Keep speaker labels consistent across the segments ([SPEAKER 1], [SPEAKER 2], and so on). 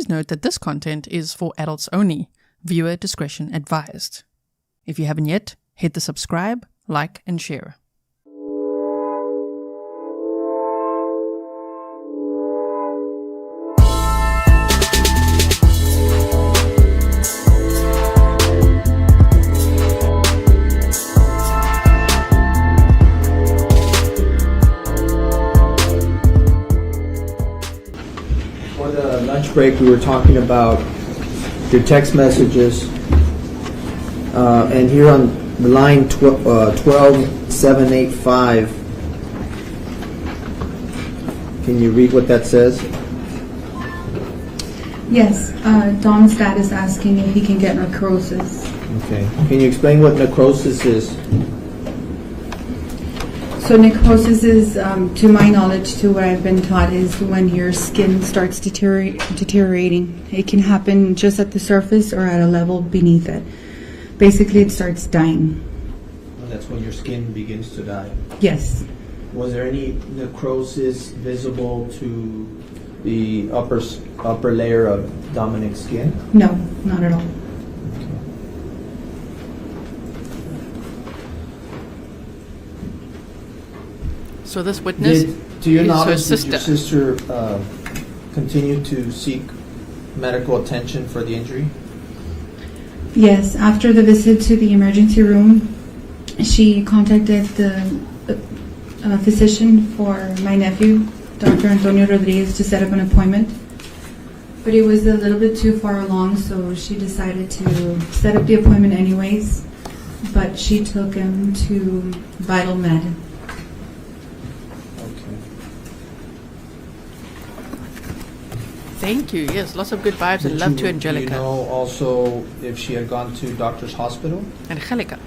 [SPEAKER 1] Please note that this content is for adults only. Viewer discretion advised. If you haven't yet, hit the subscribe, like, and share.
[SPEAKER 2] Break, we were talking about your text messages, and here on the line 12785, can you read what that says?
[SPEAKER 3] Yes, Dom's dad is asking if he can get necrosis.
[SPEAKER 2] Okay, can you explain what necrosis is?
[SPEAKER 3] So necrosis is, to my knowledge, to what I've been taught, is when your skin starts deteriorating. It can happen just at the surface or at a level beneath it. Basically, it starts dying.
[SPEAKER 2] Well, that's when your skin begins to die.
[SPEAKER 3] Yes.
[SPEAKER 2] Was there any necrosis visible to the upper layer of Dominic's skin?
[SPEAKER 3] No, not at all.
[SPEAKER 1] So this witness
[SPEAKER 2] to your
[SPEAKER 1] is
[SPEAKER 2] knowledge,
[SPEAKER 1] her sister.
[SPEAKER 2] did your sister continue to seek medical attention for the injury?
[SPEAKER 3] Yes, after the visit to the emergency room, she contacted the physician for my nephew, Dr. Antonio Rodrigues, to set up an appointment. But it was a little bit too far along, so she decided to set up the appointment anyways. But she took him to Vital Med.
[SPEAKER 1] Thank you. Yes, lots of good vibes and love to Angelica.
[SPEAKER 2] Do you know also if she had gone to Doctor's Hospital?
[SPEAKER 1] Angelica.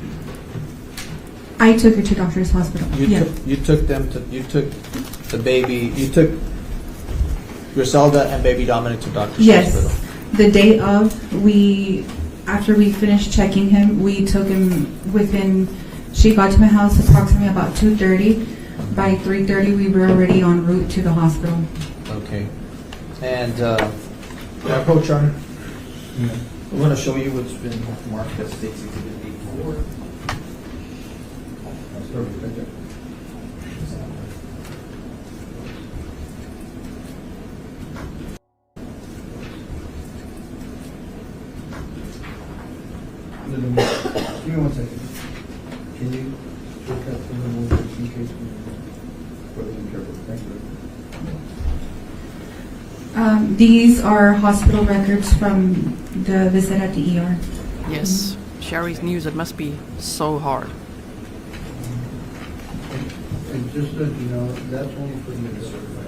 [SPEAKER 3] I took her to Doctor's Hospital.
[SPEAKER 2] You took the baby. You took Grizelda and baby Dominic to Doctor's Hospital.
[SPEAKER 3] Yes. The day of, after we finished checking him, we took him she got to my house approximately about 2:30. By 3:30, we were already en route to the hospital.
[SPEAKER 2] Okay. And can I approach on? Yeah. I'm going to show you what's been marked as State Exhibit 84. That's perfect right there. Give me 1 second. Can you look at the removal in case we're careful? Thank you.
[SPEAKER 3] These are hospital records from the visit at the ER.
[SPEAKER 1] Yes, Sherry's news, it must be so hard.
[SPEAKER 4] And just so you know, that's only for the certified.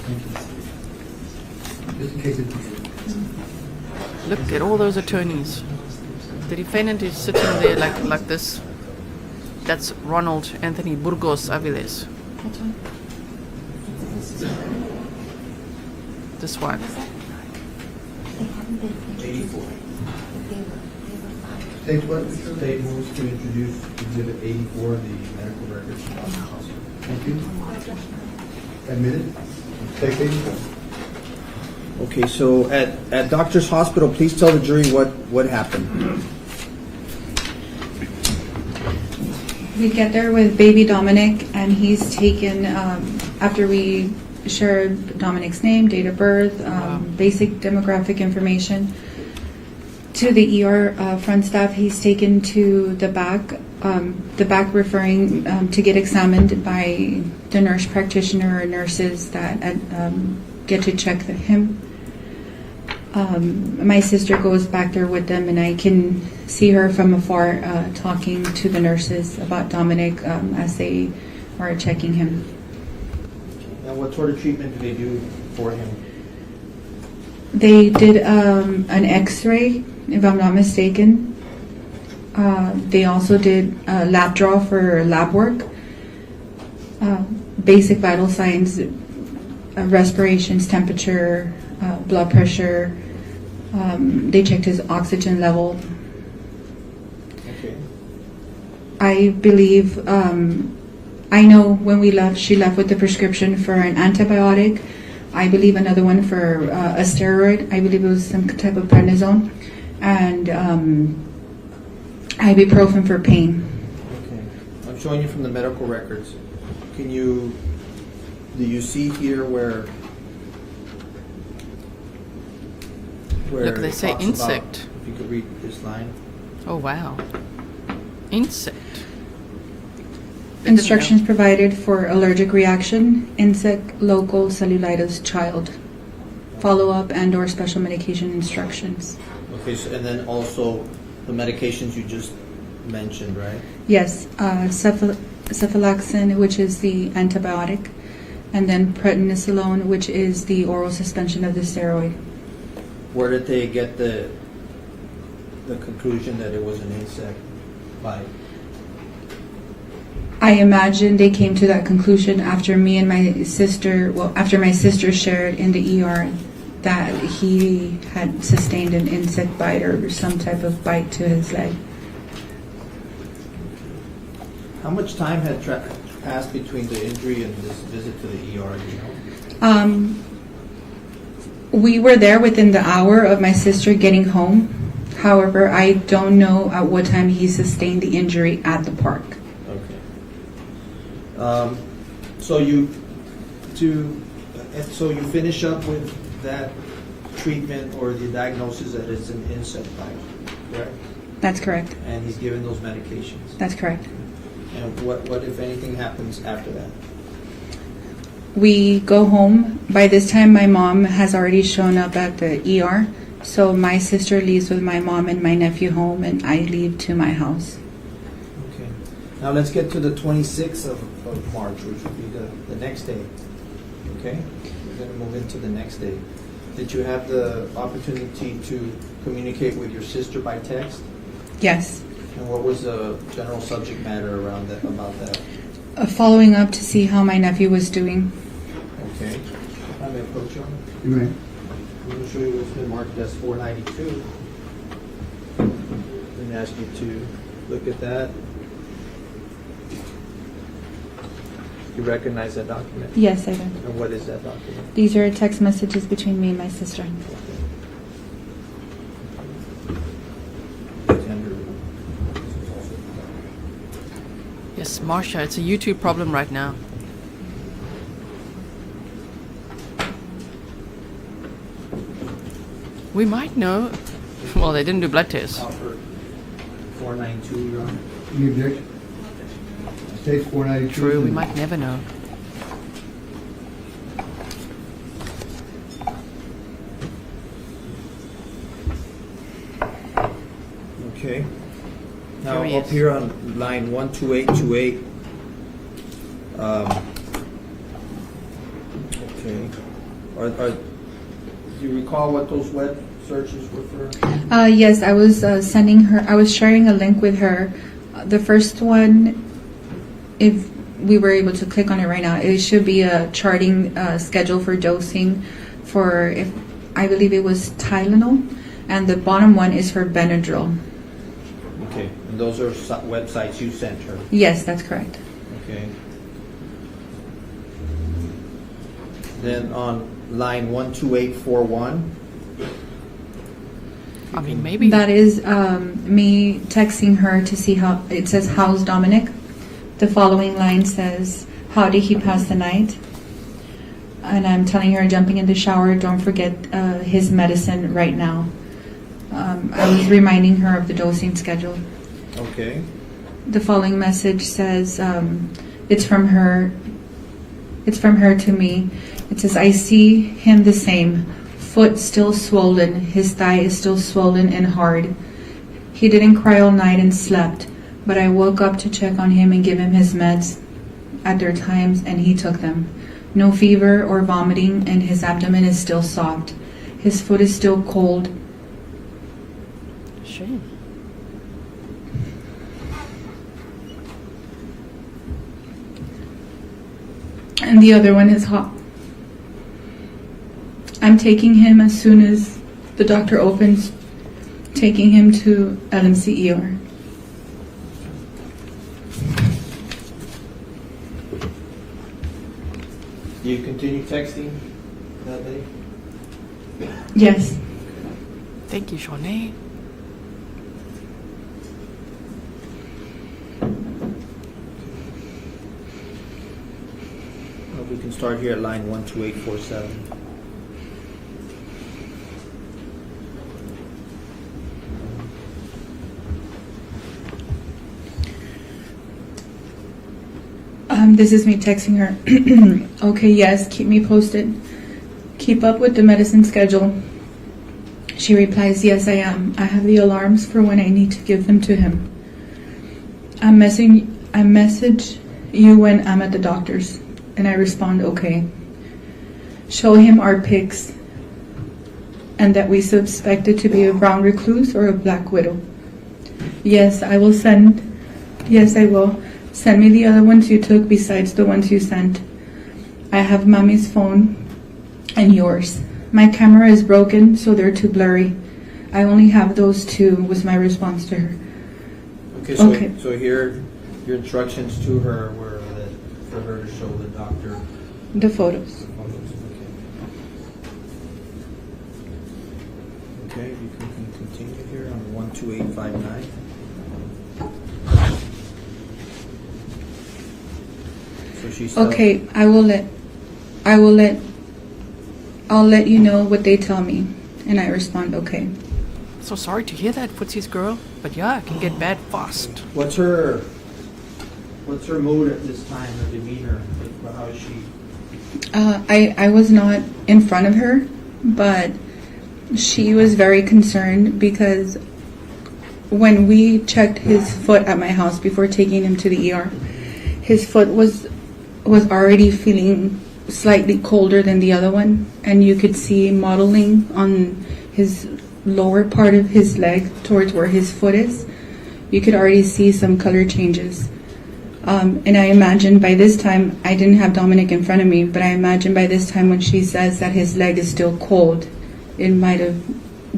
[SPEAKER 4] Thank you. Just in case it's
[SPEAKER 1] Look at all those attorneys. The defendant is sitting there like this. That's Ronald Anthony Burgos-Aviles. This one.
[SPEAKER 2] 84.
[SPEAKER 4] State what?
[SPEAKER 2] State moves to introduce Exhibit 84, the medical records from the hospital.
[SPEAKER 4] Thank you. Admitted. State 84.
[SPEAKER 2] Okay, so at Doctor's Hospital, please tell the jury what happened.
[SPEAKER 3] We get there with baby Dominic, and he's taken, after we shared Dominic's name, date of birth, basic demographic information, to the ER front staff. He's taken to the back referring to get examined by the nurse practitioner or nurses that get to check him. My sister goes back there with them, and I can see her from afar talking to the nurses about Dominic as they are checking him.
[SPEAKER 2] And what sort of treatment do they do for him?
[SPEAKER 3] They did an x-ray, if I'm not mistaken. They also did a lab draw for lab work, basic vital signs, respirations, temperature, blood pressure. They checked his oxygen level. I believe I know when we left, she left with the prescription for an antibiotic. I believe another one for a steroid. I believe it was some type of prednisone. And ibuprofen for pain.
[SPEAKER 2] Okay. I'm showing you from the medical records. Do you see here where
[SPEAKER 1] Look, they
[SPEAKER 2] it
[SPEAKER 1] say
[SPEAKER 2] talks about-
[SPEAKER 1] insect.
[SPEAKER 2] if you could read this line.
[SPEAKER 1] Oh, wow. Insect.
[SPEAKER 3] Instructions provided for allergic reaction, insect, local cellulitis, child. Follow-up and or special medication instructions.
[SPEAKER 2] Okay, so, and then also the medications you just mentioned, right?
[SPEAKER 3] Yes, cephalexin, which is the antibiotic, and then prednisolone, which is the oral suspension of the steroid.
[SPEAKER 2] Where did they get the conclusion that it was an insect bite?
[SPEAKER 3] I imagine they came to that conclusion after me and my sister, after my sister shared in the ER that he had sustained an insect bite or some type of bite to his leg.
[SPEAKER 2] How much time had passed between the injury and this visit to the ER, do you know?
[SPEAKER 3] We were there within the hour of my sister getting home. However, I don't know at what time he sustained the injury at the park.
[SPEAKER 2] Okay. So you finish up with that treatment or the diagnosis that it's an insect bite, correct?
[SPEAKER 3] That's correct.
[SPEAKER 2] And he's given those medications.
[SPEAKER 3] That's correct.
[SPEAKER 2] And what if anything happens after that?
[SPEAKER 3] We go home. By this time, my mom has already shown up at the ER. So my sister leaves with my mom and my nephew home, and I leave to my house.
[SPEAKER 2] Okay. Now let's get to the 26th of March, which would be the next day. Okay? We're going to move into the next day. Did you have the opportunity to communicate with your sister by text?
[SPEAKER 3] Yes.
[SPEAKER 2] And what was the general subject matter around that, about that?
[SPEAKER 3] Following up to see how my nephew was doing.
[SPEAKER 2] Okay. I may approach you.
[SPEAKER 4] You may.
[SPEAKER 2] I'm going to show you what's been marked as 492. I'm going to ask you to look at that. You recognize that document?
[SPEAKER 3] Yes, I do.
[SPEAKER 2] And what is that document?
[SPEAKER 3] These are text messages between me and my sister.
[SPEAKER 1] Yes, Marcia, it's a YouTube problem right now. We might know. Well, they didn't do blood tests.
[SPEAKER 2] Offered 492, Your Honor.
[SPEAKER 4] Any objection? States 492.
[SPEAKER 1] True, we might never know.
[SPEAKER 2] Okay. Now,
[SPEAKER 1] Here he
[SPEAKER 2] up
[SPEAKER 1] is.
[SPEAKER 2] here on line 12828. Okay. Do you recall what those web searches were for?
[SPEAKER 3] Yes, I was sending her. I was sharing a link with her. The first one, if we were able to click on it right now, it should be a charting schedule for dosing for, if I believe it was Tylenol, and the bottom one is for Benadryl.
[SPEAKER 2] Okay. And those are websites you sent her.
[SPEAKER 3] Yes, that's correct.
[SPEAKER 2] Okay. Then on line 12841.
[SPEAKER 1] I mean, maybe.
[SPEAKER 3] That is me texting her to see how it says, "How's Dominic?" The following line says, "How did he pass the night?" And I'm telling her, jumping in the shower, don't forget his medicine right now. I was reminding her of the dosing schedule.
[SPEAKER 2] Okay.
[SPEAKER 3] The following message says, it's from her. It's from her to me. It says, "I see him the same. Foot still swollen. His thigh is still swollen and hard. He didn't cry all night and slept, but I woke up to check on him and give him his meds at their times, and he took them. No fever or vomiting, and his abdomen is still soft. His foot is still cold.
[SPEAKER 1] Shame.
[SPEAKER 3] And the other one is hot. I'm taking him as soon as the doctor opens, taking him to LMC ER."
[SPEAKER 2] Do you continue texting that day?
[SPEAKER 3] Yes.
[SPEAKER 1] Thank you, Shawnee.
[SPEAKER 2] We can start here at line 12847.
[SPEAKER 3] This is me texting her. Okay, yes, keep me posted. Keep up with the medicine schedule. She replies, yes, I am. I have the alarms for when I need to give them to him. I message you when I'm at the doctor's, and I respond, okay. Show him our pics, and that we suspect it to be a brown recluse or a black widow. Yes, I will send. Yes, I will. Send me the other ones you took besides the ones you sent. I have Mommy's phone and yours. My camera is broken, so they're too blurry. I only have those two, was my response to her.
[SPEAKER 2] Okay, so here, your instructions to her were that for her to show the doctor
[SPEAKER 3] The photos.
[SPEAKER 2] Okay, you can continue here on 12859. So she's
[SPEAKER 3] Okay, I'll let you know what they tell me. And I respond, okay.
[SPEAKER 1] So sorry to hear that, Footsie's girl. But yeah, it can get bad fast.
[SPEAKER 2] What's her mood at this time, her demeanor? How is she?
[SPEAKER 3] I was not in front of her, but she was very concerned because when we checked his foot at my house before taking him to the ER, his foot was already feeling slightly colder than the other one, and you could see mottling on his lower part of his leg towards where his foot is. You could already see some color changes. And I imagine by this time, I didn't have Dominic in front of me, but I imagine by this time when she says that his leg is still cold, it might have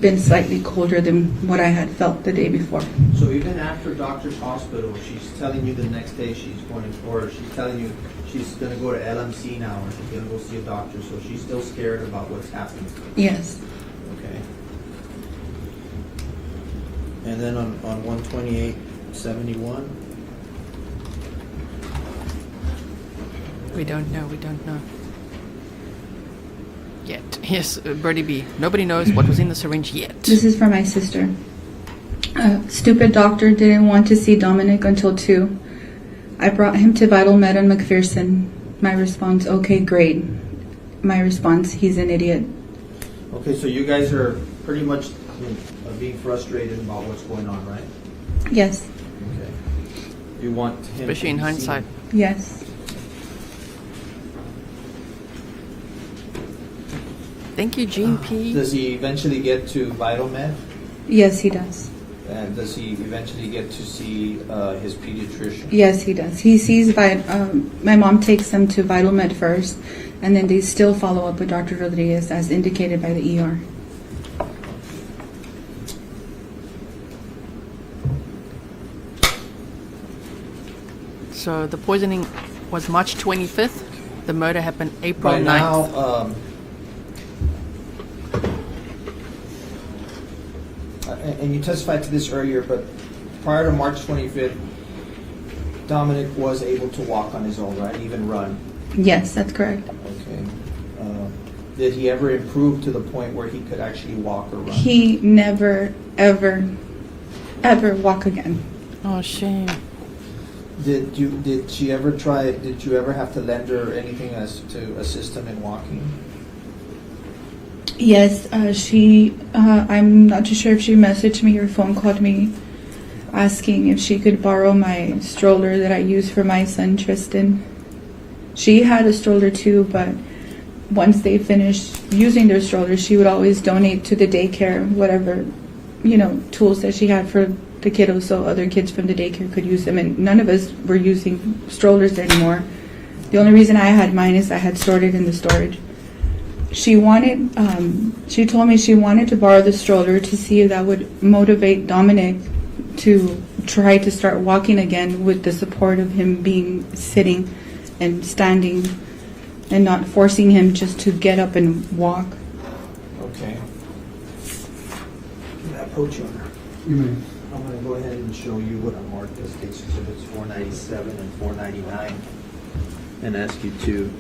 [SPEAKER 3] been slightly colder than what I had felt the day before.
[SPEAKER 2] So even after doctor's hospital, she's telling you the next day she's going to, or she's telling you she's going to go to LMC now, or she's going to go see a doctor, so she's still scared about what's happening.
[SPEAKER 3] Yes.
[SPEAKER 2] Okay. And then on 12871.
[SPEAKER 1] We don't know. Yet. Yes, Birdie B. Nobody knows what was in the syringe yet.
[SPEAKER 3] This is for my sister. Stupid doctor didn't want to see Dominic until 2. I brought him to Vital Med on McPherson. My response, okay, great. My response, he's an idiot.
[SPEAKER 2] Okay, so you guys are pretty much being frustrated about what's going on, right?
[SPEAKER 3] Yes.
[SPEAKER 2] Okay. You want him
[SPEAKER 1] Especially in
[SPEAKER 2] to be
[SPEAKER 1] hindsight.
[SPEAKER 2] seen.
[SPEAKER 3] Yes.
[SPEAKER 1] Thank you, Gene P.
[SPEAKER 2] Does he eventually get to Vital Med?
[SPEAKER 3] Yes, he does.
[SPEAKER 2] And does he eventually get to see his pediatrician?
[SPEAKER 3] Yes, he does. He sees my mom takes him to Vital Med first, and then they still follow up with Dr. Rodrigues as indicated by the ER.
[SPEAKER 1] So the poisoning was March 25th. The murder happened April
[SPEAKER 2] By
[SPEAKER 1] 9th.
[SPEAKER 2] now, and you testified to this earlier, but prior to March 25th, Dominic was able to walk on his own, right? Even run.
[SPEAKER 3] Yes, that's correct.
[SPEAKER 2] Okay. Did he ever improve to the point where he could actually walk or run?
[SPEAKER 3] He never, ever walk again.
[SPEAKER 1] Oh, shame.
[SPEAKER 2] Did you ever have to lend her anything as to assist him in walking?
[SPEAKER 3] Yes, I'm not too sure if she messaged me or phone called me asking if she could borrow my stroller that I use for my son, Tristan. She had a stroller too, but once they finished using their stroller, she would always donate to the daycare, whatever, tools that she had for the kiddos so other kids from the daycare could use them. And none of us were using strollers anymore. The only reason I had mine is I had stored it in the storage. She told me she wanted to borrow the stroller to see if that would motivate Dominic to try to start walking again with the support of him being sitting and standing and not forcing him just to get up and walk.
[SPEAKER 2] Okay. Can I approach you?
[SPEAKER 4] You may.
[SPEAKER 2] I'm going to go ahead and show you what I marked as case exhibits 497 and 499 and ask you to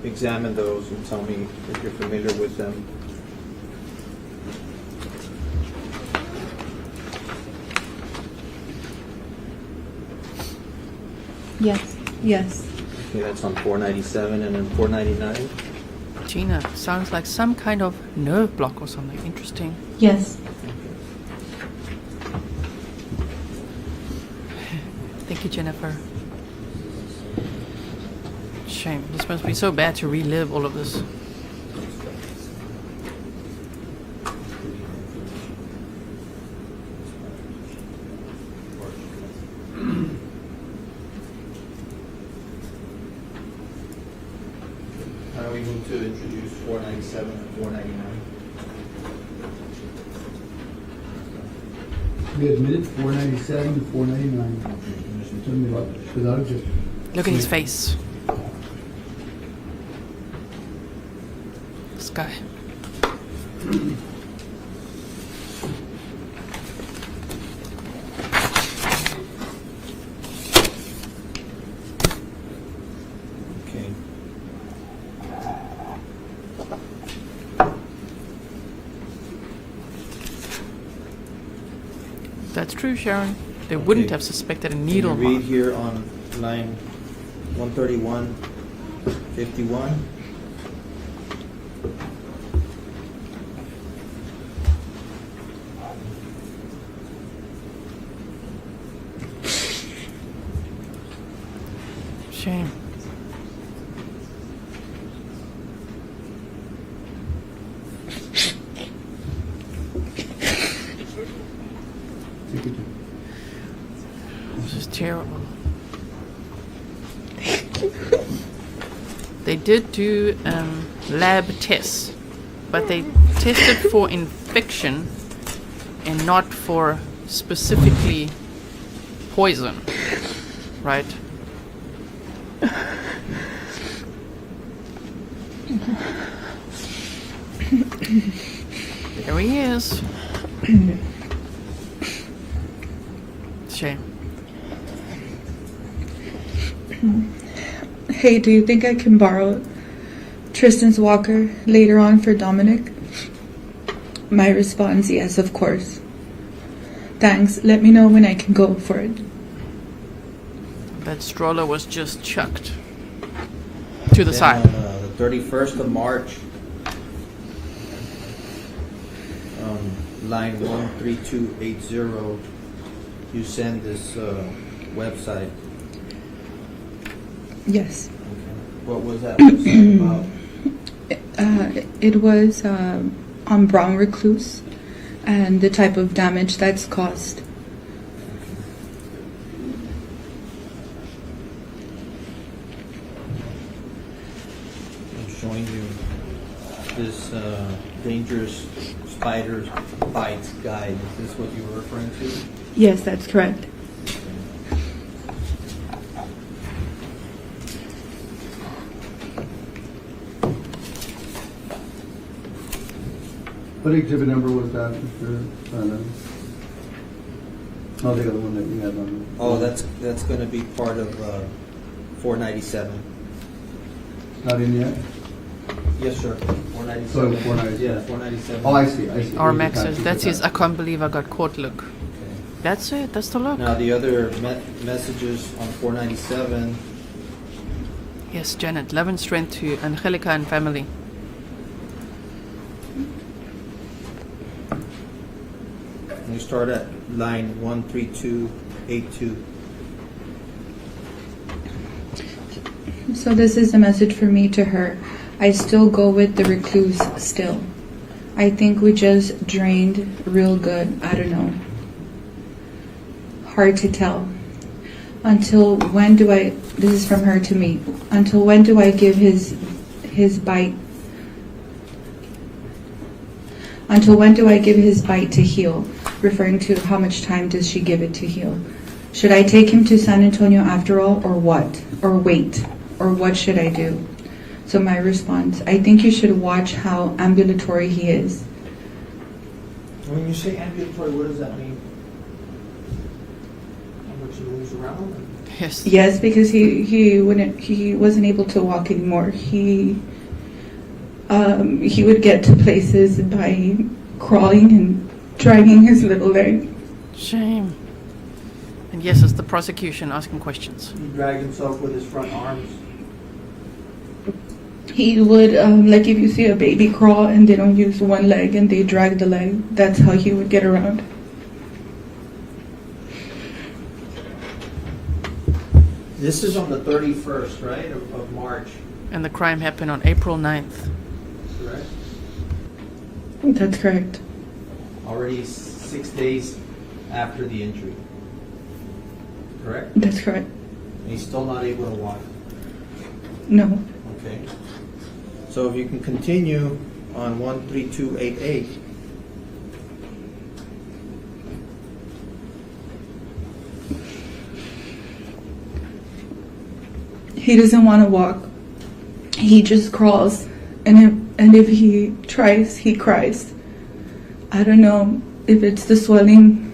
[SPEAKER 2] examine those and tell me if you're familiar with them.
[SPEAKER 3] Yes. Yes.
[SPEAKER 2] Okay, that's on 497 and then 499.
[SPEAKER 1] Gina, sounds like some kind of nerve block or something. Interesting.
[SPEAKER 3] Yes.
[SPEAKER 1] Thank you, Jennifer. Shame. This must be so bad to relive all of this.
[SPEAKER 2] Now we move to introduce 497 and 499.
[SPEAKER 4] We admitted 497 to 499. Without objection.
[SPEAKER 1] Look at his face. This guy.
[SPEAKER 2] Okay.
[SPEAKER 1] That's true, Sharon. They wouldn't
[SPEAKER 2] Okay.
[SPEAKER 1] have suspected a needle
[SPEAKER 2] Can you read
[SPEAKER 1] mark.
[SPEAKER 2] here on line 131, 51?
[SPEAKER 1] Shame.
[SPEAKER 4] Take it.
[SPEAKER 1] This is terrible. They did do lab tests, but they tested for infection and not for specifically poison, right? There he is. Shame.
[SPEAKER 3] Hey, do you think I can borrow Tristan's walker later on for Dominic? My response, yes, of course. Thanks. Let me know when I can go for it.
[SPEAKER 1] That stroller was just chucked to the
[SPEAKER 2] Then
[SPEAKER 1] side.
[SPEAKER 2] on the 31st of March, line 13280, you send this website.
[SPEAKER 3] Yes.
[SPEAKER 2] What was that website about?
[SPEAKER 3] It was on brown recluse and the type of damage that's caused.
[SPEAKER 2] I'm showing you this dangerous spider bites guide. Is this what you were referring to?
[SPEAKER 3] Yes, that's correct.
[SPEAKER 4] What exhibit number was that, Mr. Fernandez? Oh, the other one that you had on.
[SPEAKER 2] Oh, that's going to be part of 497.
[SPEAKER 4] Not in yet?
[SPEAKER 2] Yes, sir. 497.
[SPEAKER 4] So 497.
[SPEAKER 2] Yeah, 497.
[SPEAKER 4] Oh, I see, I see.
[SPEAKER 1] Our
[SPEAKER 4] There's
[SPEAKER 1] Max
[SPEAKER 4] the
[SPEAKER 1] says,
[SPEAKER 4] copy.
[SPEAKER 1] that's his I can't believe I got caught look.
[SPEAKER 2] Okay.
[SPEAKER 1] That's it, that's the look.
[SPEAKER 2] Now the other messages on 497.
[SPEAKER 1] Yes, Janet, love and strength to Angelica and family.
[SPEAKER 2] We start at line 13282.
[SPEAKER 3] So this is a message for me to her. I still go with the recluse still. I think we just drained real good. I don't know. Hard to tell. Until when do I, this is from her to me, until when do I give his bite? Until when do I give his bite to heal? Referring to how much time does she give it to heal? Should I take him to San Antonio after all, or what? Or wait? Or what should I do? So my response, I think you should watch how ambulatory he is.
[SPEAKER 2] When you say ambulatory, what does that mean? How much he moves around?
[SPEAKER 1] Yes.
[SPEAKER 3] Yes, because he wasn't able to walk anymore. He would get to places by crawling and dragging his little leg.
[SPEAKER 1] Shame. And yes, it's the prosecution asking questions.
[SPEAKER 2] He dragged himself with his front arms.
[SPEAKER 3] He would, like if you see a baby crawl and they don't use one leg and they drag the leg, that's how he would get around.
[SPEAKER 2] This is on the 31st, right, of March,
[SPEAKER 1] And the crime happened on April 9th.
[SPEAKER 2] correct?
[SPEAKER 3] That's correct.
[SPEAKER 2] Already 6 days after the injury, correct?
[SPEAKER 3] That's correct.
[SPEAKER 2] And he's still not able to walk.
[SPEAKER 3] No.
[SPEAKER 2] Okay. So if you can continue on 13288.
[SPEAKER 3] He doesn't want to walk. He just crawls. And if he tries, he cries. I don't know if it's the swelling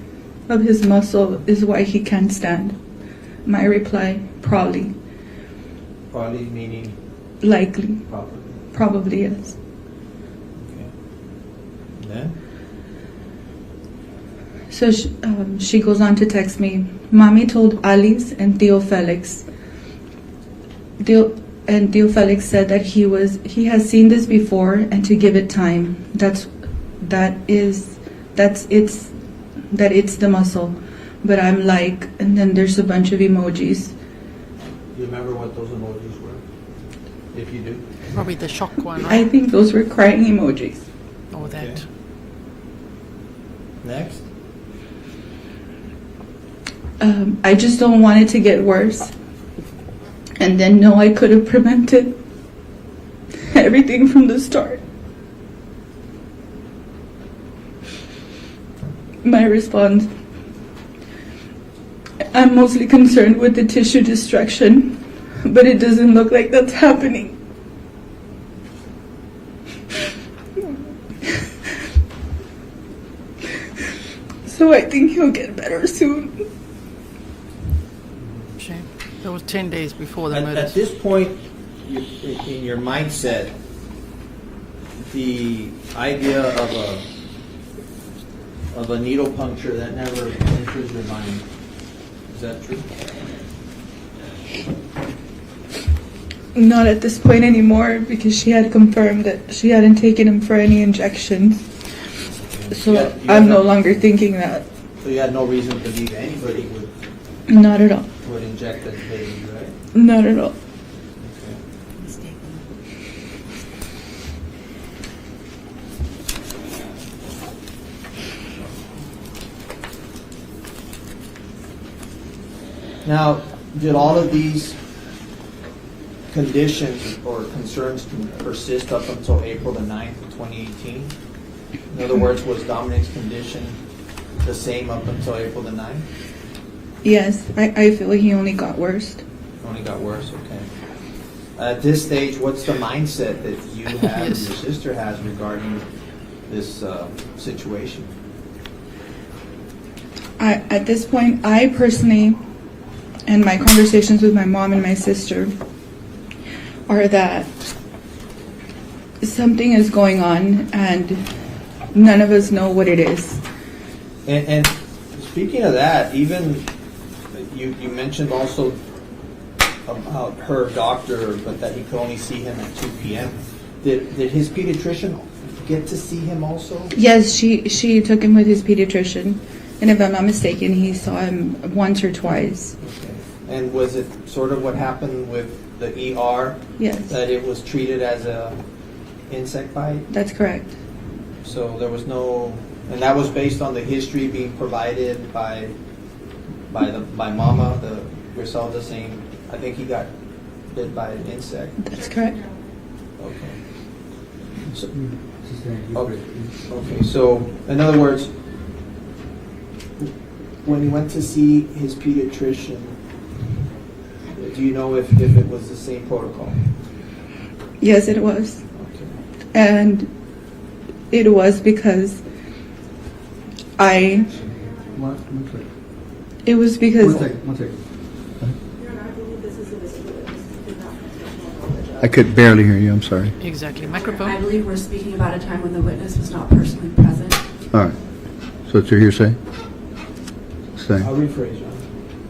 [SPEAKER 3] of his muscle is why he can't stand. My reply, probably.
[SPEAKER 2] Probably meaning
[SPEAKER 3] Likely.
[SPEAKER 2] probably.
[SPEAKER 3] Probably yes.
[SPEAKER 2] Okay. Then?
[SPEAKER 3] So she goes on to text me, Mommy told Alice and Theo Felix. Theo Felix said that he has seen this before and to give it time. That it's the muscle. But I'm like, and then there's a bunch of emojis.
[SPEAKER 2] Do you remember what those emojis were? If you do.
[SPEAKER 1] Probably the shock one,
[SPEAKER 3] I
[SPEAKER 1] right?
[SPEAKER 3] think those were crying emojis.
[SPEAKER 1] Or that.
[SPEAKER 2] Okay. Next?
[SPEAKER 3] I just don't want it to get worse. And then know I could have prevented everything from the start. My response, I'm mostly concerned with the tissue destruction, but it doesn't look like that's happening. So I think he'll get better soon.
[SPEAKER 1] Shame. That was 10 days before the
[SPEAKER 2] At
[SPEAKER 1] murders.
[SPEAKER 2] this point, in your mindset, the idea of a needle puncture, that never enters your mind. Is that true?
[SPEAKER 3] Not at this point anymore, because she had confirmed that she hadn't taken him for any injections. So
[SPEAKER 2] You had
[SPEAKER 3] I'm no longer thinking that.
[SPEAKER 2] So you had no reason to believe anybody would
[SPEAKER 3] Not at all.
[SPEAKER 2] inject that baby, right?
[SPEAKER 3] Not at all.
[SPEAKER 2] Okay. Now, did all of these conditions or concerns persist up until April the 9th of 2018? In other words, was Dominic's condition the same up until April the 9th?
[SPEAKER 3] Yes, I feel like he only got worse.
[SPEAKER 2] Only got worse, okay. At this stage, what's the mindset that you have and
[SPEAKER 1] Yes.
[SPEAKER 2] your sister has regarding this situation?
[SPEAKER 3] At this point, I personally, and my conversations with my mom and my sister, are that something is going on and none of us know what it is.
[SPEAKER 2] And speaking of that, even you mentioned also about her doctor, but that he could only see him at 2 p.m. Did his pediatrician get to see him also?
[SPEAKER 3] Yes, she took him with his pediatrician, and if I'm not mistaken, he saw him once or twice.
[SPEAKER 2] Okay. And was it sort of what happened with the ER?
[SPEAKER 3] Yes,
[SPEAKER 2] That it was treated as a insect bite?
[SPEAKER 3] that's correct.
[SPEAKER 2] So there was no, and that was based on the history being provided by Mama, the Grizelda, saying, I think he got bit by an insect.
[SPEAKER 3] That's correct.
[SPEAKER 2] Okay. So, okay. So in other words, when he went to see his pediatrician, do you know if it was the same protocol?
[SPEAKER 3] Yes, it was.
[SPEAKER 2] Okay.
[SPEAKER 3] And it was because
[SPEAKER 4] One second.
[SPEAKER 3] it was because
[SPEAKER 4] One second. I could barely hear you, I'm sorry.
[SPEAKER 1] Exactly.
[SPEAKER 5] I
[SPEAKER 1] Microphone.
[SPEAKER 5] believe we're speaking about a time when the witness was not personally present.
[SPEAKER 4] All right. So it's your hearsay? Say.
[SPEAKER 2] I'll rephrase, John.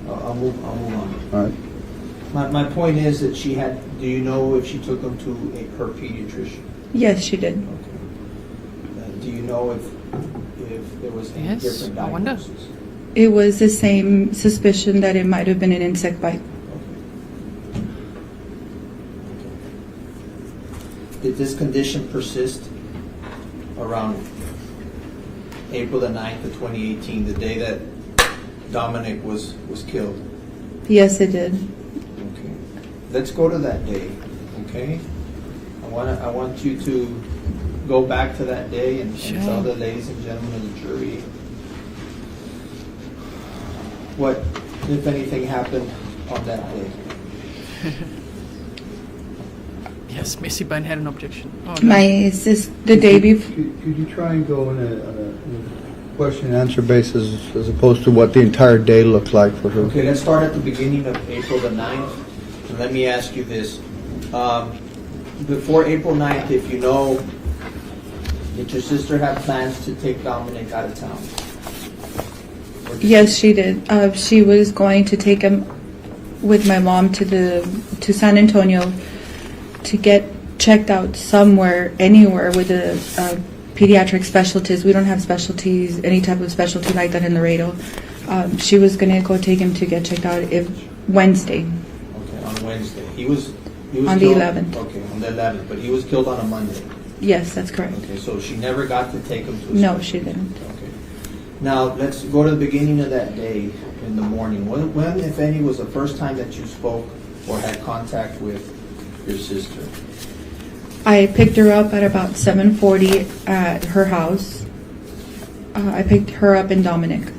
[SPEAKER 2] I'll move on.
[SPEAKER 4] All right.
[SPEAKER 2] My point is that she had, do you know if she took him to her pediatrician?
[SPEAKER 3] yes, she did.
[SPEAKER 2] Okay. Do you know if there was any
[SPEAKER 1] Yes,
[SPEAKER 2] different
[SPEAKER 1] I wonder.
[SPEAKER 2] diagnosis?
[SPEAKER 3] It was the same suspicion that it might have been an insect bite.
[SPEAKER 2] Did this condition persist around April the 9th of 2018, the day that Dominic was killed?
[SPEAKER 3] Yes, it did.
[SPEAKER 2] Okay. Let's go to that day, okay? I want you to go back to that day and
[SPEAKER 1] Sure.
[SPEAKER 2] tell the ladies and gentlemen of the jury what, if anything, happened on that day.
[SPEAKER 1] Yes, Missy Bun had an objection. Oh, no.
[SPEAKER 3] The day before.
[SPEAKER 4] Could you try and go on a question and answer basis as opposed to what the entire day looked like for her?
[SPEAKER 2] Okay, let's start at the beginning of April the 9th. And let me ask you this. Before April 9th, if you know, did your sister have plans to take Dominic out of town?
[SPEAKER 3] Yes, she did. She was going to take him with my mom to San Antonio to get checked out somewhere, anywhere with a pediatric specialist. We don't have specialties, any type of specialty like that in Laredo. She was going to go take him to get checked out Wednesday.
[SPEAKER 2] Okay, on Wednesday. He was
[SPEAKER 3] On the
[SPEAKER 2] killed-
[SPEAKER 3] 11th.
[SPEAKER 2] Okay, on the 11th, but he was killed on a Monday.
[SPEAKER 3] Yes, that's correct.
[SPEAKER 2] Okay, so she never got to take him to a
[SPEAKER 3] No,
[SPEAKER 2] specialist.
[SPEAKER 3] she didn't.
[SPEAKER 2] Okay. Now, let's go to the beginning of that day in the morning. When, if any, was the first time that you spoke or had contact with your sister?
[SPEAKER 3] I picked her up at about 7:40 at her house. I picked her up in Dominic.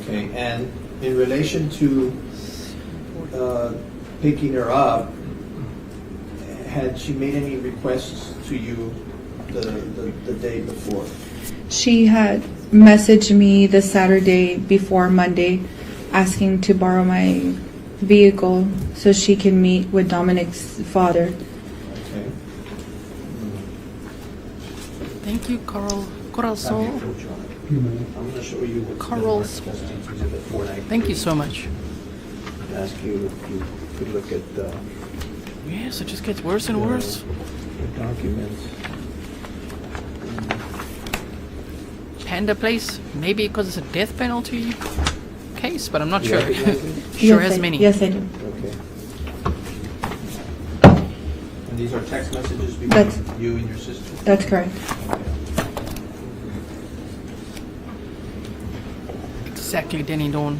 [SPEAKER 2] Okay, and in relation to picking her up, had she made any requests to you the day before?
[SPEAKER 3] She had messaged me the Saturday before Monday asking to borrow my vehicle so she can meet with Dominic's father.
[SPEAKER 2] Okay.
[SPEAKER 1] Thank you, Corazon.
[SPEAKER 2] I'm going to show you what's been
[SPEAKER 1] Carl's-
[SPEAKER 2] marked as Exhibit 493.
[SPEAKER 1] Thank you so much.
[SPEAKER 2] Ask you if you could look at the
[SPEAKER 1] Yes, it just gets worse and worse.
[SPEAKER 2] documents.
[SPEAKER 1] Panda Place, maybe because it's a death penalty case, but I'm not
[SPEAKER 2] You
[SPEAKER 1] sure.
[SPEAKER 2] recognize it?
[SPEAKER 1] Sure
[SPEAKER 3] Yes,
[SPEAKER 1] has
[SPEAKER 3] I-
[SPEAKER 1] many.
[SPEAKER 3] Yes, I do.
[SPEAKER 2] Okay. And these are text messages between
[SPEAKER 3] That's-
[SPEAKER 2] you and your sister?
[SPEAKER 3] That's correct.
[SPEAKER 1] Exactly, Denny Dawn.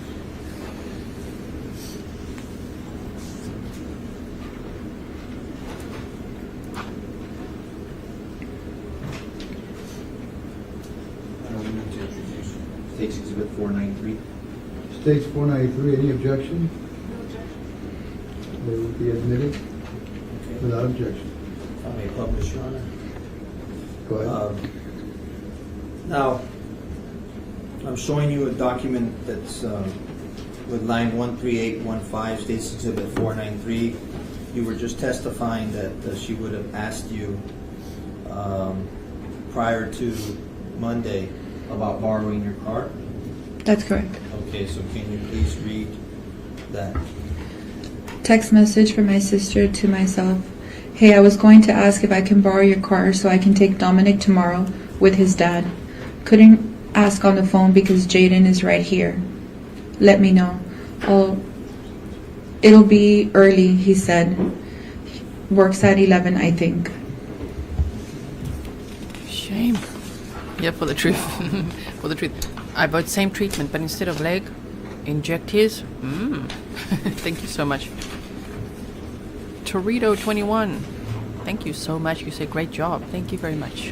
[SPEAKER 2] I don't need to introduce State's Exhibit 493.
[SPEAKER 4] States 493, any objection? They will be admitted
[SPEAKER 2] Okay.
[SPEAKER 4] without objection.
[SPEAKER 2] If I may publish, Your Honor.
[SPEAKER 4] Go ahead.
[SPEAKER 2] Now, I'm showing you a document that's with line 13815, State's Exhibit 493. You were just testifying that she would have asked you prior to Monday about borrowing your car.
[SPEAKER 3] That's correct.
[SPEAKER 2] Okay, so can you please read that?
[SPEAKER 3] Text message from my sister to myself. Hey, I was going to ask if I can borrow your car so I can take Dominic tomorrow with his dad. Couldn't ask on the phone because Jaden is right here. Let me know. Oh, it'll be early, he said. Works at 11, I think.
[SPEAKER 1] Shame. Yeah, for the truth. For the truth. I bought same treatment, but instead of leg, inject his. Thank you so much. Torito 21. Thank you so much. You say great job. Thank you very much.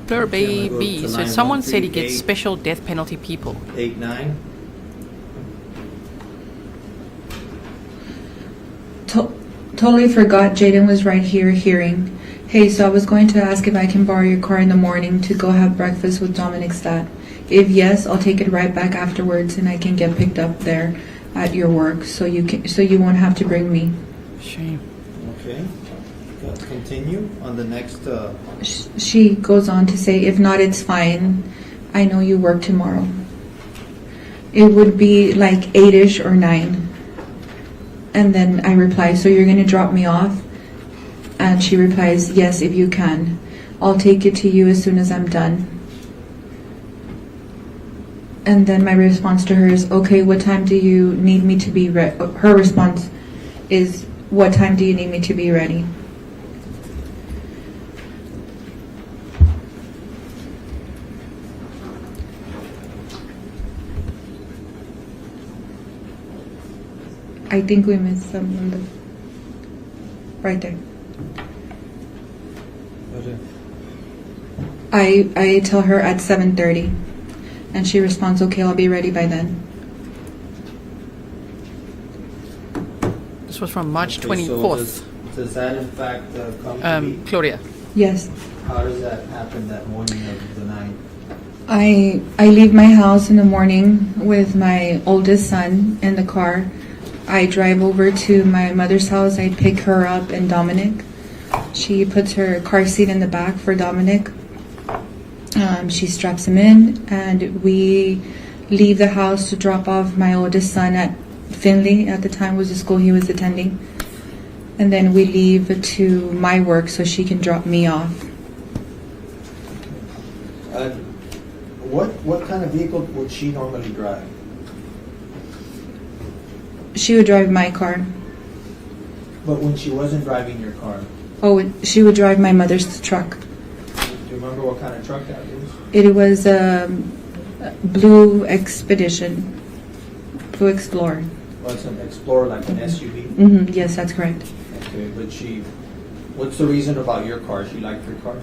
[SPEAKER 1] Blur Baby says someone said he gets special death penalty people.
[SPEAKER 2] 89.
[SPEAKER 3] totally forgot Jaden was right here hearing. Hey, so I was going to ask if I can borrow your car in the morning to go have breakfast with Dominic's dad. If yes, I'll take it right back afterwards and I can get picked up there at your work so you won't have to bring me.
[SPEAKER 1] Shame.
[SPEAKER 2] Okay. Continue on the next.
[SPEAKER 3] She goes on to say, if not, it's fine. I know you work tomorrow. It would be like 8-ish or 9. And then I reply, so you're going to drop me off? And she replies, yes, if you can. I'll take it to you as soon as I'm done. And then my response to her is, okay, what time do you need me to be ready? Her response is, what time do you need me to be ready? I think we missed some on the right there. I tell her at 7:30, and she responds, "Okay, I'll be ready by then."
[SPEAKER 1] This was from March
[SPEAKER 2] Okay,
[SPEAKER 1] 24th.
[SPEAKER 2] So does that in fact come to be?
[SPEAKER 1] Claudia.
[SPEAKER 3] Yes,
[SPEAKER 2] How does that happen that morning of the night?
[SPEAKER 3] I leave my house in the morning with my oldest son in the car. I drive over to my mother's house. I pick her up and Dominic. She puts her car seat in the back for Dominic. She straps him in, and we leave the house to drop off my oldest son at Finley. At the time was the school he was attending. And then we leave to my work so she can drop me off.
[SPEAKER 2] What kind of vehicle would she normally drive?
[SPEAKER 3] She would drive my car.
[SPEAKER 2] But when she wasn't driving your car,
[SPEAKER 3] Oh, she would drive my mother's truck.
[SPEAKER 2] do you remember what kind of truck that is?
[SPEAKER 3] It was a blue Expedition, Blue Explorer.
[SPEAKER 2] Well, it's an Explorer, like an SUV.
[SPEAKER 3] Yes, that's correct.
[SPEAKER 2] Okay, but what's the reason about your car? She liked your car?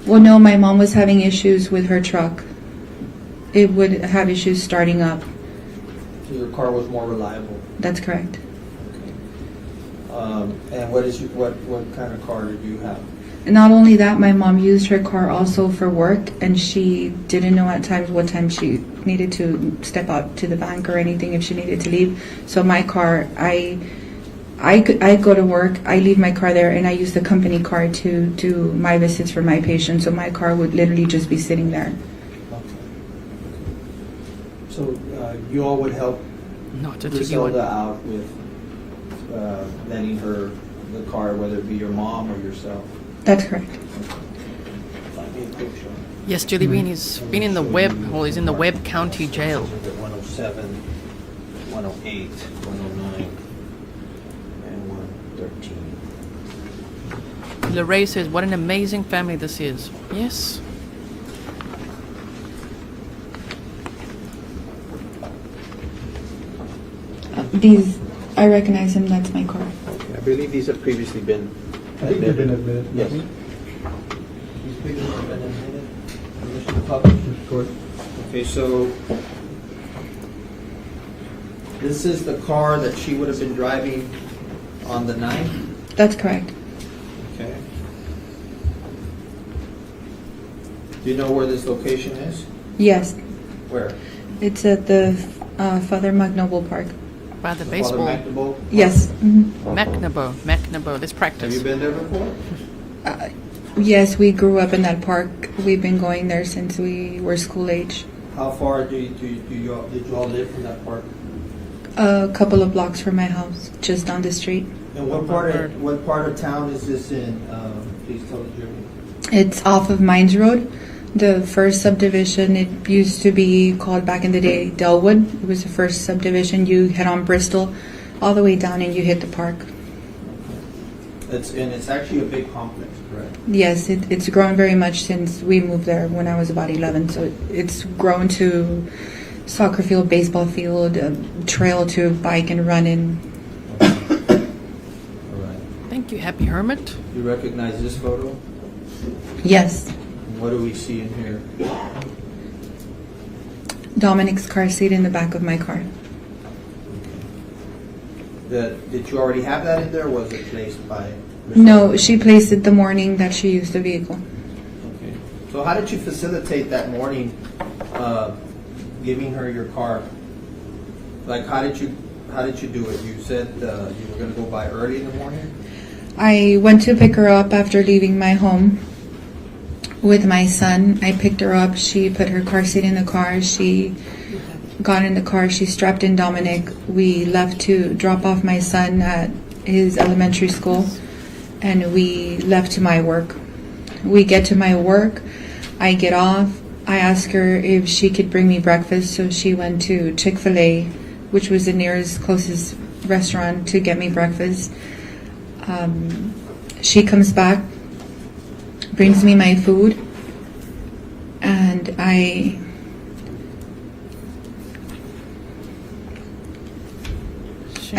[SPEAKER 3] Well, no, my mom was having issues with her truck. It would have issues starting up.
[SPEAKER 2] So your car was more reliable.
[SPEAKER 3] That's correct.
[SPEAKER 2] And what kind of car did you have?
[SPEAKER 3] Not only that, my mom used her car also for work, and she didn't know at times what time she needed to step out to the bank or anything if she needed to leave. So my car, I go to work, I leave my car there, and I use the company car to do my visits for my patients. So my car would literally just be sitting there.
[SPEAKER 2] Okay. So you all would help
[SPEAKER 1] Not to take you
[SPEAKER 2] Grizelda
[SPEAKER 1] on.
[SPEAKER 2] out with letting her the car, whether it be your mom or yourself.
[SPEAKER 3] That's correct.
[SPEAKER 2] Find me a picture.
[SPEAKER 1] Yes, Julie Bean, he's been in the he's in the Webb County jail.
[SPEAKER 2] 107, 108, 109, and 113.
[SPEAKER 1] Lorraine says, what an amazing family this is. Yes.
[SPEAKER 3] These, I recognize him, that's my car.
[SPEAKER 2] I believe these have previously been
[SPEAKER 4] I think they've been admitted.
[SPEAKER 2] Yes. These previously have been admitted. Permission to publish.
[SPEAKER 4] Of course.
[SPEAKER 2] Okay, so this is the car that she would have been driving on the 9th?
[SPEAKER 3] That's correct.
[SPEAKER 2] Okay. Do you know where this location is?
[SPEAKER 3] Yes,
[SPEAKER 2] Where?
[SPEAKER 3] it's at the Father McNaboe Park.
[SPEAKER 1] By the
[SPEAKER 2] Father
[SPEAKER 1] baseball.
[SPEAKER 2] McNaboe?
[SPEAKER 3] Yes.
[SPEAKER 1] McNaboe. Let's practice.
[SPEAKER 2] Have you been there before?
[SPEAKER 3] Yes, we grew up in that park. We've been going there since we were school age.
[SPEAKER 2] How far did you all live from that park?
[SPEAKER 3] A couple of blocks from my house, just down the street.
[SPEAKER 2] And what part of town is this in? Please tell the jury.
[SPEAKER 3] It's off of Mines Road. The first subdivision, it used to be called back in the day Delwood. It was the first subdivision. You head on Bristol all the way down and you hit the park.
[SPEAKER 2] It's actually a big complex, correct?
[SPEAKER 3] Yes, it's grown very much since we moved there when I was about 11. So it's grown to soccer field, baseball field, trail to bike and run in.
[SPEAKER 2] All right.
[SPEAKER 1] Thank you, Happy Hermit.
[SPEAKER 2] You recognize this photo?
[SPEAKER 3] Yes,
[SPEAKER 2] What do we see in here?
[SPEAKER 3] Dominic's car seat in the back of my car.
[SPEAKER 2] Did you already have that in there, or was it placed by?
[SPEAKER 3] No, she placed it the morning that she used the vehicle.
[SPEAKER 2] Okay. So how did you facilitate that morning, giving her your car? Like, how did you do it? You said you were going to go by early in the morning?
[SPEAKER 3] I went to pick her up after leaving my home with my son. I picked her up. She put her car seat in the car. She got in the car. She strapped in Dominic. We left to drop off my son at his elementary school, and we left to my work. We get to my work. I get off. I asked her if she could bring me breakfast, so she went to Chick-fil-A, which was the nearest, closest restaurant, to get me breakfast. She comes back, brings me my food, and I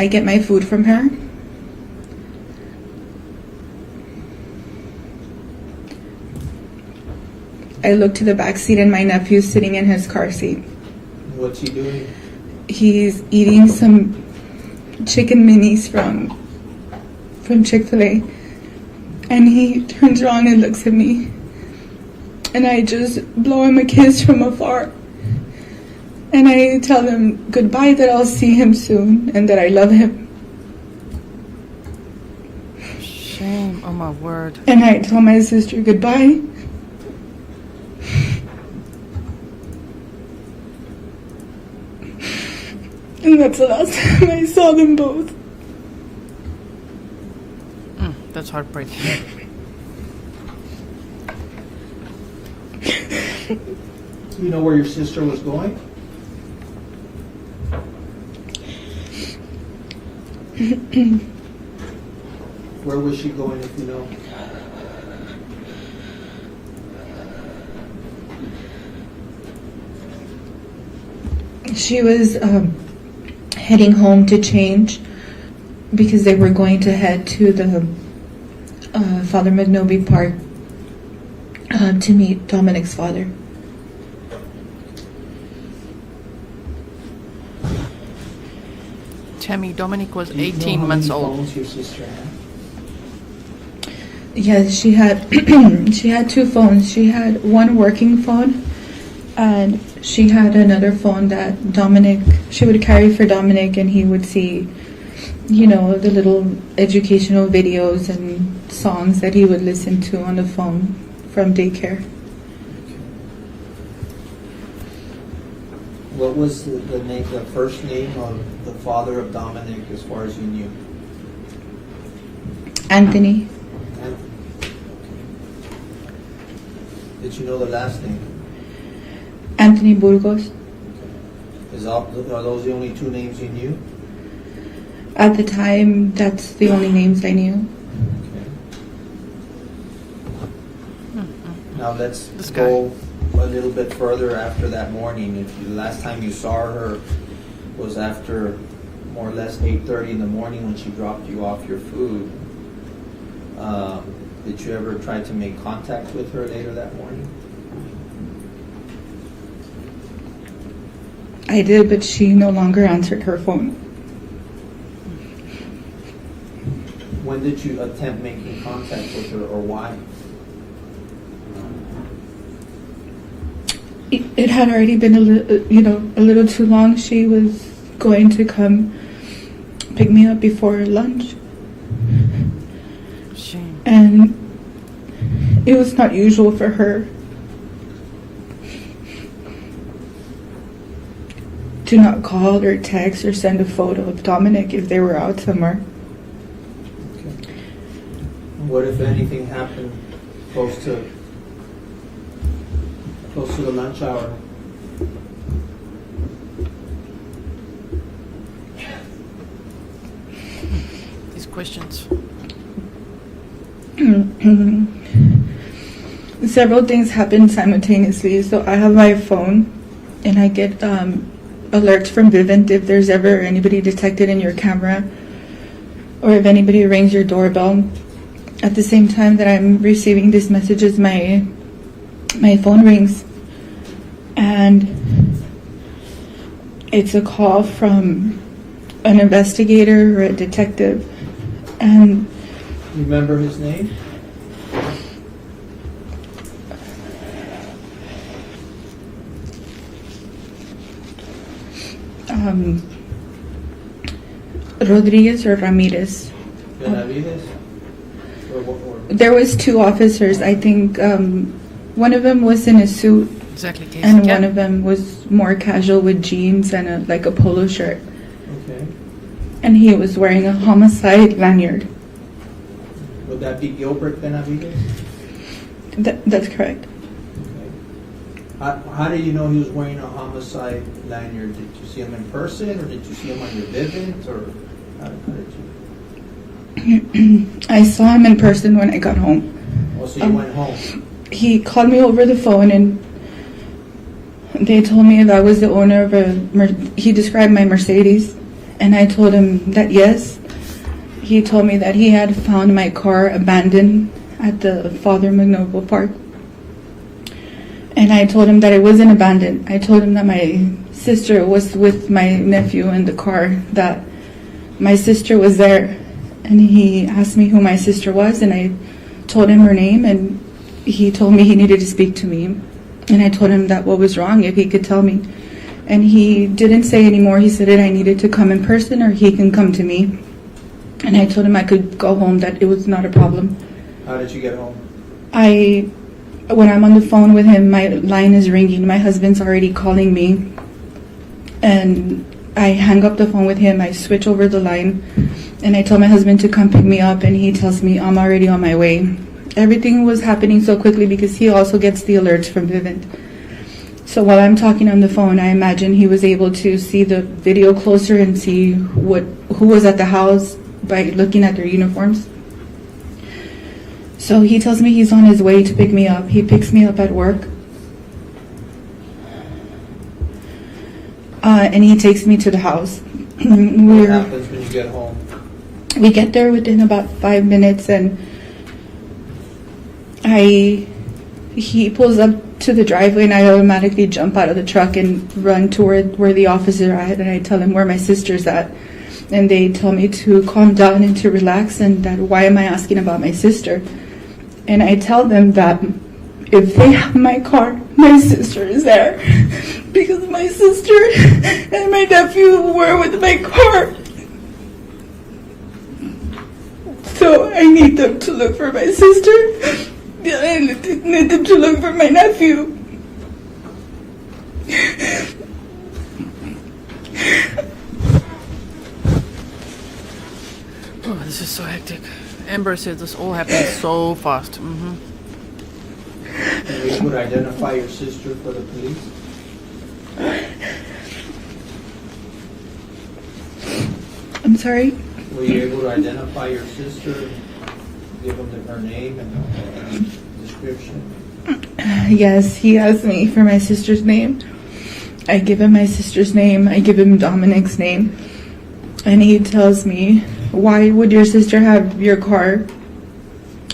[SPEAKER 3] get my food from her. I look to the back seat, and my nephew's sitting in his car seat.
[SPEAKER 2] What's he doing?
[SPEAKER 3] He's eating some chicken minis from Chick-fil-A, and he turns around and looks at me, and I just blow him a kiss from afar, and I tell him goodbye, that I'll see him soon, and that I love him.
[SPEAKER 1] Shame, oh my word.
[SPEAKER 3] And I tell my sister goodbye. And that's the last time I saw them both.
[SPEAKER 1] That's heartbreaking.
[SPEAKER 2] You know where your sister was going? Where was she going, if you know?
[SPEAKER 3] She was heading home to change, because they were going to head to the Father McNaboe Park to meet Dominic's father.
[SPEAKER 1] Tammy, Dominic was
[SPEAKER 2] Do you know
[SPEAKER 1] 18
[SPEAKER 2] how
[SPEAKER 1] months
[SPEAKER 2] many
[SPEAKER 1] old.
[SPEAKER 2] phones your sister had?
[SPEAKER 3] Yeah, she had she had two phones. She had one working phone, and she had another phone that she would carry for Dominic, and he would see, you know, the little educational videos and songs that he would listen to on the phone from daycare.
[SPEAKER 2] What was the name, the first name of the father of Dominic, as far as you knew?
[SPEAKER 3] Anthony.
[SPEAKER 2] Anthony. Did you know the last name?
[SPEAKER 3] Anthony Burgos.
[SPEAKER 2] Are those the only two names you knew?
[SPEAKER 3] At the time, that's the only names I knew.
[SPEAKER 2] Okay. Now let's
[SPEAKER 1] This
[SPEAKER 2] go a little bit further after that morning. If the last time you saw her was after more or less 8:30 in the morning when she dropped you off your food, did you ever try to make contact with her later that morning?
[SPEAKER 3] I did, but she no longer answered her phone.
[SPEAKER 2] When did you attempt making contact with her, or why?
[SPEAKER 3] It had already been a little too long. She was going to come pick me up before lunch,
[SPEAKER 1] Shame.
[SPEAKER 3] and it was not usual for her to not call or text or send a photo of Dominic if they were out somewhere.
[SPEAKER 2] Okay. What if anything happened close to the lunch hour?
[SPEAKER 1] These questions.
[SPEAKER 3] Several things happen simultaneously. So I have my phone, and I get alerts from Vivint if there's ever anybody detected in your camera, or if anybody rings your doorbell. At the same time that I'm receiving these messages, my phone rings, and it's a call from an investigator or a detective. And
[SPEAKER 2] Remember his name?
[SPEAKER 3] Rodrigues or Ramirez.
[SPEAKER 2] Benavides? Or
[SPEAKER 3] There was two officers. I think one of them was in a suit,
[SPEAKER 1] Exactly, Casey.
[SPEAKER 3] and
[SPEAKER 1] Yeah.
[SPEAKER 3] one of them was more casual with jeans and like a polo shirt.
[SPEAKER 2] okay.
[SPEAKER 3] And he was wearing a homicide lanyard.
[SPEAKER 2] Would that be Gilbert Benavides?
[SPEAKER 3] That's correct.
[SPEAKER 2] Okay. How do you know he was wearing a homicide lanyard? Did you see him in person, or did you see him on your Vivint, or how did you?
[SPEAKER 3] I saw him in person when I got home.
[SPEAKER 2] Oh, so you went home.
[SPEAKER 3] He called me over the phone and they told me if I was the owner of he described my Mercedes, and I told him that yes. He told me that he had found my car abandoned at the Father McNaboe Park. And I told him that it wasn't abandoned. I told him that my sister was with my nephew in the car, that my sister was there. And he asked me who my sister was, and I told him her name, and he told me he needed to speak to me. And I told him that what was wrong, if he could tell me. And he didn't say anymore. He said that I needed to come in person or he can come to me. And I told him I could go home, that it was not a problem.
[SPEAKER 2] How did you get home?
[SPEAKER 3] When I'm on the phone with him, my line is ringing. My husband's already calling me. And I hang up the phone with him. I switch over the line. And I tell my husband to come pick me up. And he tells me I'm already on my way. Everything was happening so quickly because he also gets the alerts from Vivint. So while I'm talking on the phone, I imagine he was able to see the video closer and see who was at the house by looking at their uniforms. So he tells me he's on his way to pick me up. He picks me up at work. And he takes me to the house.
[SPEAKER 2] What happens when you get home?
[SPEAKER 3] We get there within about 5 minutes, and he pulls up to the driveway, and I automatically jump out of the truck and run toward where the officers are at, and I tell them where my sister's at. And they tell me to calm down and to relax, and that why am I asking about my sister? And I tell them that if they have my car, my sister is there. Because my sister and my nephew were with my car. So I need them to look for my sister. I need them to look for my nephew.
[SPEAKER 1] Oh, this is so hectic. Amber said this all happened so fast. Mm-hmm.
[SPEAKER 2] Were you able to identify your sister for the police?
[SPEAKER 3] I'm sorry?
[SPEAKER 2] Were you able to identify your sister, give them her name and description?
[SPEAKER 3] Yes, he asked me for my sister's name. I give him my sister's name. I give him Dominic's name. And he tells me, why would your sister have your car?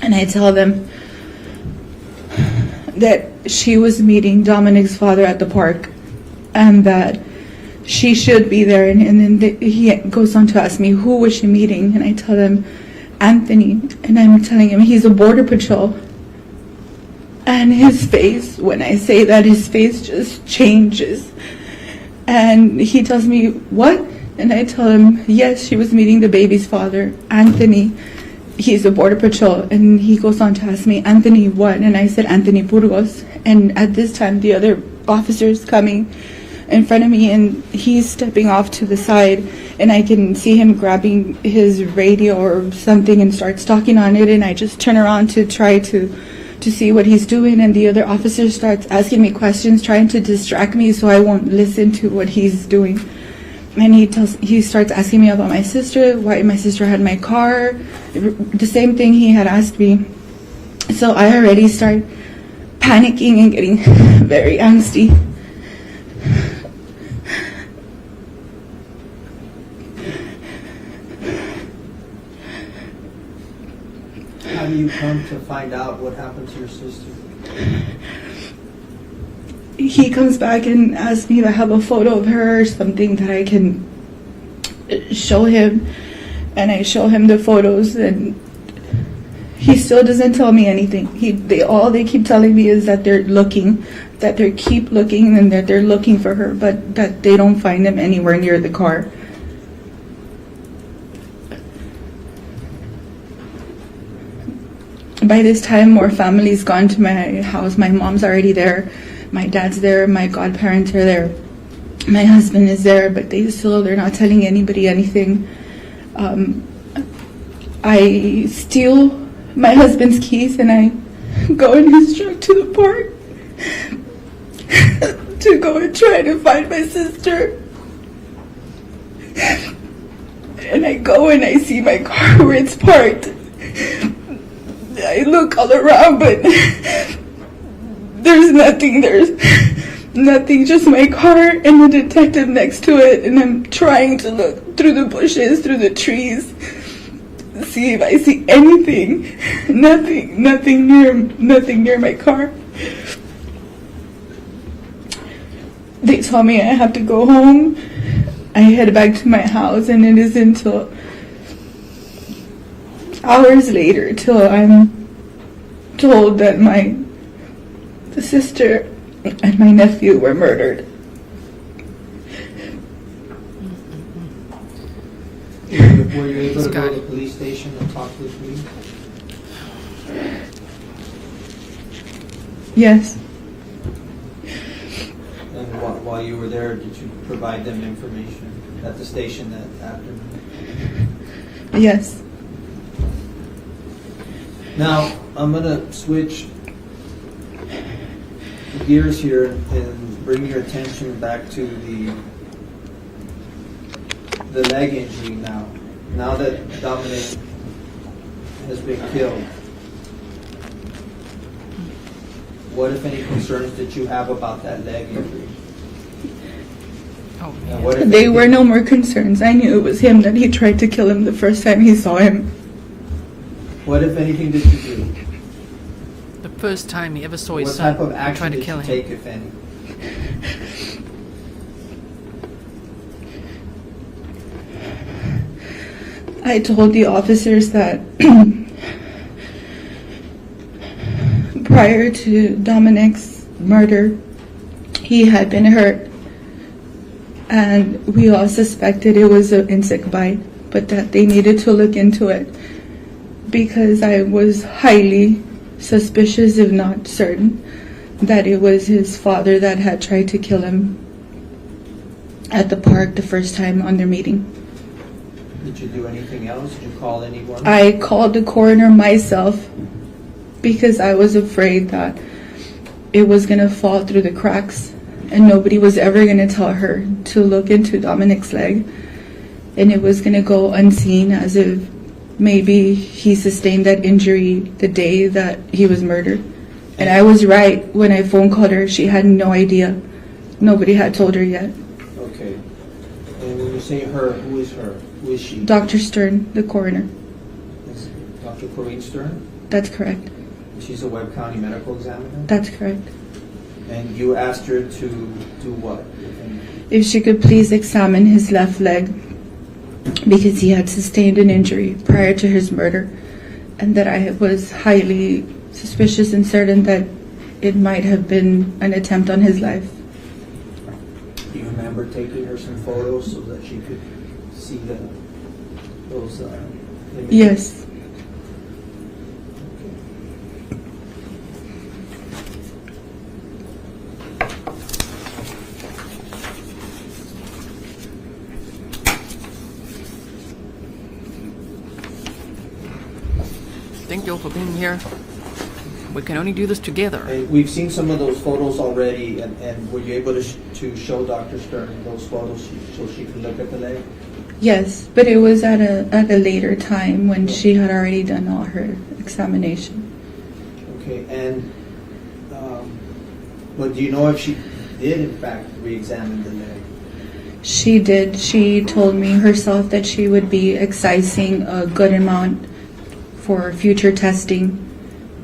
[SPEAKER 3] And I tell them that she was meeting Dominic's father at the park and that she should be there. And then he goes on to ask me, who was she meeting? And I tell him, Anthony. And I'm telling him he's a border patrol. And his face, when I say that, his face just changes. And he tells me, what? And I tell him, yes, she was meeting the baby's father, Anthony. He's a border patrol. And he goes on to ask me, Anthony what? And I said, Anthony Burgos. And at this time, the other officer's coming in front of me, and he's stepping off to the side. And I can see him grabbing his radio or something and starts talking on it. And I just turn around to try to see what he's doing. And the other officer starts asking me questions, trying to distract me so I won't listen to what he's doing. And he starts asking me about my sister, why my sister had my car, the same thing he had asked me. So I already start panicking and getting very angsty.
[SPEAKER 2] How do you come to find out what happened to your sister?
[SPEAKER 3] He comes back and asks me if I have a photo of her or something that I can show him, and I show him the photos, and he still doesn't tell me anything. All they keep telling me is that they're looking, that they keep looking, and that they're looking for her, but that they don't find him anywhere near the car. By this time, more family's gone to my house. My mom's already there. My dad's there. My godparents are there. My husband is there, but they're not telling anybody anything. I steal my husband's keys and I go in his truck to the park to go and try to find my sister. And I go and I see my car where it's parked. I look all around, but there's nothing. There's nothing, just my car and the detective next to it. And I'm trying to look through the bushes, through the trees, see if I see anything. Nothing near my car. They told me I have to go home. I head back to my house, and it isn't until hours later till I'm told that my sister and my nephew were murdered.
[SPEAKER 2] Were you able to go to the police station and talk to the police?
[SPEAKER 3] Yes.
[SPEAKER 2] And while you were there, did you provide them information at the station that afternoon?
[SPEAKER 3] Yes.
[SPEAKER 2] Now, I'm going to switch gears here and bring your attention back to the leg injury now. Now that Dominic has been killed, what, if any, concerns did you have about that leg injury?
[SPEAKER 1] Oh,
[SPEAKER 2] And what, if
[SPEAKER 3] They
[SPEAKER 2] anything-
[SPEAKER 3] were no more concerns. I knew it was him, that he tried to kill him the first time he saw him.
[SPEAKER 2] What, if anything, did you do?
[SPEAKER 1] the first time he ever saw his
[SPEAKER 2] What
[SPEAKER 1] son
[SPEAKER 2] type of action
[SPEAKER 1] trying to
[SPEAKER 2] did
[SPEAKER 1] kill
[SPEAKER 2] you
[SPEAKER 1] him.
[SPEAKER 2] take, if any?
[SPEAKER 3] I told the officers that prior to Dominic's murder, he had been hurt, and we all suspected it was an insect bite, but that they needed to look into it because I was highly suspicious, if not certain, that it was his father that had tried to kill him at the park the first time on their meeting.
[SPEAKER 2] Did you do anything else? Did you call anyone?
[SPEAKER 3] I called the coroner myself because I was afraid that it was going to fall through the cracks and nobody was ever going to tell her to look into Dominic's leg, and it was going to go unseen, as if maybe he sustained that injury the day that he was murdered. And I was right. When I phone called her, she had no idea. Nobody had told her yet.
[SPEAKER 2] Okay. And when you say her, who is her? Who is she?
[SPEAKER 3] Dr. Stern, the coroner.
[SPEAKER 2] Is Dr. Corinne Stern?
[SPEAKER 3] That's correct.
[SPEAKER 2] She's a Webb County medical examiner?
[SPEAKER 3] That's correct.
[SPEAKER 2] And you asked her to do what?
[SPEAKER 3] If she could please examine his left leg because he had sustained an injury prior to his murder, and that I was highly suspicious and certain that it might have been an attempt on his life.
[SPEAKER 2] Do you remember taking her some photos so that she could see those images?
[SPEAKER 3] Yes.
[SPEAKER 1] Thank you for being here. We can only do this together.
[SPEAKER 2] And we've seen some of those photos already, and were you able to show Dr. Stern those photos so she could look at the leg?
[SPEAKER 3] Yes, but it was at a later time when she had already done all her examination.
[SPEAKER 2] Okay, and but do you know if she did in fact re-examine the leg?
[SPEAKER 3] She did. She told me herself that she would be excising a good amount for future testing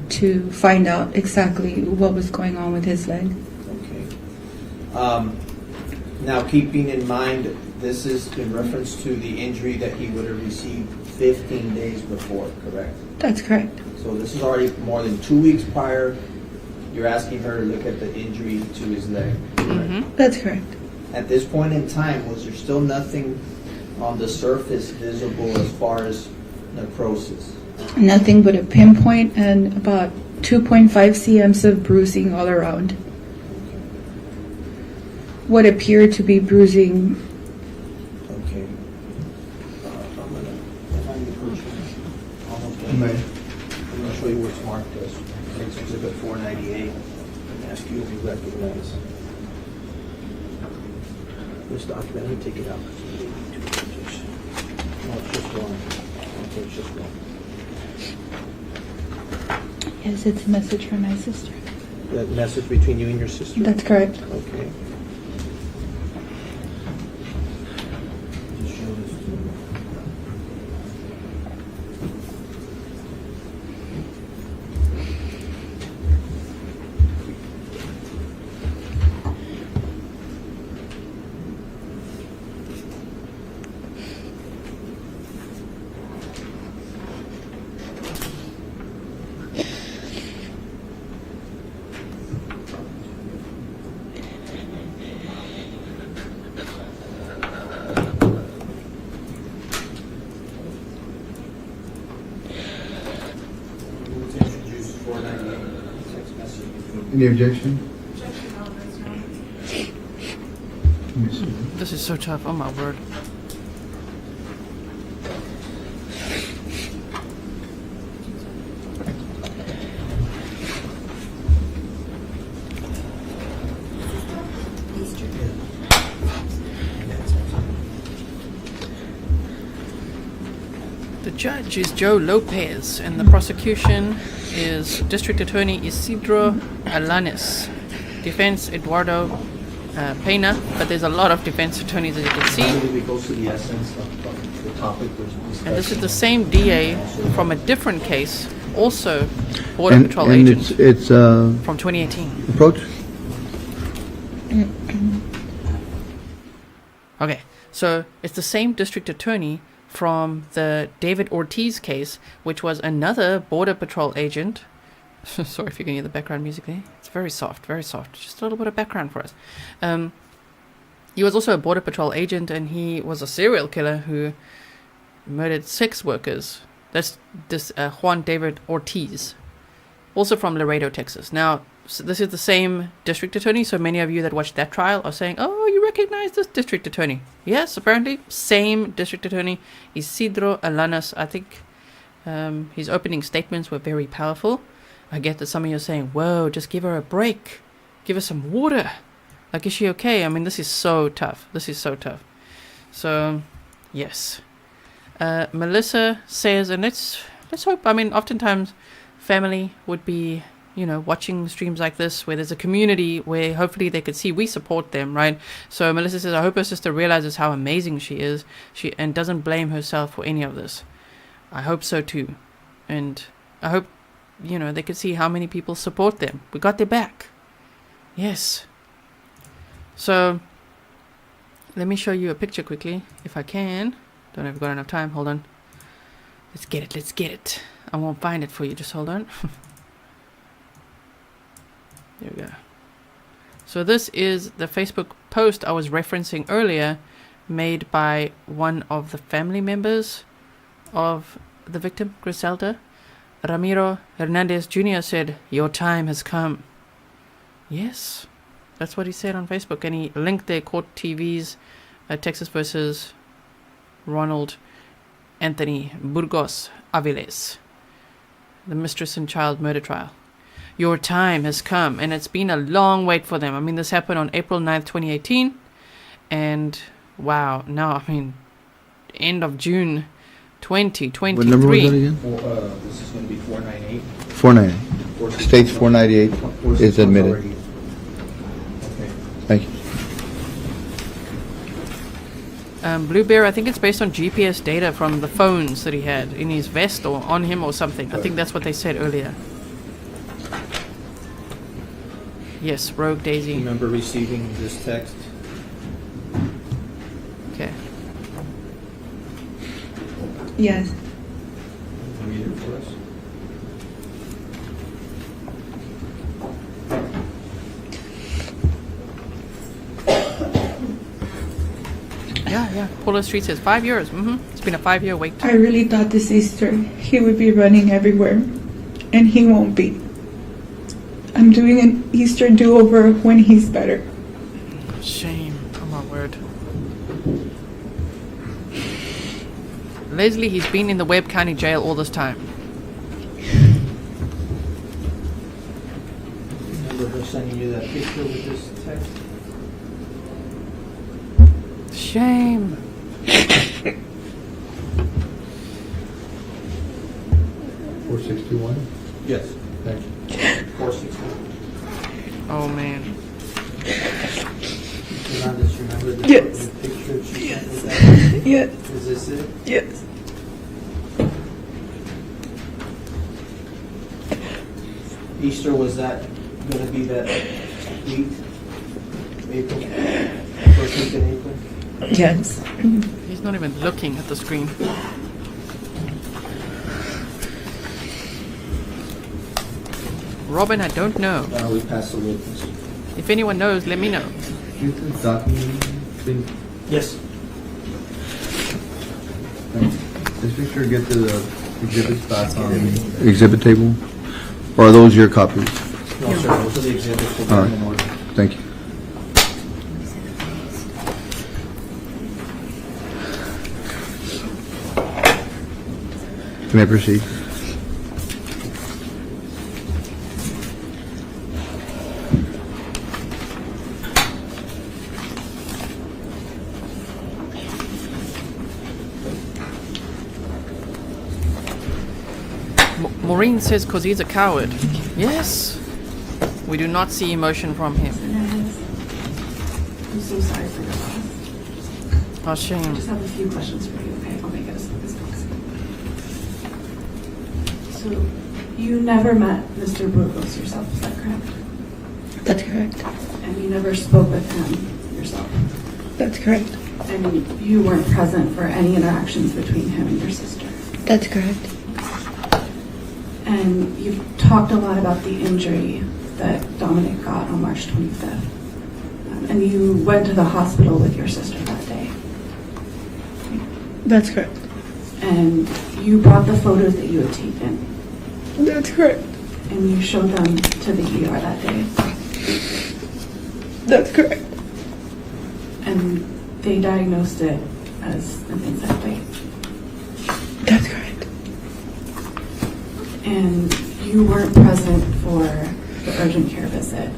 [SPEAKER 3] to find out exactly what was going on with his leg.
[SPEAKER 2] Okay. Now, keeping in mind this is in reference to the injury that he would have received 15 days before, correct?
[SPEAKER 3] That's correct.
[SPEAKER 2] So this is already more than 2 weeks prior. You're asking her to look at the injury to his leg, correct?
[SPEAKER 3] That's correct.
[SPEAKER 2] At this point in time, was there still nothing on the surface visible as far as necrosis?
[SPEAKER 3] Nothing but a pinpoint and about 2.5 cms of bruising all around. What appeared to be bruising.
[SPEAKER 2] Okay. I'm gonna, if I may push you, almost done.
[SPEAKER 4] May.
[SPEAKER 2] I'm gonna show you what's marked as Exhibit 498 and ask you if you recognize this document. Let me take it out. No, it's just one. Okay, it's just one.
[SPEAKER 3] Yes, it's a message from my sister.
[SPEAKER 2] The message between you and your sister?
[SPEAKER 3] That's correct.
[SPEAKER 2] Okay. Just show this to me.
[SPEAKER 4] Any objection? Let me see.
[SPEAKER 1] This is so tough. Oh my word. The judge is Joe Lopez, and the prosecution is District Attorney Isidro Alanis. Defense Eduardo Pena, but there's a lot of defense attorneys, as you can see.
[SPEAKER 2] Really goes to the essence of the topic we're discussing.
[SPEAKER 1] And this is the same DA from a different case, also Border Patrol
[SPEAKER 4] and
[SPEAKER 1] agent
[SPEAKER 4] it's
[SPEAKER 1] from 2018.
[SPEAKER 4] approach?
[SPEAKER 1] Okay, so it's the same district attorney from the David Ortiz case, which was another Border Patrol agent. Sorry if you can hear the background music there. It's very soft, very soft. Just a little bit of background for us. He was also a Border Patrol agent, and he was a serial killer who murdered 6 workers. That's this Juan David Ortiz, also from Laredo, Texas. Now, so this is the same district attorney, so many of you that watched that trial are saying, oh, you recognize this district attorney. Yes, apparently, same district attorney, Isidro Alanis. I think his opening statements were very powerful. I get that some of you are saying, whoa, just give her a break. Give her some water. Like, is she okay? I mean, this is so tough. This is so tough. So, yes. Melissa says, and let's hope, I mean, oftentimes family would be, you know, watching streams like this where there's a community where hopefully they could see we support them, right? So Melissa says, I hope her sister realizes how amazing she is and doesn't blame herself for any of this. I hope so too. And I hope, you know, they could see how many people support them. We got their back. Yes. So let me show you a picture quickly, if I can. Don't know if I've got enough time. Hold on. Let's get it. Let's get it. I won't find it for you. Just hold on. There we go. So this is the Facebook post I was referencing earlier, made by one of the family members of the victim, Grizelda. Ramiro Hernandez Jr. said, your time has come. Yes, that's what he said on Facebook. And he linked their court TV's Texas versus Ronald Anthony Burgos-Aviles, the mistress and child murder trial. Your time has come, and it's been a long wait for them. I mean, this happened on April 9th, 2018, and wow, now, I mean, end of June 2023.
[SPEAKER 4] What number was that again?
[SPEAKER 2] This is going to be 498.
[SPEAKER 4] 498. States 498 is admitted.
[SPEAKER 2] Okay.
[SPEAKER 4] Thank you.
[SPEAKER 1] Blue Bear, I think it's based on GPS data from the phones that he had in his vest or on him or something. I think that's what they said earlier. Yes, Rogue Daisy.
[SPEAKER 2] Remember receiving this text?
[SPEAKER 1] Okay.
[SPEAKER 3] Yes.
[SPEAKER 2] Read it for us.
[SPEAKER 1] Yeah. Polo Street says 5 years. It's been a 5-year wait.
[SPEAKER 3] I really thought this Easter he would be running everywhere, and he won't be. I'm doing an Easter do-over when he's better.
[SPEAKER 1] Shame. Oh my word. Leslie, he's been in the Webb County jail all this time.
[SPEAKER 2] Remember her sending you that picture with this text?
[SPEAKER 1] Shame.
[SPEAKER 4] 461?
[SPEAKER 2] Yes.
[SPEAKER 4] Thank you.
[SPEAKER 2] 461.
[SPEAKER 1] Oh man.
[SPEAKER 2] Hernandez, remember the
[SPEAKER 3] Yes.
[SPEAKER 2] the picture she sent with that?
[SPEAKER 3] Yes.
[SPEAKER 2] Is this it?
[SPEAKER 3] Yes.
[SPEAKER 2] Easter, was that gonna be that week? April? First week in April?
[SPEAKER 3] Yes.
[SPEAKER 1] He's not even looking at the screen. Robin, I don't know.
[SPEAKER 2] We passed the witness.
[SPEAKER 1] If anyone knows, let me know.
[SPEAKER 4] Get the document, please.
[SPEAKER 2] Yes.
[SPEAKER 4] Just make sure to get to the exhibits back on the exhibit table. Or are those your copies?
[SPEAKER 2] No, sir, those are the exhibits that
[SPEAKER 4] All
[SPEAKER 2] are
[SPEAKER 4] right.
[SPEAKER 2] in order.
[SPEAKER 4] Thank you. You may proceed.
[SPEAKER 1] Maureen says because he's a coward. Yes. We do not see emotion from him.
[SPEAKER 5] Hernandez, I'm so sorry for your loss.
[SPEAKER 1] Oh,
[SPEAKER 5] I
[SPEAKER 1] shame.
[SPEAKER 5] just have a few questions for you, okay? I'll make it as quick as possible. So, you never met Mr. Burgos yourself, is that correct?
[SPEAKER 3] That's correct.
[SPEAKER 5] And you never spoke with him yourself?
[SPEAKER 3] That's correct.
[SPEAKER 5] And you weren't present for any interactions between him and your sister?
[SPEAKER 3] That's correct.
[SPEAKER 5] And you've talked a lot about the injury that Dominic got on March 25th. And you went to the hospital with your sister that day.
[SPEAKER 3] That's correct.
[SPEAKER 5] And you brought the photos that you had taken.
[SPEAKER 3] That's correct.
[SPEAKER 5] And you showed them to the ER that day.
[SPEAKER 3] That's correct.
[SPEAKER 5] And they diagnosed it as an insect bite.
[SPEAKER 3] That's correct.
[SPEAKER 5] And you weren't present for the urgent care visit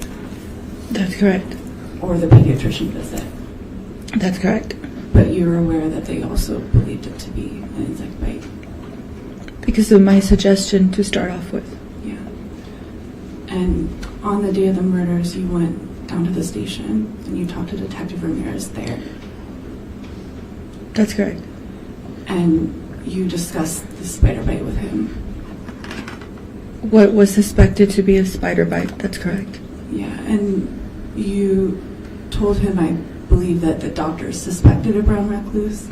[SPEAKER 3] That's correct.
[SPEAKER 5] or the pediatrician visit.
[SPEAKER 3] That's correct.
[SPEAKER 5] But you were aware that they also believed it to be an insect bite.
[SPEAKER 3] Because of my suggestion to start off with.
[SPEAKER 5] Yeah. And on the day of the murders, you went down to the station and you talked to Detective Ramirez there.
[SPEAKER 3] That's correct.
[SPEAKER 5] And you discussed the spider bite with him.
[SPEAKER 3] What was suspected to be a spider bite. That's correct.
[SPEAKER 5] Yeah, and you told him, I believe, that the doctors suspected a brown recluse.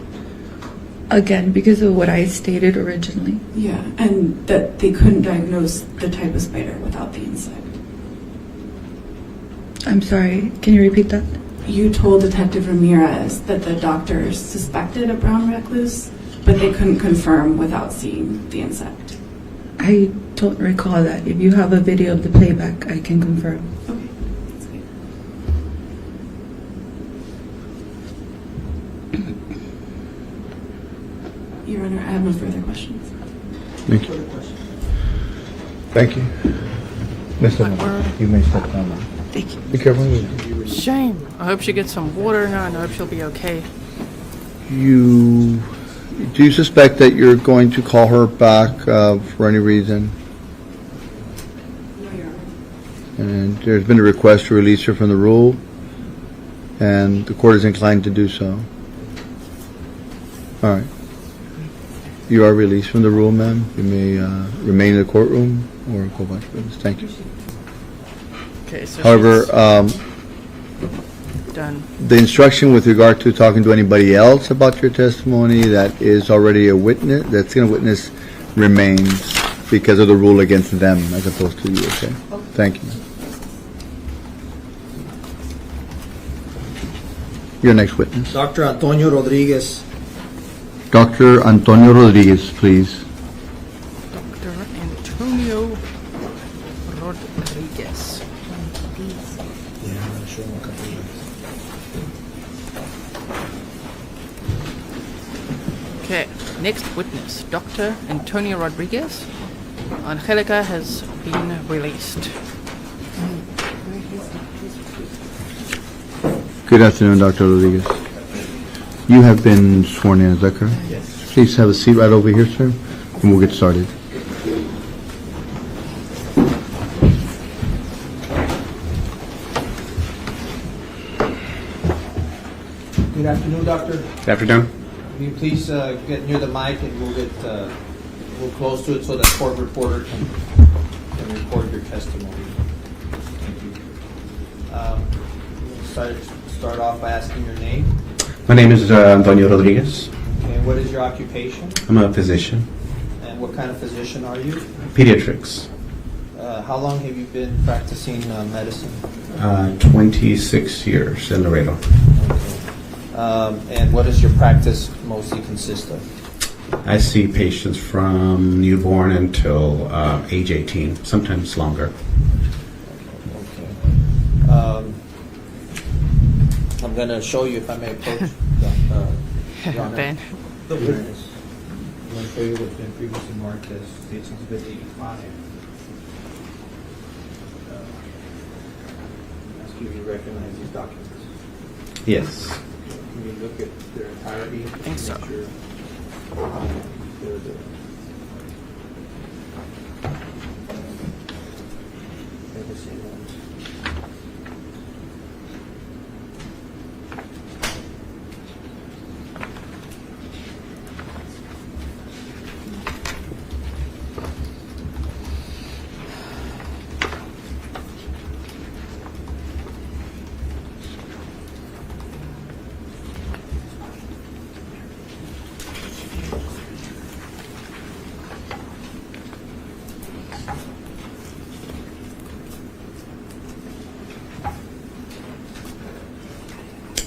[SPEAKER 3] Again, because of what I stated originally.
[SPEAKER 5] Yeah, and that they couldn't diagnose the type of spider without the insect.
[SPEAKER 3] I'm sorry. Can you repeat that?
[SPEAKER 5] You told Detective Ramirez that the doctors suspected a brown recluse, but they couldn't confirm without seeing the insect.
[SPEAKER 3] I don't recall that. If you have a video of the playback, I can confirm.
[SPEAKER 5] Okay, that's good. Your Honor, I have no further questions.
[SPEAKER 4] Thank you.
[SPEAKER 2] Further questions?
[SPEAKER 4] Thank you. Mr.
[SPEAKER 1] My word.
[SPEAKER 4] You may step down now.
[SPEAKER 3] Thank you.
[SPEAKER 4] Be careful.
[SPEAKER 1] Shame. I hope she gets some water now and I hope she'll be okay.
[SPEAKER 4] Do you suspect that you're going to call her back for any reason?
[SPEAKER 5] No, Your Honor.
[SPEAKER 4] And there's been a request to release her from the rule, and the court is inclined to do so. All right. You are released from the rule, ma'am. You may remain in the courtroom or go back to business. Thank you.
[SPEAKER 1] Okay, so
[SPEAKER 4] However,
[SPEAKER 1] done.
[SPEAKER 4] The instruction with regard to talking to anybody else about your testimony that is already a witness, that's going to witness, remains because of the rule against them as opposed to you, okay? Thank you. Your next witness.
[SPEAKER 2] Dr. Antonio Rodriguez.
[SPEAKER 4] Dr. Antonio Rodriguez, please.
[SPEAKER 1] Dr. Antonio Rodriguez.
[SPEAKER 2] Yeah, I'm sure we'll come to
[SPEAKER 1] Okay, next witness, Dr. Antonio Rodriguez. Angelica has been released.
[SPEAKER 4] Good afternoon, Dr. Rodriguez. You have been sworn in, is that correct?
[SPEAKER 2] Yes.
[SPEAKER 4] Please have a seat right over here, sir, and we'll get started.
[SPEAKER 2] Good afternoon, Doctor.
[SPEAKER 6] Good afternoon.
[SPEAKER 2] Will you please get near the mic and we'll close to it so the court reporter can record your testimony. Thank you. Start off by asking your name.
[SPEAKER 6] My name is Antonio Rodriguez.
[SPEAKER 2] Okay, what is your occupation?
[SPEAKER 6] I'm a physician,
[SPEAKER 2] And what kind of physician are you?
[SPEAKER 6] pediatrics.
[SPEAKER 2] How long have you been practicing medicine?
[SPEAKER 6] 26 years in Laredo.
[SPEAKER 2] And what does your practice mostly consist of?
[SPEAKER 6] I see patients from newborn until age 18, sometimes longer.
[SPEAKER 2] Okay. I'm going to show you, if I may approach. Your Honor.
[SPEAKER 1] Ben.
[SPEAKER 2] The witness. I'm going to show you what's been previously marked as State Exhibit 85. Ask you if you recognize these documents.
[SPEAKER 6] Yes.
[SPEAKER 2] Can you look at their entirety?
[SPEAKER 1] I think so.
[SPEAKER 2] Make sure they're the same ones.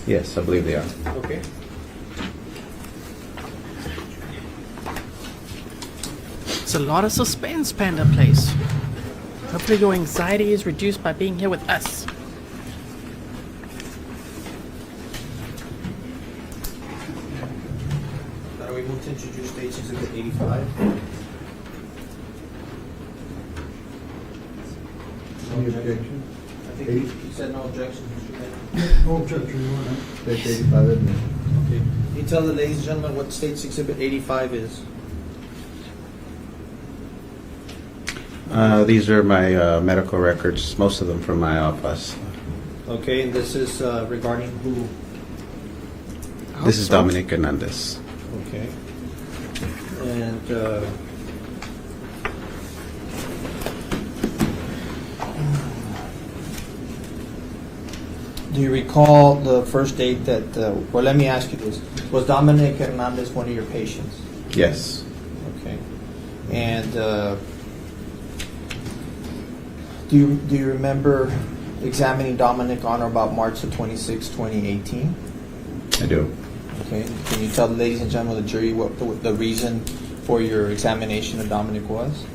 [SPEAKER 6] Yes, I believe they are.
[SPEAKER 2] Okay.
[SPEAKER 1] It's a lot of suspense, Panda Place. Hopefully your anxiety is reduced by being here with us.
[SPEAKER 2] Now we move to introduce State Exhibit 85.
[SPEAKER 4] Any objection?
[SPEAKER 2] I think you said no objection, Mr. Mayor.
[SPEAKER 4] No objection, Your Honor. State 85, isn't it?
[SPEAKER 2] Okay. Can you tell the ladies and gentlemen what State's Exhibit 85 is?
[SPEAKER 6] These are my medical records, most of them from my office.
[SPEAKER 2] Okay, and this is regarding who?
[SPEAKER 6] This is Dominic Hernandez.
[SPEAKER 2] Okay. And do you recall the first date that, well, let me ask you this. Was Dominic Hernandez one of your patients?
[SPEAKER 6] Yes.
[SPEAKER 2] Okay. And do you remember examining Dominic on or about March the 26th, 2018?
[SPEAKER 6] I do.
[SPEAKER 2] Okay. Can you tell the ladies and gentlemen of the jury what the reason for your examination of Dominic was?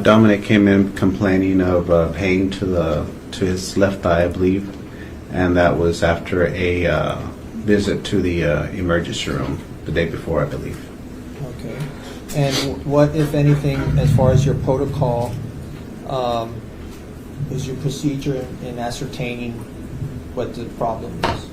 [SPEAKER 6] Dominic came in complaining of pain to his left thigh, I believe, and that was after a visit to the emergency room the day before, I believe.
[SPEAKER 2] Okay. And what, if anything, as far as your protocol, is your procedure in ascertaining what the problem is?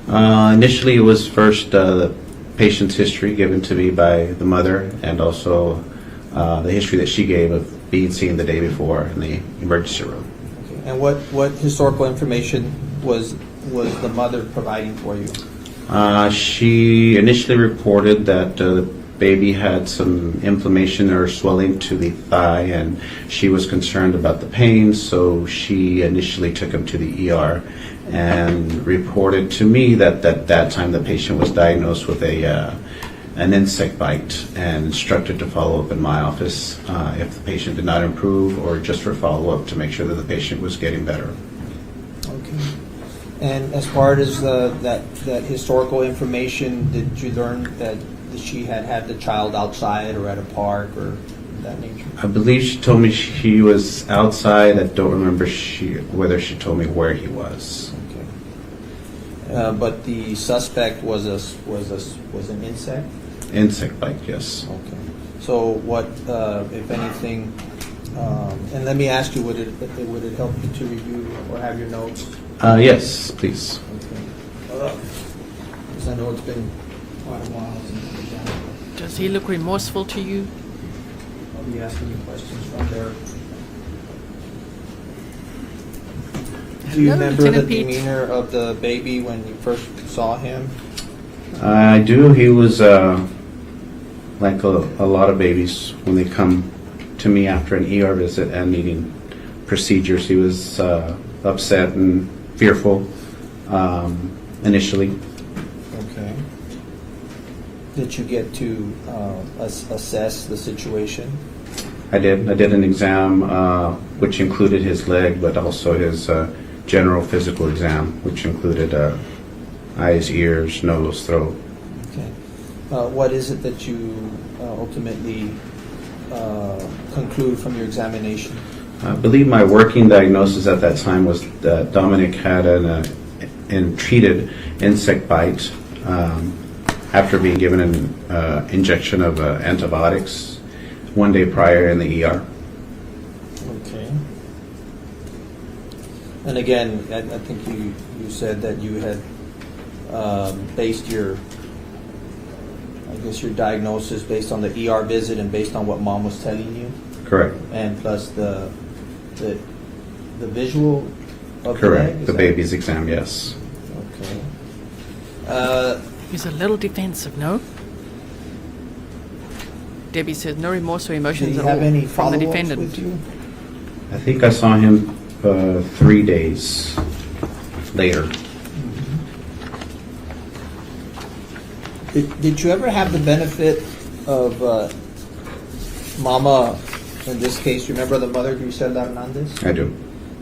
[SPEAKER 6] Initially, it was first the patient's history given to me by the mother, and also the history that she gave of being seen the day before in the emergency room.
[SPEAKER 2] Okay. And what historical information was the mother providing for you?
[SPEAKER 6] She initially reported that the baby had some inflammation or swelling to the thigh, and she was concerned about the pain, so she initially took him to the ER and reported to me that at that time the patient was diagnosed with an insect bite and instructed to follow up in my office if the patient did not improve, or just for follow-up to make sure that the patient was getting better.
[SPEAKER 2] Okay. And as far as that historical information, did you learn that she had the child outside or at a park or that nature?
[SPEAKER 6] I believe she told me she was outside. I don't remember whether she told me where he was.
[SPEAKER 2] Okay. But the suspect was an insect?
[SPEAKER 6] Insect bite, yes.
[SPEAKER 2] Okay. So what, if anything, and let me ask you, would it help you to review or have your notes?
[SPEAKER 6] Yes, please.
[SPEAKER 2] Okay. Because I know it's been quite a while since we did that.
[SPEAKER 1] Does he look remorseful to you?
[SPEAKER 2] I'll be asking you questions from there. Do you
[SPEAKER 1] Hello,
[SPEAKER 2] remember the
[SPEAKER 1] Lieutenant Pete.
[SPEAKER 2] demeanor of the baby when you first saw him?
[SPEAKER 6] I do. He was like a lot of babies when they come to me after an ER visit and needing procedures. He was upset and fearful initially.
[SPEAKER 2] Okay. Did you get to assess the situation?
[SPEAKER 6] I did. I did an exam which included his leg, but also his general physical exam, which included eyes, ears, nose, throat.
[SPEAKER 2] Okay. What is it that you ultimately conclude from your examination?
[SPEAKER 6] I believe my working diagnosis at that time was that Dominic had an treated insect bite after being given an injection of antibiotics one day prior in the ER.
[SPEAKER 2] Okay. And again, I think you said that you had based your diagnosis based on the ER visit and based on what mom was telling you?
[SPEAKER 6] Correct.
[SPEAKER 2] And plus the visual of
[SPEAKER 6] Correct.
[SPEAKER 2] the
[SPEAKER 6] The baby's exam, yes.
[SPEAKER 2] Okay.
[SPEAKER 1] He's a little defensive, no? Debbie says no remorse or
[SPEAKER 2] Did
[SPEAKER 1] emotions
[SPEAKER 2] you
[SPEAKER 1] at
[SPEAKER 2] have
[SPEAKER 1] all
[SPEAKER 2] any
[SPEAKER 1] from the
[SPEAKER 2] follow-ups
[SPEAKER 1] defendant.
[SPEAKER 2] with you?
[SPEAKER 6] I think I saw him 3 days later.
[SPEAKER 2] Did you ever have the benefit of Mama, in this case, remember the mother, Grizelda Hernandez?
[SPEAKER 6] I do.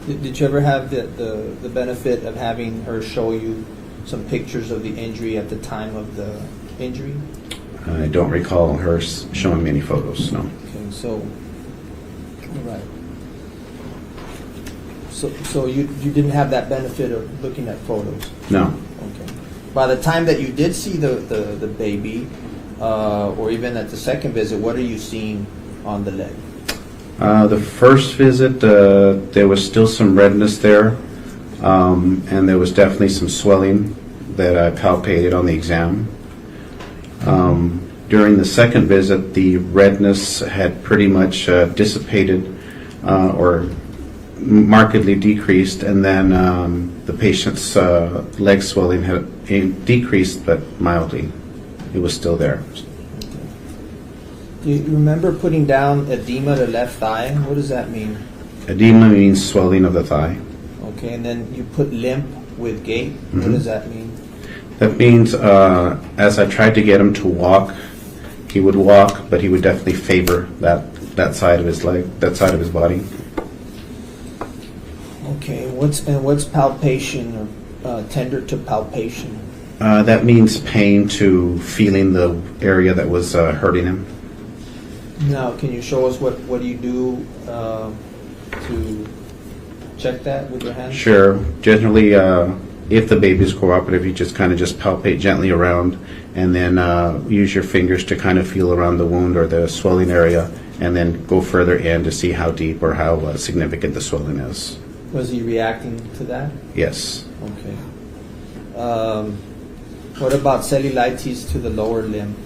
[SPEAKER 2] Did you ever have the benefit of having her show you some pictures of the injury at the time of the injury?
[SPEAKER 6] I don't recall her showing me any photos, no.
[SPEAKER 2] Okay, so, all right. So you didn't have that benefit of looking at photos?
[SPEAKER 6] No.
[SPEAKER 2] Okay. By the time that you did see the baby, or even at the second visit, what are you seeing on the leg?
[SPEAKER 6] The first visit, there was still some redness there, and there was definitely some swelling that I palpated on the exam. During the second visit, the redness had pretty much dissipated or markedly decreased, and then the patient's leg swelling had decreased, but mildly. It was still there.
[SPEAKER 2] Do you remember putting down edema to left thigh? What does that mean?
[SPEAKER 6] Edema means swelling of the thigh.
[SPEAKER 2] Okay, and then you put limp with gait. What does that mean?
[SPEAKER 6] That means as I tried to get him to walk, he would walk, but he would definitely favor that side of his leg, that side of his body.
[SPEAKER 2] Okay, what's palpation or tender to palpation?
[SPEAKER 6] That means pain to feeling the area that was hurting him.
[SPEAKER 2] Now, can you show us what do you do to check that with your hand?
[SPEAKER 6] Sure. Generally, if the baby's cooperative, you just kind of just palpate gently around, and then use your fingers to kind of feel around the wound or the swelling area, and then go further in to see how deep or how significant the swelling is.
[SPEAKER 2] Was he reacting to that?
[SPEAKER 6] Yes.
[SPEAKER 2] Okay. What about cellulitis to the lower limb?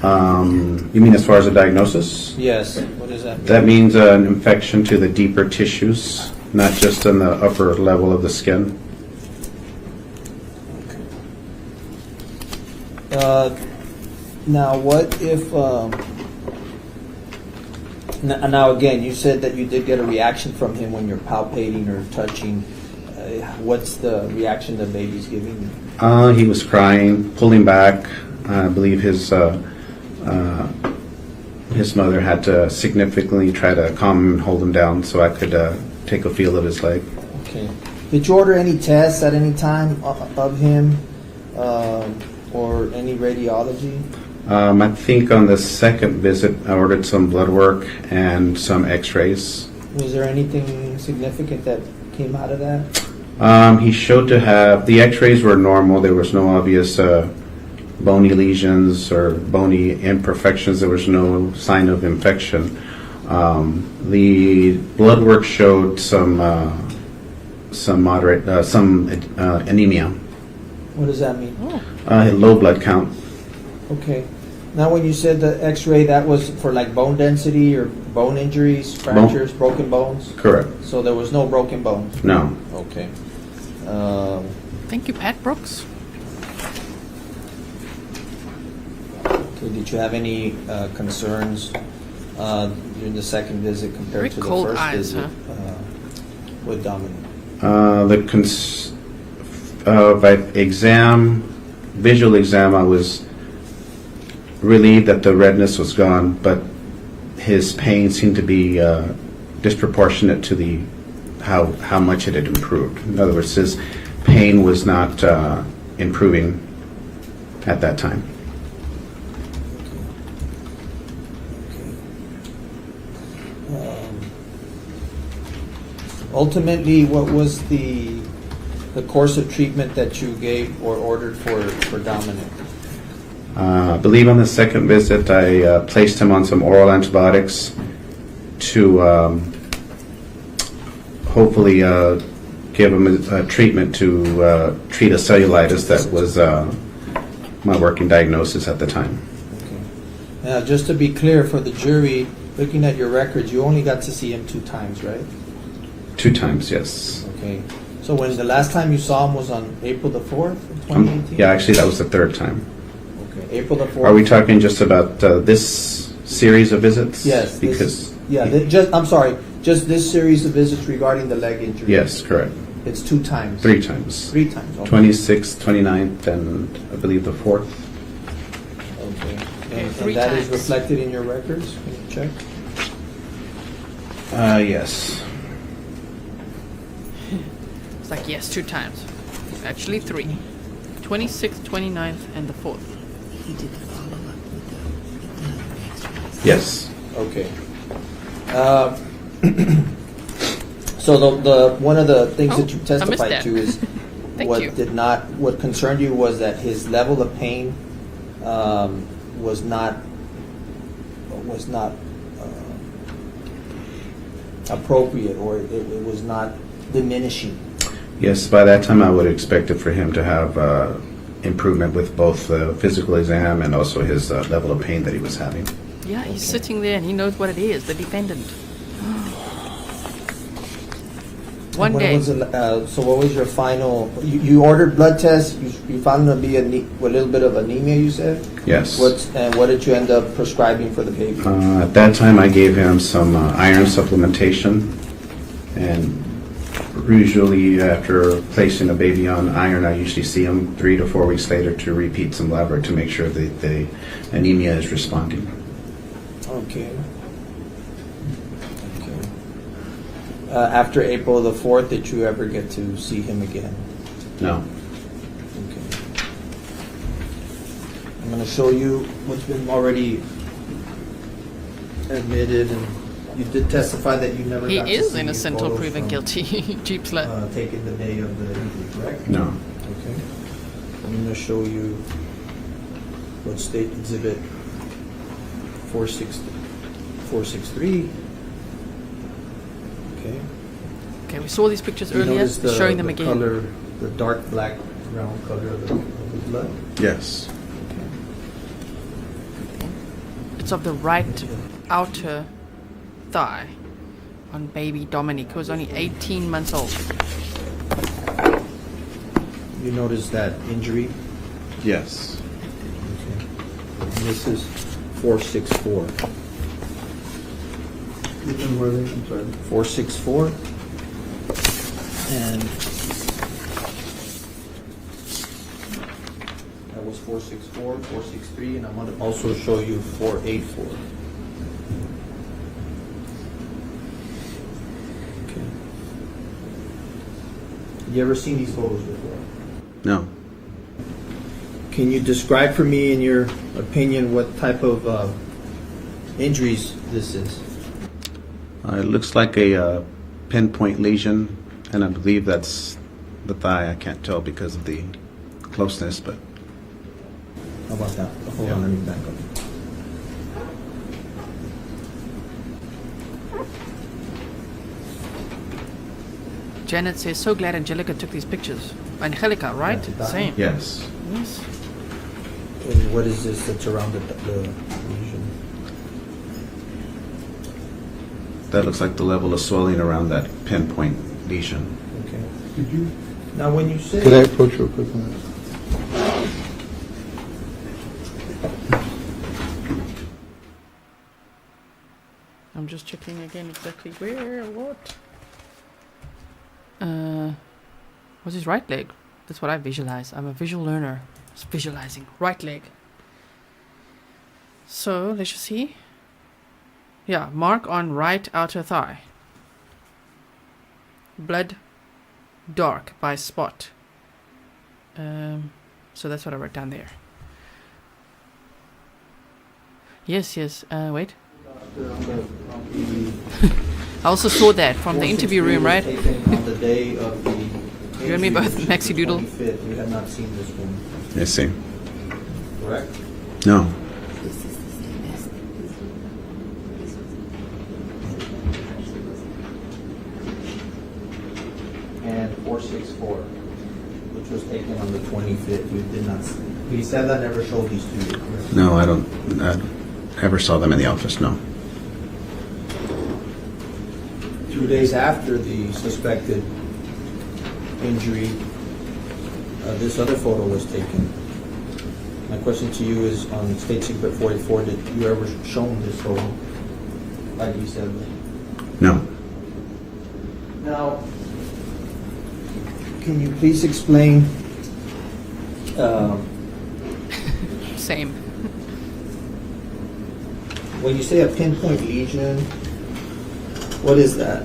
[SPEAKER 6] You mean as far as a diagnosis?
[SPEAKER 2] Yes. What does that mean?
[SPEAKER 6] That means an infection to the deeper tissues, not just in the upper level of the skin.
[SPEAKER 2] Now, what if, now again, you said that you did get a reaction from him when you're palpating or touching. What's the reaction the baby's giving you?
[SPEAKER 6] He was crying, pulling back. I believe his mother had to significantly try to calm him and hold him down so I could take a feel of his leg.
[SPEAKER 2] Okay. Did you order any tests at any time of him or any radiology?
[SPEAKER 6] I think on the second visit I ordered some blood work and some x-rays.
[SPEAKER 2] Was there anything significant that came out of that?
[SPEAKER 6] He showed to have, the x-rays were normal. There was no obvious bony lesions or bony imperfections. There was no sign of infection. The blood work showed some moderate, anemia.
[SPEAKER 2] What does that mean?
[SPEAKER 6] Low blood count.
[SPEAKER 2] Okay. Now, when you said the x-ray, that was for like bone density or bone injuries, fractures, broken bones?
[SPEAKER 6] Correct.
[SPEAKER 2] So there was no broken bones?
[SPEAKER 6] No.
[SPEAKER 2] Okay.
[SPEAKER 1] Thank you, Pat Brooks.
[SPEAKER 2] Okay, did you have any concerns during the second visit compared
[SPEAKER 1] Very
[SPEAKER 2] to the
[SPEAKER 1] cold
[SPEAKER 2] first
[SPEAKER 1] eyes,
[SPEAKER 2] visit with Dominic?
[SPEAKER 6] By visual exam, I was relieved that the redness was gone, but his pain seemed to be disproportionate to how much it had improved. In other words, his pain was not improving at that time.
[SPEAKER 2] Ultimately, what was the course of treatment that you gave or ordered for Dominic?
[SPEAKER 6] I believe on the second visit, I placed him on some oral antibiotics to hopefully give him a treatment to treat a cellulitis that was my working diagnosis at the time.
[SPEAKER 2] Okay. Now, just to be clear for the jury, looking at your records, you only got to see him 2 times, right?
[SPEAKER 6] 2 times, yes.
[SPEAKER 2] Okay. So when the last time you saw him was on April the 4th, 2018?
[SPEAKER 6] Yeah, actually, that was the 3rd time.
[SPEAKER 2] Okay. April the 4th.
[SPEAKER 6] Are we talking just about this series of visits?
[SPEAKER 2] Yes.
[SPEAKER 6] Because
[SPEAKER 2] I'm sorry. Just this series of visits regarding the leg injury.
[SPEAKER 6] yes, correct.
[SPEAKER 2] It's 2 times.
[SPEAKER 6] 3 times.
[SPEAKER 2] 3 times. Okay.
[SPEAKER 6] 26th, 29th, and I believe the 4th.
[SPEAKER 2] Okay. And
[SPEAKER 1] 3
[SPEAKER 2] that is
[SPEAKER 1] times.
[SPEAKER 2] reflected in your records? Can you check?
[SPEAKER 6] Yes.
[SPEAKER 1] It's like, yes, 2 times. Actually 3. 26th, 29th, and the 4th.
[SPEAKER 6] Yes.
[SPEAKER 2] Okay. So the one of the things that you
[SPEAKER 1] I missed
[SPEAKER 2] testified
[SPEAKER 1] that.
[SPEAKER 2] to is
[SPEAKER 1] Thank you.
[SPEAKER 2] what concerned you was that his level of pain was not appropriate, or it was not diminishing.
[SPEAKER 6] Yes, by that time I would have expected for him to have improvement with both the physical exam and also his level of pain that he was having.
[SPEAKER 1] Yeah, he's sitting there and he knows what it is, the defendant. One
[SPEAKER 2] What
[SPEAKER 1] day.
[SPEAKER 2] was so what was your final? You ordered blood tests. You found him to be a little bit of anemia. You said.
[SPEAKER 6] Yes.
[SPEAKER 2] What did you end up prescribing for the baby?
[SPEAKER 6] At that time I gave him some iron supplementation, and usually after placing a baby on iron, I usually see him 3 to 4 weeks later to repeat some lab work to make sure that the anemia is responding.
[SPEAKER 2] Okay. After April the 4th, did you ever get to see him again?
[SPEAKER 6] No.
[SPEAKER 2] Okay. I'm going to show you what's been already admitted, and you did testify that you never
[SPEAKER 1] He
[SPEAKER 2] got to
[SPEAKER 1] is
[SPEAKER 2] see
[SPEAKER 1] innocent until
[SPEAKER 2] photos
[SPEAKER 1] proven
[SPEAKER 2] from,
[SPEAKER 1] guilty. Jeep slut.
[SPEAKER 2] taken the day of the injury, correct?
[SPEAKER 6] No.
[SPEAKER 2] Okay. I'm going to show you what State Exhibit 463. Okay.
[SPEAKER 1] Okay, we saw these pictures
[SPEAKER 2] You
[SPEAKER 1] earlier,
[SPEAKER 2] notice
[SPEAKER 1] showing them
[SPEAKER 2] the
[SPEAKER 1] again.
[SPEAKER 2] color, the dark black brown color of the blood?
[SPEAKER 6] Yes.
[SPEAKER 1] It's of the right outer thigh on baby Dominic, who was only 18 months old.
[SPEAKER 2] You notice that injury?
[SPEAKER 6] Yes.
[SPEAKER 2] Okay. And this is 464.
[SPEAKER 4] Which one were they? I'm sorry.
[SPEAKER 2] 464. And that was 464, 463, and I'm going to also show you 484. Okay. You ever seen these photos before?
[SPEAKER 6] No.
[SPEAKER 2] Can you describe for me, in your opinion, what type of injuries this is?
[SPEAKER 6] It looks like a pinpoint lesion, and I believe that's the thigh. I can't tell because of the closeness, but
[SPEAKER 2] How about that? Hold on, let me back up.
[SPEAKER 1] Janet says, so glad Angelica took these pictures. Angelica, right?
[SPEAKER 2] That's about
[SPEAKER 1] Same.
[SPEAKER 6] yes.
[SPEAKER 1] Yes.
[SPEAKER 2] And what is this that's around the lesion?
[SPEAKER 6] That looks like the level of swelling around that pinpoint lesion.
[SPEAKER 2] Okay.
[SPEAKER 4] Could you,
[SPEAKER 2] Now, when you say...
[SPEAKER 4] could I approach real quick on that?
[SPEAKER 1] I'm just checking again exactly where, what. Was his right leg? That's what I visualize. I'm a visual learner. Just visualizing. Right leg. So, let's just see. Yeah, mark on right outer thigh. Blood dark by spot. So that's what I wrote down there. Yes, yes. Wait. I also saw that from the interview room, right?
[SPEAKER 2] Taken on the day of the
[SPEAKER 1] You and me
[SPEAKER 2] injury,
[SPEAKER 1] both,
[SPEAKER 2] which was
[SPEAKER 1] Maxi
[SPEAKER 2] the
[SPEAKER 1] Doodle.
[SPEAKER 2] 25th. You have not seen this one,
[SPEAKER 6] I see.
[SPEAKER 2] correct?
[SPEAKER 6] No.
[SPEAKER 2] And 464, which was taken on the 25th. You did not see. Grizelda never showed these to you, correct?
[SPEAKER 6] No, I don't. I ever saw them in the office. No.
[SPEAKER 2] 2 days after the suspected injury, this other photo was taken. My question to you is, on State Secret 44, did you ever show them this photo? Like you said.
[SPEAKER 6] No.
[SPEAKER 2] Now, can you please explain
[SPEAKER 1] Same.
[SPEAKER 2] when you say a pinpoint lesion, what is that?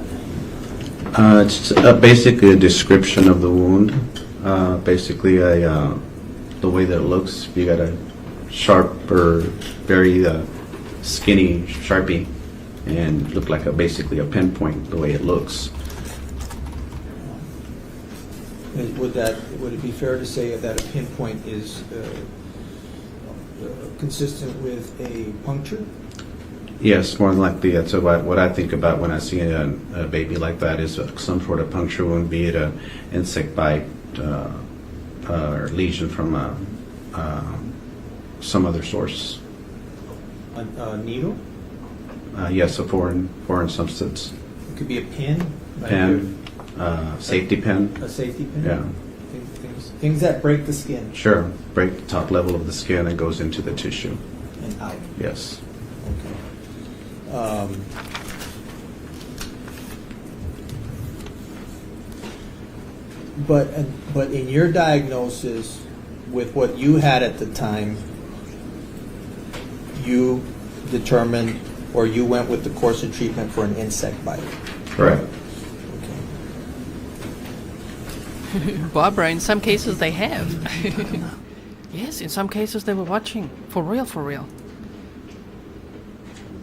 [SPEAKER 6] It's basically a description of the wound. Basically, the way that it looks. You got a sharp or very skinny Sharpie, and look like basically a pinpoint the way it looks.
[SPEAKER 2] Would it be fair to say that a pinpoint is consistent with a puncture?
[SPEAKER 6] Yes, more than likely. That's what I think about when I see a baby like that, is some sort of puncture wound, be it an insect bite or lesion from some other source.
[SPEAKER 2] A needle?
[SPEAKER 6] Yes, a foreign substance.
[SPEAKER 2] It could be a pin? Like
[SPEAKER 6] Pen, safety pin.
[SPEAKER 2] a safety pin?
[SPEAKER 6] Yeah.
[SPEAKER 2] Things that break the skin
[SPEAKER 6] Sure, break the top level of the skin and goes into the tissue.
[SPEAKER 2] and out.
[SPEAKER 6] Yes.
[SPEAKER 2] Okay. But in your diagnosis, with what you had at the time, you determined, or you went with the course of treatment for an insect bite.
[SPEAKER 6] Correct.
[SPEAKER 2] Okay.
[SPEAKER 1] Barbara, in some cases they have. Yes, in some cases they were watching. For real, for real.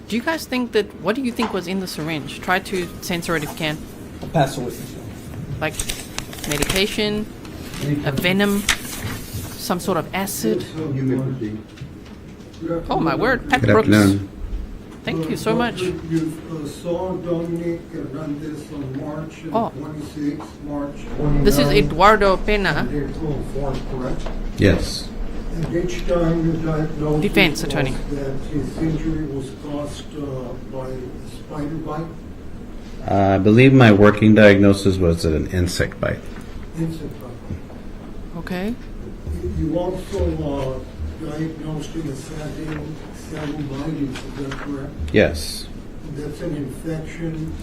[SPEAKER 1] Do you guys think that, what do you think was in the syringe? Try to censor it if you can.
[SPEAKER 2] I'll pass the witness.
[SPEAKER 1] Like medication, a venom, some sort of acid.
[SPEAKER 4] You may proceed.
[SPEAKER 1] Oh my word, Pat
[SPEAKER 6] Good
[SPEAKER 1] Brooks.
[SPEAKER 6] afternoon.
[SPEAKER 1] Thank you so much.
[SPEAKER 7] You saw Dominic Hernandez on March
[SPEAKER 1] Oh.
[SPEAKER 7] 26, March 29.
[SPEAKER 1] This is Eduardo Pena,
[SPEAKER 7] They're all four, correct?
[SPEAKER 6] Yes.
[SPEAKER 7] And each time you diagnosed
[SPEAKER 1] Defense attorney.
[SPEAKER 7] that his injury was caused by spider bite,
[SPEAKER 6] I believe my working diagnosis was an insect bite.
[SPEAKER 7] insect bite.
[SPEAKER 1] okay?
[SPEAKER 7] You also diagnosed in a cellulitis, is that correct?
[SPEAKER 6] Yes.
[SPEAKER 7] That's an infection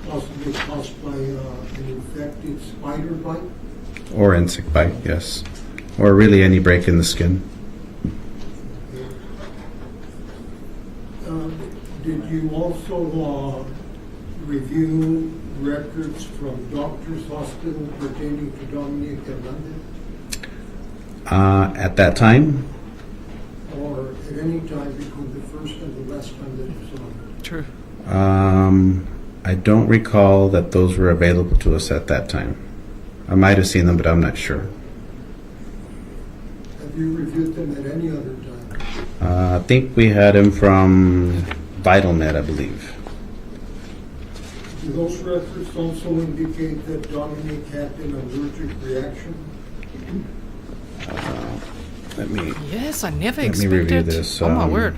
[SPEAKER 7] possibly caused by an infected spider bite?
[SPEAKER 6] Or insect bite, yes. Or really any break in the skin.
[SPEAKER 7] Did you also review records from Doctors Hospital pertaining to Dominic Hernandez?
[SPEAKER 6] At that time,
[SPEAKER 7] Or at any time between the first and the last time that you saw him?
[SPEAKER 1] True.
[SPEAKER 6] I don't recall that those were available to us at that time. I might have seen them, but I'm not sure.
[SPEAKER 7] Have you reviewed them at any other time?
[SPEAKER 6] I think we had him from VitalMed, I believe.
[SPEAKER 7] Do those records also indicate that Dominic had an allergic reaction?
[SPEAKER 6] Let me.
[SPEAKER 1] Yes, I never
[SPEAKER 6] Let me
[SPEAKER 1] expected.
[SPEAKER 6] review this,
[SPEAKER 1] Oh my word.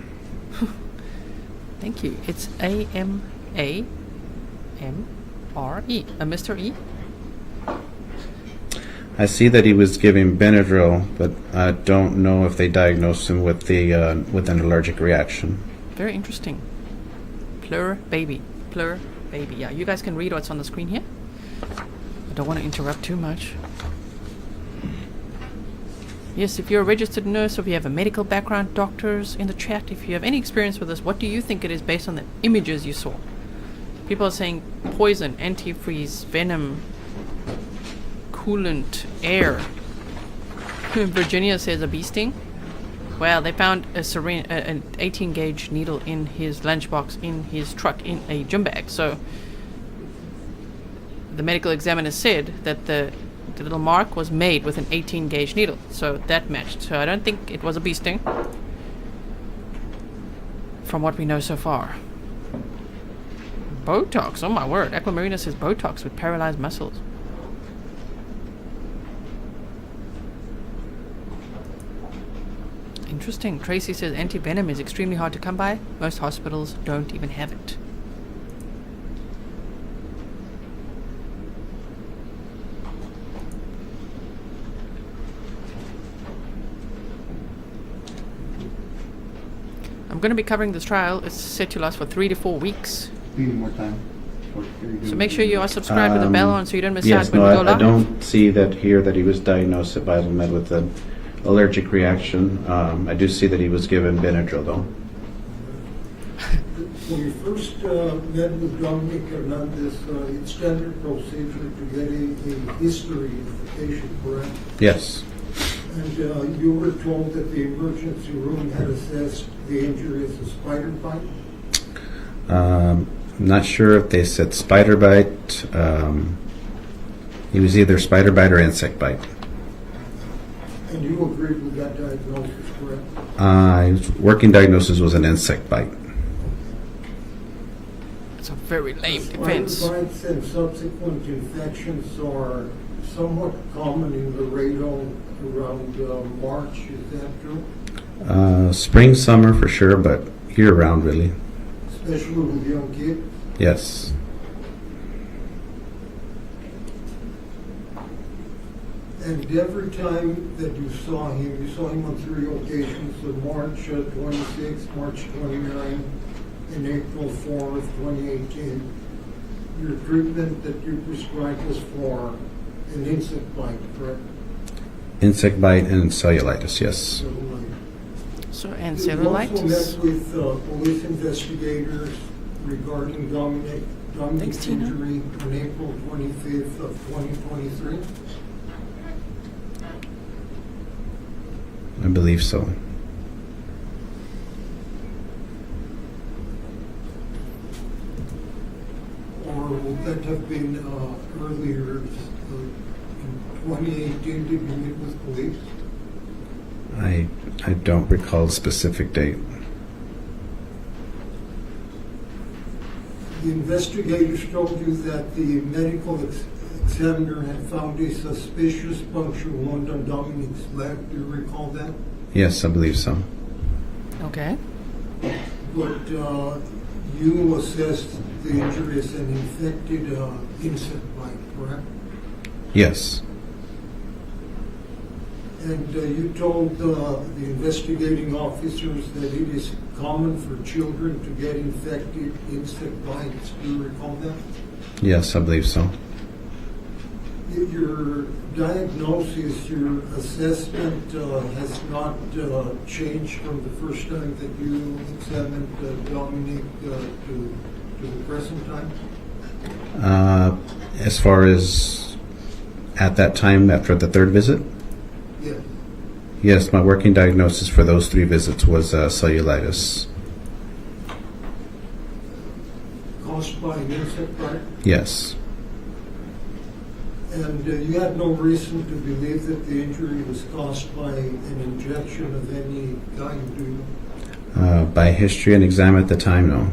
[SPEAKER 1] Thank you. It's AMAMRE. A Mr. E.
[SPEAKER 6] I see that he was giving Benadryl, but I don't know if they diagnosed him with with an allergic reaction.
[SPEAKER 1] Very interesting. Plur baby. Plur baby. Yeah, you guys can read what's on the screen here. I don't want to interrupt too much. Yes, if you're a registered nurse or if you have a medical background, doctors in the chat, if you have any experience with this, what do you think it is based on the images you saw? People are saying poison, antifreeze, venom, coolant, air. Virginia says a bee sting. Well, they found a syringe, an 18 gauge needle in his lunchbox in his truck in a gym bag. So the medical examiner said that the little mark was made with an 18 gauge needle. So that matched. So I don't think it was a bee sting from what we know so far. Botox, oh my word. Aquamarina says Botox with paralyzed muscles. Interesting. Tracy says anti-venom is extremely hard to come by. Most hospitals don't even have it. I'm going to be covering this trial. It's set to last for 3 to 4 weeks.
[SPEAKER 4] Need more time.
[SPEAKER 1] So make sure you are subscribed with the bell on so you don't miss
[SPEAKER 6] Yes,
[SPEAKER 1] out when
[SPEAKER 6] no,
[SPEAKER 1] we go
[SPEAKER 6] I
[SPEAKER 1] live.
[SPEAKER 6] don't see that here that he was diagnosed at VitalMed with an allergic reaction. I do see that he was given Benadryl, though.
[SPEAKER 7] When you first met with Dominic Hernandez, it's standard procedure to get a history of the patient, correct?
[SPEAKER 6] Yes.
[SPEAKER 7] And you were told that the emergency room had assessed the injury as a spider bite?
[SPEAKER 6] I'm not sure if they said spider bite. He was either spider bite or insect bite.
[SPEAKER 7] And you agreed with that diagnosis, correct?
[SPEAKER 6] His working diagnosis was an insect bite.
[SPEAKER 1] It's a very lame defense.
[SPEAKER 7] Spider bites and subsequent infections are somewhat common in Laredo around March, is that true?
[SPEAKER 6] Spring, summer for sure, but year-round really.
[SPEAKER 7] Especially with young kids?
[SPEAKER 6] Yes.
[SPEAKER 7] And every time that you saw him on 3 occasions, on March 26th, March 29th, and April 4th, 2018. Your treatment that you prescribed was for an insect bite, correct?
[SPEAKER 6] Insect bite and cellulitis, yes.
[SPEAKER 1] So, and
[SPEAKER 7] You also
[SPEAKER 1] cellulitis.
[SPEAKER 7] met with police investigators regarding Dominic's
[SPEAKER 1] Thanks, Tina.
[SPEAKER 7] injury on April 25th of 2023?
[SPEAKER 6] I believe so.
[SPEAKER 7] Or would that have been earlier, in 2018, did you meet with police?
[SPEAKER 6] I don't recall a specific date.
[SPEAKER 7] The investigators told you that the medical examiner had found a suspicious puncture wound on Dominic's leg. Do you recall that?
[SPEAKER 6] Yes, I believe so.
[SPEAKER 1] Okay.
[SPEAKER 7] But you assessed the injury as an infected insect bite, correct?
[SPEAKER 6] Yes.
[SPEAKER 7] And you told the investigating officers that it is common for children to get infected insect bites. Do you recall that?
[SPEAKER 6] Yes, I believe so.
[SPEAKER 7] Your diagnosis, your assessment has not changed from the first time that you examined Dominic to the present time?
[SPEAKER 6] As far as at that time after the third visit?
[SPEAKER 7] Yes.
[SPEAKER 6] Yes, my working diagnosis for those 3 visits was cellulitis.
[SPEAKER 7] Caused by an insect bite?
[SPEAKER 6] Yes.
[SPEAKER 7] And you had no reason to believe that the injury was caused by an injection of any kind, do you?
[SPEAKER 6] By history and exam at the time, no.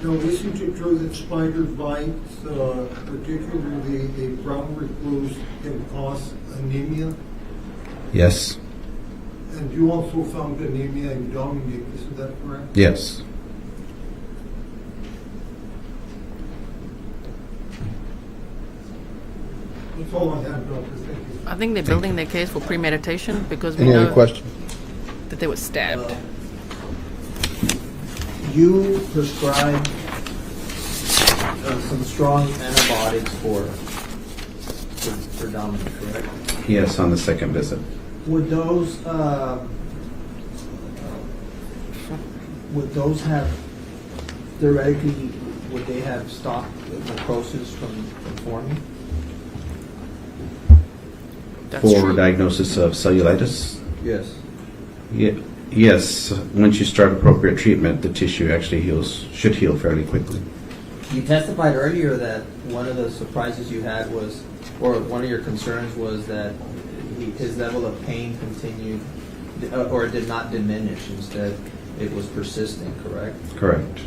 [SPEAKER 7] Now, isn't it true that spider bites, particularly a brown recluse, can cause anemia?
[SPEAKER 6] Yes.
[SPEAKER 7] And you also found anemia in Dominic, isn't that correct?
[SPEAKER 6] Yes.
[SPEAKER 7] That's all I have, Doctor. Thank you.
[SPEAKER 1] I think they're building their case for premeditation because we
[SPEAKER 4] Any other
[SPEAKER 1] know
[SPEAKER 4] questions?
[SPEAKER 1] that they were stabbed.
[SPEAKER 2] You prescribed some strong antibiotics for Dominic, correct?
[SPEAKER 6] Yes, on the second visit.
[SPEAKER 2] Would those have theoretically would they have stopped the necrosis from forming?
[SPEAKER 1] That's
[SPEAKER 6] For
[SPEAKER 1] true.
[SPEAKER 6] diagnosis of cellulitis?
[SPEAKER 2] Yes.
[SPEAKER 6] Yes. Once you start appropriate treatment, the tissue actually should heal fairly quickly.
[SPEAKER 2] You testified earlier that one of the surprises you had was, or one of your concerns was that his level of pain continued, or did not diminish. Instead, it was persistent. Correct.
[SPEAKER 6] Correct.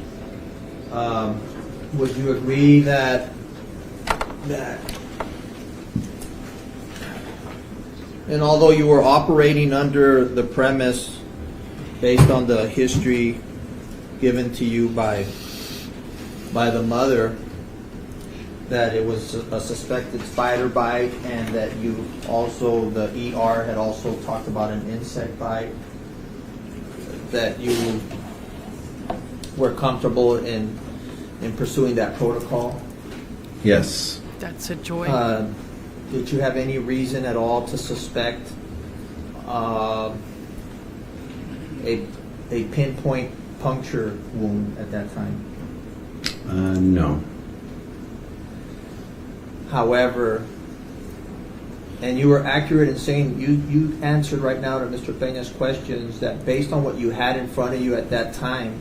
[SPEAKER 2] Would you agree that and although you were operating under the premise based on the history given to you by the mother that it was a suspected spider bite and that you also, the ER had also talked about an insect bite, that you were comfortable in pursuing that protocol?
[SPEAKER 6] Yes.
[SPEAKER 1] That's a joy.
[SPEAKER 2] Did you have any reason at all to suspect a pinpoint puncture wound at that time?
[SPEAKER 6] No.
[SPEAKER 2] However, and you were accurate in saying you answered right now to Mr. Pena's questions that based on what you had in front of you at that time,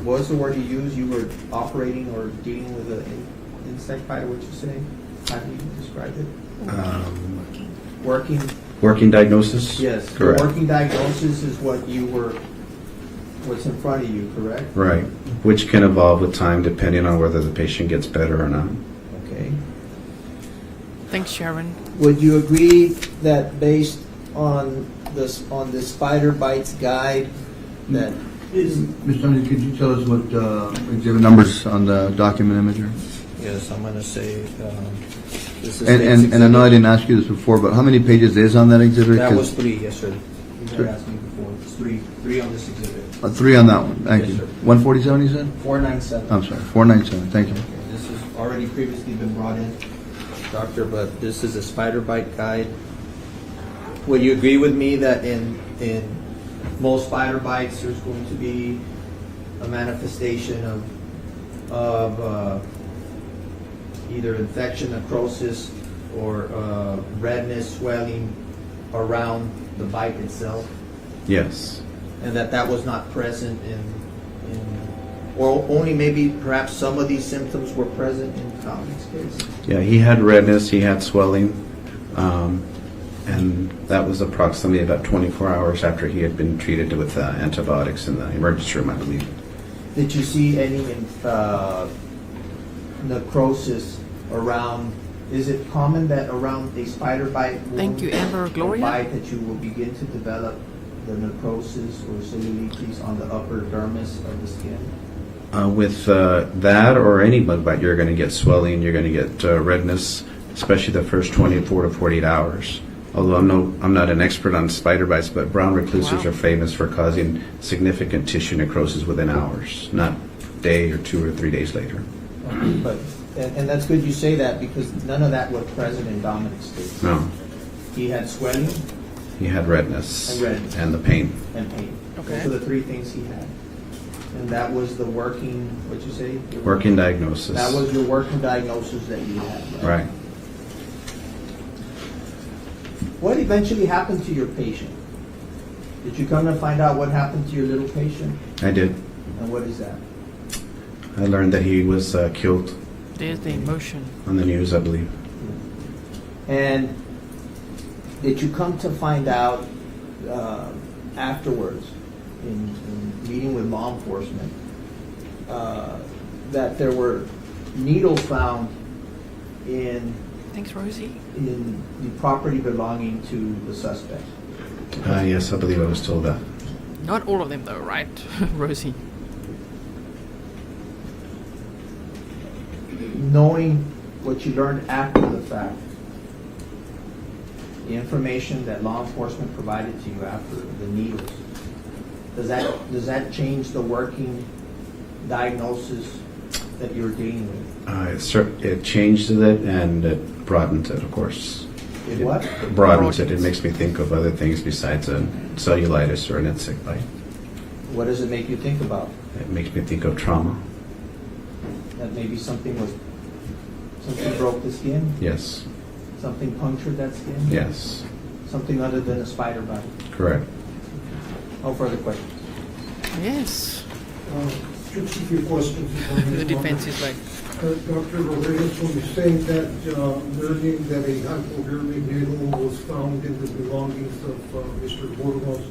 [SPEAKER 2] what was the word you used? You were operating or dealing with an insect bite, what you say? How do you describe it?
[SPEAKER 6] Working diagnosis?
[SPEAKER 2] Yes.
[SPEAKER 6] Correct.
[SPEAKER 2] The working diagnosis is what's in front of you, correct?
[SPEAKER 6] Right. Which can evolve with time depending on whether the patient gets better or not.
[SPEAKER 2] Okay.
[SPEAKER 1] Thanks, Sharon.
[SPEAKER 2] Would you agree that based on this spider bites guide that
[SPEAKER 4] Mr. Tony, could you tell us what exhibit numbers on the document imager?
[SPEAKER 2] yes, I'm going to say this is
[SPEAKER 4] And I know I didn't ask you this before, but how many pages is on that exhibit?
[SPEAKER 2] that
[SPEAKER 4] 'Cause-
[SPEAKER 2] was 3, yes sir. You had asked me before. It's 3 on this exhibit.
[SPEAKER 4] 3 on that one, thank
[SPEAKER 2] Yes,
[SPEAKER 4] you.
[SPEAKER 2] sir.
[SPEAKER 4] 147 you said?
[SPEAKER 2] 497.
[SPEAKER 4] I'm sorry, 497, thank you.
[SPEAKER 2] Okay, this has already previously been brought in, doctor, but this is a spider bite guide. Would you agree with me that in most spider bites there's going to be a manifestation of either infection, necrosis, or redness, swelling around the bite itself,
[SPEAKER 6] Yes.
[SPEAKER 2] and that was not present in or only maybe perhaps some of these symptoms were present in Dominic's case?
[SPEAKER 6] Yeah, he had redness, he had swelling, and that was approximately about 24 hours after he had been treated with antibiotics in the emergency room, I believe.
[SPEAKER 2] Did you see any necrosis around? Is it common that around a spider bite wound,
[SPEAKER 1] Thank you, Amber
[SPEAKER 2] or
[SPEAKER 1] Gloria.
[SPEAKER 2] bite, that you will begin to develop the necrosis or cellulitis on the upper dermis of the skin?
[SPEAKER 6] With that or any bug bite, you're going to get swelling, you're going to get redness, especially the first 24 to 48 hours. Although I'm not an expert on spider bites, but brown reclusives
[SPEAKER 1] Wow.
[SPEAKER 6] are famous for causing significant tissue necrosis within hours, not day or 2 or 3 days later.
[SPEAKER 2] But, and that's good you say that, because none of that was present in Dominic's case.
[SPEAKER 6] No,
[SPEAKER 2] He had swelling
[SPEAKER 6] he had redness
[SPEAKER 2] And redness.
[SPEAKER 6] and the pain.
[SPEAKER 2] and pain.
[SPEAKER 1] Okay.
[SPEAKER 2] Those are the three things he had. And that was the working, what'd you say? Your
[SPEAKER 6] Working diagnosis.
[SPEAKER 2] That was your working diagnosis that you had.
[SPEAKER 6] Right.
[SPEAKER 2] What eventually happened to your patient? Did you come to find out what happened to your little patient?
[SPEAKER 6] I did.
[SPEAKER 2] And what is that?
[SPEAKER 6] I learned that he was killed
[SPEAKER 1] There's the emotion.
[SPEAKER 6] on the news, I believe.
[SPEAKER 2] And did you come to find out afterwards, in meeting with law enforcement, that there were needles found in
[SPEAKER 1] Thanks, Rosie.
[SPEAKER 2] the property belonging to the suspect?
[SPEAKER 6] Yes, I believe I was told that.
[SPEAKER 1] Not all of them, though, right, Rosie?
[SPEAKER 2] Knowing what you learned after the fact, the information that law enforcement provided to you after the needles, does that change the working diagnosis that you were dealing with?
[SPEAKER 6] It changed it and it broadened it, of course.
[SPEAKER 2] It what?
[SPEAKER 6] It broadens it. It makes me think of other things besides a cellulitis or an insect bite.
[SPEAKER 2] What does it make you think about?
[SPEAKER 6] It makes me think of trauma.
[SPEAKER 2] That maybe something broke the skin?
[SPEAKER 6] Yes.
[SPEAKER 2] Something punctured that skin?
[SPEAKER 6] Yes.
[SPEAKER 2] Something other than a spider bite?
[SPEAKER 6] Correct.
[SPEAKER 2] No further questions?
[SPEAKER 1] Yes.
[SPEAKER 7] Just a few questions. if I may,
[SPEAKER 1] The
[SPEAKER 7] Your Honor.
[SPEAKER 1] defense is like,
[SPEAKER 7] Dr. Rodrigues, when you say that learning that a hypodermic needle was found in the belongings of Mr. Burgos,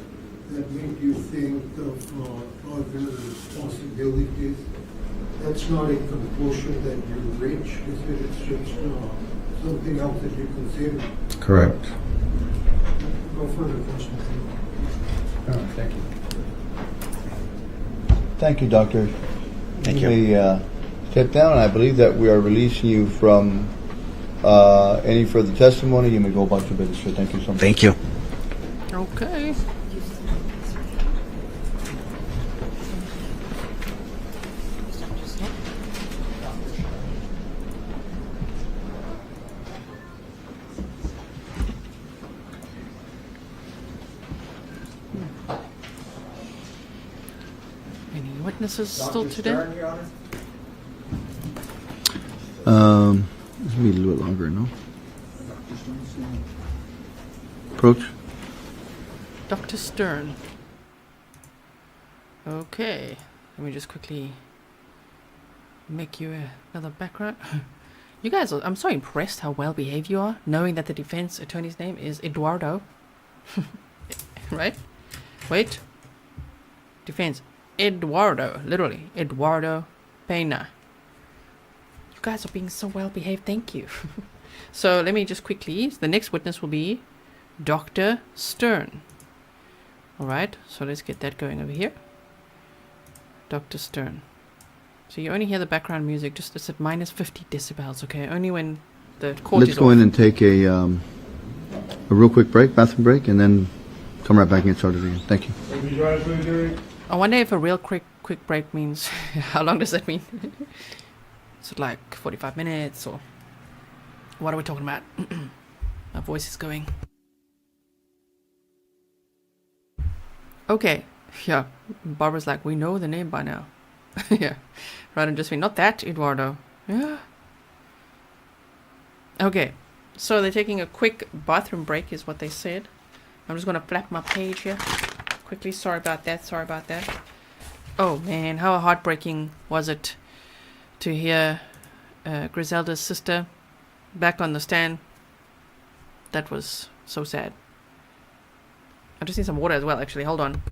[SPEAKER 7] that made you think of other possibilities? That's not a conclusion that you reach, is it? It's just something else that you consider?
[SPEAKER 6] Correct.
[SPEAKER 7] No further questions.
[SPEAKER 2] Thank you.
[SPEAKER 4] Thank you, Doctor.
[SPEAKER 6] Thank you.
[SPEAKER 4] may step down, and I believe that we are releasing you from any further testimony. You may go about your business, sir. Thank you so much.
[SPEAKER 6] Thank you.
[SPEAKER 1] okay. Any witnesses still
[SPEAKER 2] Dr.
[SPEAKER 1] today?
[SPEAKER 2] Stern, Your Honor?
[SPEAKER 4] This will be a little bit longer, no? Approach.
[SPEAKER 1] Dr. Stern. Okay, let me just quickly make you another background. You guys, I'm so impressed how well behaved you are, knowing that the defense attorney's name is Eduardo. Right? Wait. Defense. Eduardo. Literally. Eduardo Pena. You guys are being so well behaved. Thank you. So let me just quickly. The next witness will be Dr. Stern. Alright, so let's get that going over here. Dr. Stern. So you only hear the background music, just it's at minus 50 decibels, okay? Only when the court
[SPEAKER 4] Let's
[SPEAKER 1] is
[SPEAKER 4] go
[SPEAKER 1] off.
[SPEAKER 4] in and take a real quick break, bathroom break, and then come right back and get started again. Thank you.
[SPEAKER 1] I wonder if a real quick break means how long does that mean? Is it like 45 minutes or what are we talking about? My voice is going. Okay, yeah. Barbara's like, we know the name by now. Yeah. Right, and just me, not that Eduardo. Yeah. Okay, so they're taking a quick bathroom break is what they said. I'm just gonna flap my page here quickly. Sorry about that. Oh man, how heartbreaking was it to hear Grizelda's sister back on the stand. That was so sad. I just need some water as well, actually. Hold on.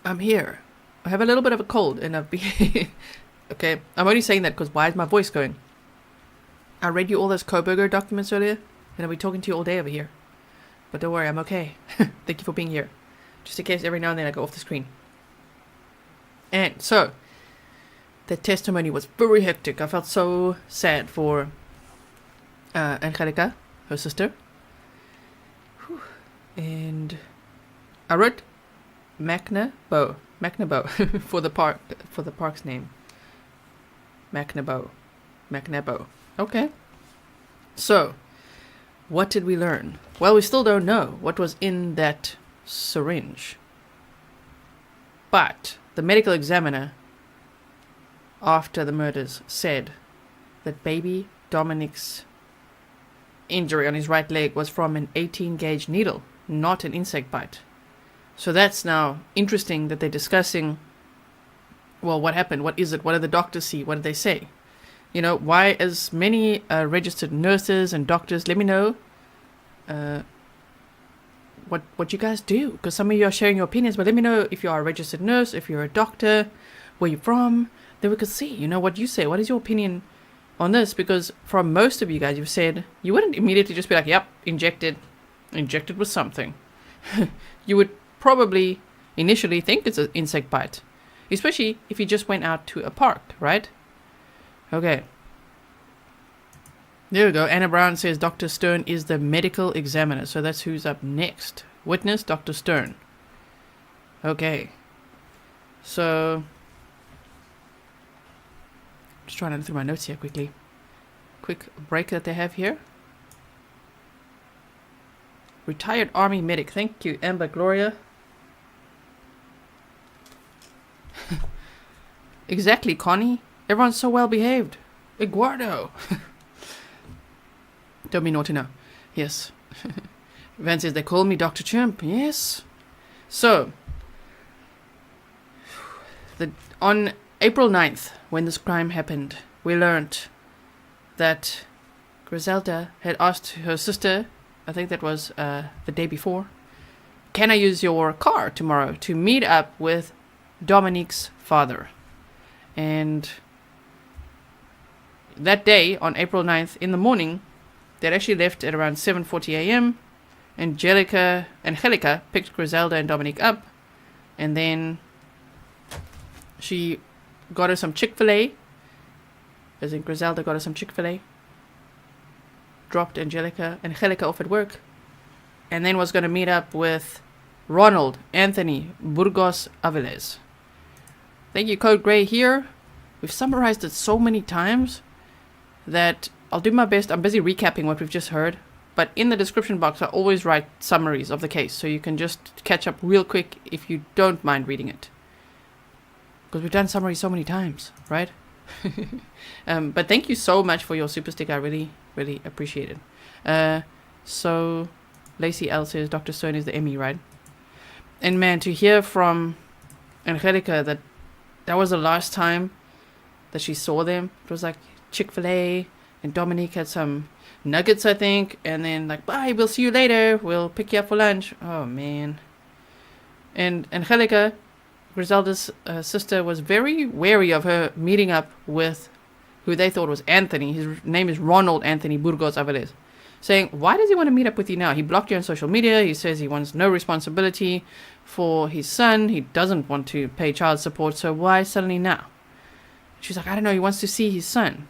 [SPEAKER 1] I'm here. I have a little bit of a cold and I've been... Okay, I'm only saying that because why is my voice going? I read you all those Koberger documents earlier, and I'll be talking to you all day over here. But don't worry, I'm okay. Thank you for being here. Just in case every now and then I go off the screen. And so, the testimony was very hectic. I felt so sad for Angelica, her sister. Whew. And I wrote McNaboe for the park's name. McNaboe. Okay. So, what did we learn? Well, we still don't know what was in that syringe. But the medical examiner, after the murders, said that baby Dominic's injury on his right leg was from an 18-gauge needle, not an insect bite. So that's now interesting that they're discussing, well, what happened? What is it? What did the doctors see? What did they say? You know, why as many registered nurses and doctors, let me know what you guys do. Because some of you are sharing your opinions, but let me know if you are a registered nurse, if you're a doctor, where you're from. Then we could see, you know, what you say. What is your opinion on this? Because from most of you guys, you've said you wouldn't immediately just be like, yep, injected with something. You would probably initially think it's an insect bite. Especially if you just went out to a park, right? Okay. There we go. Anna Brown says Dr. Stern is the medical examiner. So that's who's up next. Witness, Dr. Stern. Okay. So, just trying to look through my notes here quickly. Quick break that they have here. Retired Army medic. Thank you, Amber Gloria. Exactly, Connie. Everyone's so well behaved. Eduardo. Don't be naughty now. Yes. Van says they call me Dr. Chimp. Yes. So, on April 9th, when this crime happened, we learned that Grizelda had asked her sister, I think that was the day before, can I use your car tomorrow to meet up with Dominic's father? And that day, on April 9th, in the morning, they'd actually left at around 7:40 a.m. Angelica picked Grizelda and Dominic up, and then she got her some Chick-fil-A, as in Grizelda got her some Chick-fil-A, dropped Angelica off at work, and then was going to meet up with Ronald Anthony Burgos-Aviles. Thank you, Code Grey here. We've summarized it so many times that I'll do my best. I'm busy recapping what we've just heard, but in the description box I always write summaries of the case, so you can just catch up real quick if you don't mind reading it. Because we've done summaries so many times, right? But thank you so much for your super stick. I really, really appreciate it. So Lacey L says Dr. Stone is the Emmy, right? And man, to hear from Angelica that was the last time that she saw them. It was like Chick-fil-A, and Dominic had some nuggets, I think, and then like, bye, we'll see you later, we'll pick you up for lunch. Oh man. And Angelica, Grizelda's sister, was very wary of her meeting up with who they thought was Anthony. His name is Ronald Anthony Burgos-Aviles. Saying, why does he want to meet up with you now? He blocked you on social media. He says he wants no responsibility for his son. He doesn't want to pay child support. So why suddenly now? She's like, I don't know. He wants to see his son.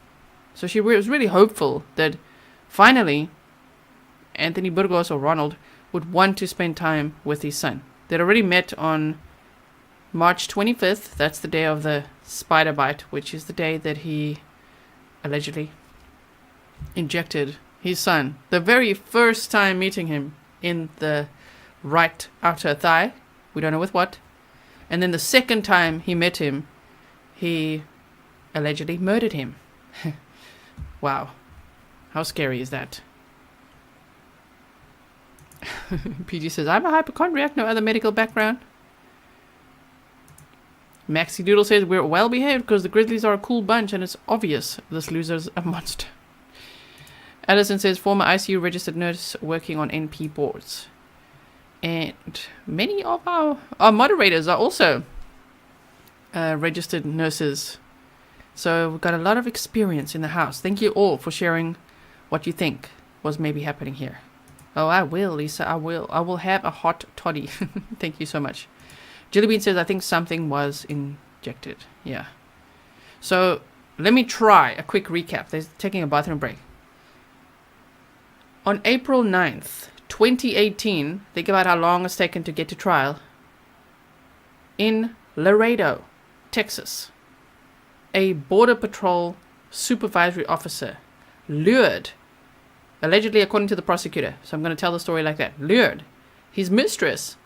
[SPEAKER 1] So she was really hopeful that finally Anthony Burgos, or Ronald, would want to spend time with his son. They'd already met on March 25th. That's the day of the spider bite, which is the day that he allegedly injected his son. The very first time meeting him in the right outer thigh. We don't know with what. And then the second time he met him, he allegedly murdered him. Wow. How scary is that? PG says, I'm a hypochondriac, no other medical background. Maxi Doodle says, we're well behaved because the Grizzlies are a cool bunch and it's obvious this loser's a monster. Allison says, former ICU registered nurse working on NP boards. And many of our moderators are also registered nurses. So we've got a lot of experience in the house. Thank you all for sharing what you think was maybe happening here. Oh, I will, Lisa. I will. I will have a hot toddy. Thank you so much. Jillybean says, I think something was injected. Yeah. So let me try a quick recap. They're taking a bathroom break. On April 9th, 2018, think about how long it's taken to get to trial. In Laredo, Texas, a Border Patrol supervisory officer lured, allegedly according to the prosecutor, so I'm going to tell the story like that, lured his mistress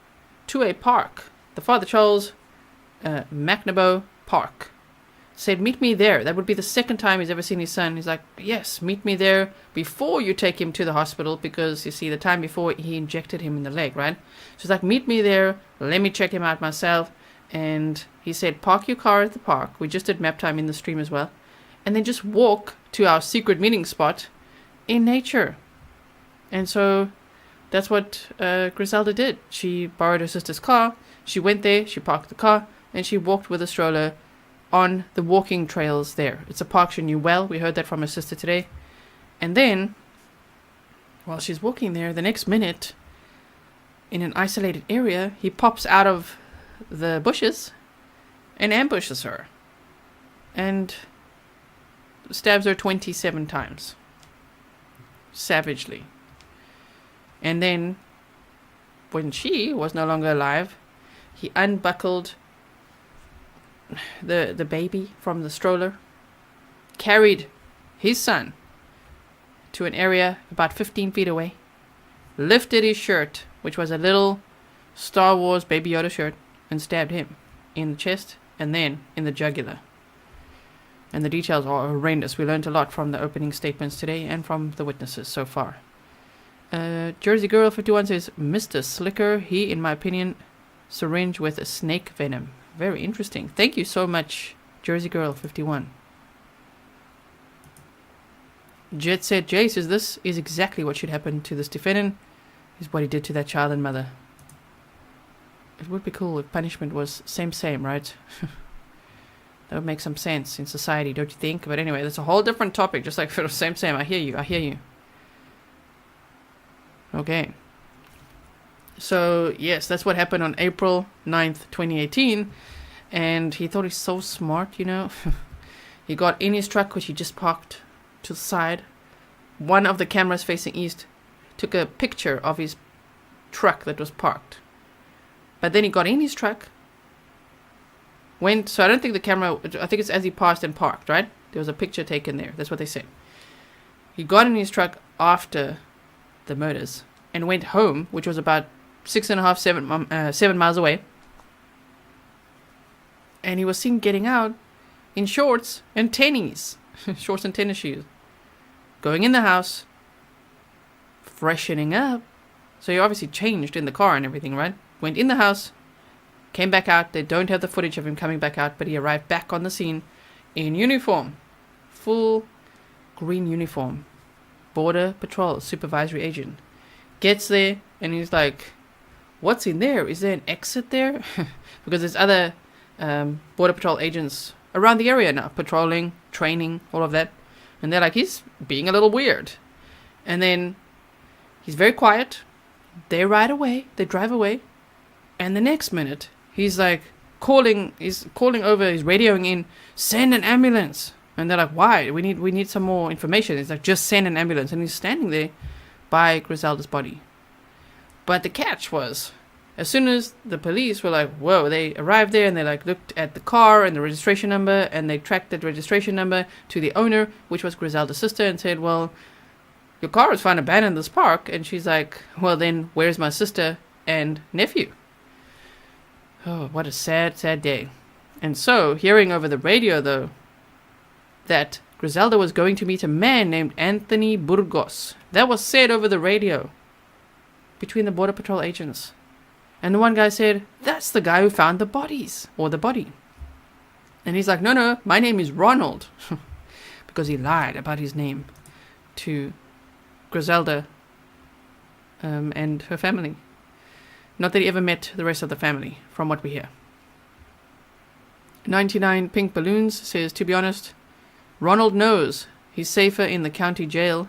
[SPEAKER 1] to a park, the Father Charles McNaboe Park. Said, meet me there. That would be the second time he's ever seen his son. He's like, yes, meet me there before you take him to the hospital, because you see, the time before he injected him in the leg, right? So he's like, meet me there. Let me check him out myself. And he said, park your car at the park. We just did Maptime in the stream as well. And then just walk to our secret meeting spot in nature. And so that's what Grizelda did. She borrowed her sister's car. She went there. She parked the car. And she walked with a stroller on the walking trails there. It's a park she knew well. We heard that from her sister today. And then, while she's walking there, the next minute, in an isolated area, he pops out of the bushes and ambushes her and stabs her 27 times. Savagely. And then, when she was no longer alive, he unbuckled the baby from the stroller, carried his son to an area about 15 feet away, lifted his shirt, which was a little Star Wars Baby Yoda shirt, and stabbed him in the chest and then in the jugular. And the details are horrendous. We learned a lot from the opening statements today and from the witnesses so far. Jersey Girl 51 says, Mr. Slicker, he, in my opinion, syringe with a snake venom. Very interesting. Thank you so much, Jersey Girl 51. Jet said, Jay says, this is exactly what should happen to this defendant. Is what he did to that child and mother. It would be cool if punishment was same, right? That would make some sense in society, don't you think? But anyway, that's a whole different topic. Just like for the same. I hear you. Okay. So, yes, that's what happened on April 9th, 2018. And he thought he's so smart, you know. He got in his truck, which he just parked to the side. One of the cameras facing east took a picture of his truck that was parked. But then he got in his truck. So I don't think the camera, I think it's as he passed and parked, right? There was a picture taken there. That's what they said. He got in his truck after the murders and went home, which was about 6.5, 7 miles away. And he was seen getting out in shorts and tennies. Shorts and tennis shoes. Going in the house. Freshening up. So he obviously changed in the car and everything, right? Went in the house. Came back out. They don't have the footage of him coming back out. But he arrived back on the scene in uniform. Full green uniform. Border Patrol supervisory agent. Gets there and he's like, what's in there? Is there an exit there? Because there's other Border Patrol agents around the area now, patrolling, training, all of that. And they're like, he's being a little weird. And then he's very quiet. They ride away. They drive away. And the next minute, he's like calling over, he's radioing in, send an ambulance. And they're like, why? We need some more information. He's like, just send an ambulance. And he's standing there by Grizelda's body. But the catch was, as soon as the police were like, whoa, they arrived there and they like looked at the car and the registration number and they tracked that registration number to the owner, which was Grizelda's sister, and said, well, your car was found abandoned in this park. And she's like, well, then where's my sister and nephew? Oh, what a sad, sad day. And so, hearing over the radio, though, that Grizelda was going to meet a man named Anthony Burgos. That was said over the radio between the Border Patrol agents. And the one guy said, that's the guy who found the bodies, or the body. And he's like, no, my name is Ronald. Because he lied about his name to Grizelda and her family. Not that he ever met the rest of the family, from what we hear. 99 Pink Balloons says, to be honest, Ronald knows he's safer in the county jail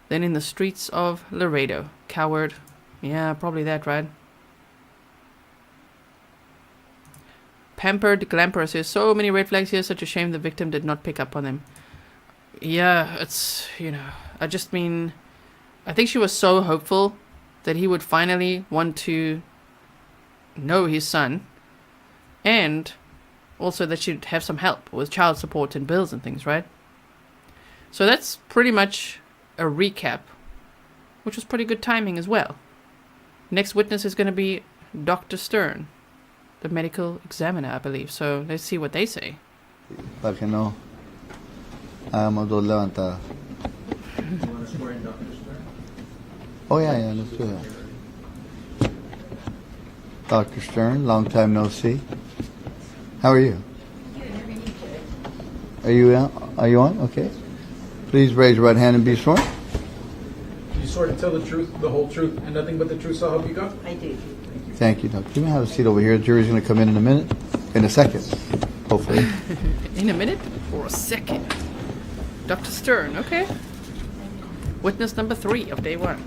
[SPEAKER 1] than in the streets of Laredo. Coward. Yeah, probably that, right? Pampered Glamper says, so many red flags here, such a shame the victim did not pick up on them. Yeah, it's, I just mean, I think she was so hopeful that he would finally want to know his son, and also that she'd have some help with child support and bills and things, right? So that's pretty much a recap, which was pretty good timing as well. Next witness is going to be Dr. Stern, the medical examiner, I believe. So let's see what they say.
[SPEAKER 4] Para que no hagamos dos levantadas. Oh, yeah, let's do that. Dr. Stern, long time no see. How are you? Are you on? Okay. Please raise your right hand and be sworn.
[SPEAKER 8] You swear to tell the truth, the whole truth, and nothing but the truth, so help you God?
[SPEAKER 9] I do.
[SPEAKER 4] Thank you, Doctor. You may have a seat over here. The jury's going to come in a minute. In a second, hopefully.
[SPEAKER 1] In a minute or a second? Dr. Stern, okay. Witness number 3 of day 1.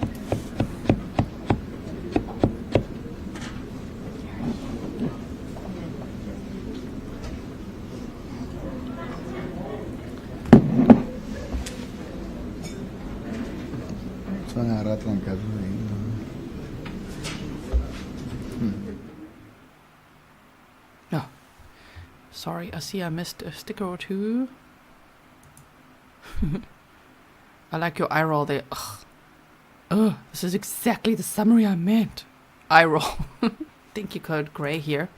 [SPEAKER 1] Oh, sorry, I see I missed a sticker or two. I like your eye roll there. Ugh, this is exactly the summary I meant. Eye roll. Think you code gray here.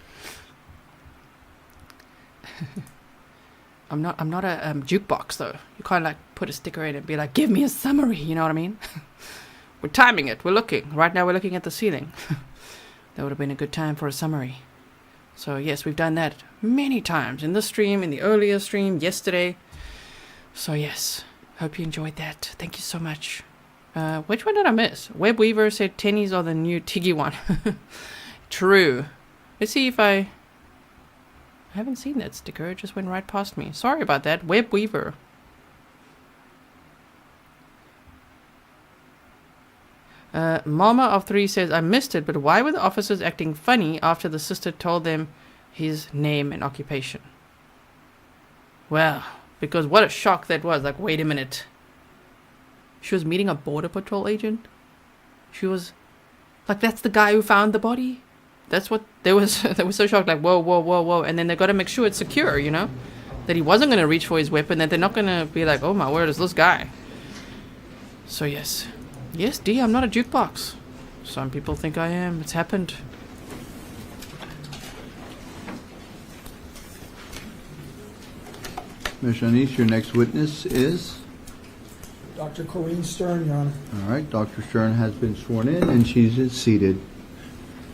[SPEAKER 1] I'm not a jukebox though. You can't like put a sticker in and be like, give me a summary, you know what I mean? We're timing it, we're looking. Right now we're looking at the ceiling. That would have been a good time for a summary. So yes, we've done that many times in the stream, in the earlier stream, yesterday. So yes, hope you enjoyed that. Thank you so much. Which one did I miss? Webb Weaver said tennies are the new Tiggy one. True. Let's see if I haven't seen that sticker. It just went right past me. Sorry about that. Webb Weaver. Mama of 3 says, I missed it, but why were the officers acting funny after the sister told them his name and occupation? Well, because what a shock that was. Like, wait a minute. She was meeting a border patrol agent? She was... Like, that's the guy who found the body? That's what... They were so shocked, like, whoa, whoa, whoa, whoa. And then they got to make sure it's secure, you know? That he wasn't going to reach for his weapon, that they're not going to be like, oh my word, it's this guy. So yes. Yes, D, I'm not a jukebox. Some people think I am. It's happened.
[SPEAKER 4] Ms. Shanice, your next witness is?
[SPEAKER 10] Dr. Corrine Stern, Your Honor.
[SPEAKER 4] All right, Dr. Stern has been sworn in and she's seated.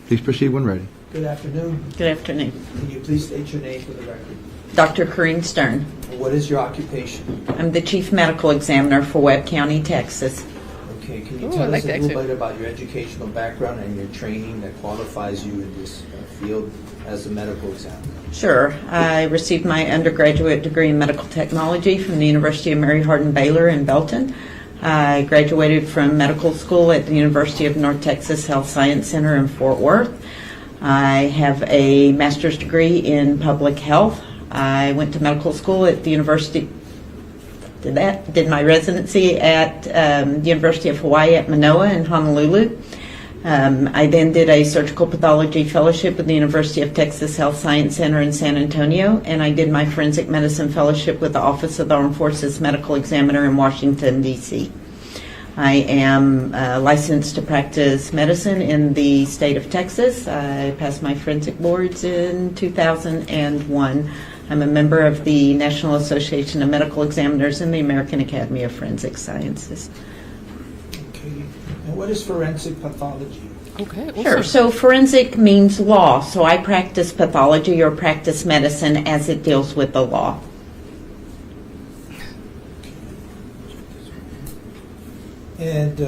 [SPEAKER 4] Please proceed when ready.
[SPEAKER 10] Good afternoon.
[SPEAKER 9] Good afternoon.
[SPEAKER 2] Can you please state your name for the record?
[SPEAKER 9] Dr. Corrine Stern.
[SPEAKER 2] What is your occupation?
[SPEAKER 9] I'm the Chief Medical Examiner for Webb County, Texas.
[SPEAKER 2] Okay, can you
[SPEAKER 1] Ooh,
[SPEAKER 2] tell
[SPEAKER 1] I like
[SPEAKER 2] us a
[SPEAKER 1] the
[SPEAKER 2] little
[SPEAKER 1] accent.
[SPEAKER 2] bit about your educational background and your training that qualifies you in this field as a medical examiner?
[SPEAKER 9] Sure. I received my undergraduate degree in medical technology from the University of Mary Hardin Baylor in Belton. I graduated from medical school at the University of North Texas Health Science Center in Fort Worth. I have a master's degree in public health. I went to medical school at the University, did my residency at the University of Hawaii at Manoa in Honolulu. I then did a surgical pathology fellowship with the University of Texas Health Science Center in San Antonio, and I did my forensic medicine fellowship with the Office of the Armed Forces Medical Examiner in Washington, D.C. I am licensed to practice medicine in the state of Texas. I passed my forensic boards in 2001. I'm a member of the National Association of Medical Examiners and the American Academy of Forensic Sciences.
[SPEAKER 2] Okay, and what is forensic pathology?
[SPEAKER 1] Okay, awesome.
[SPEAKER 9] Sure. So forensic means law. So I practice pathology or practice medicine as it deals with the law.
[SPEAKER 2] And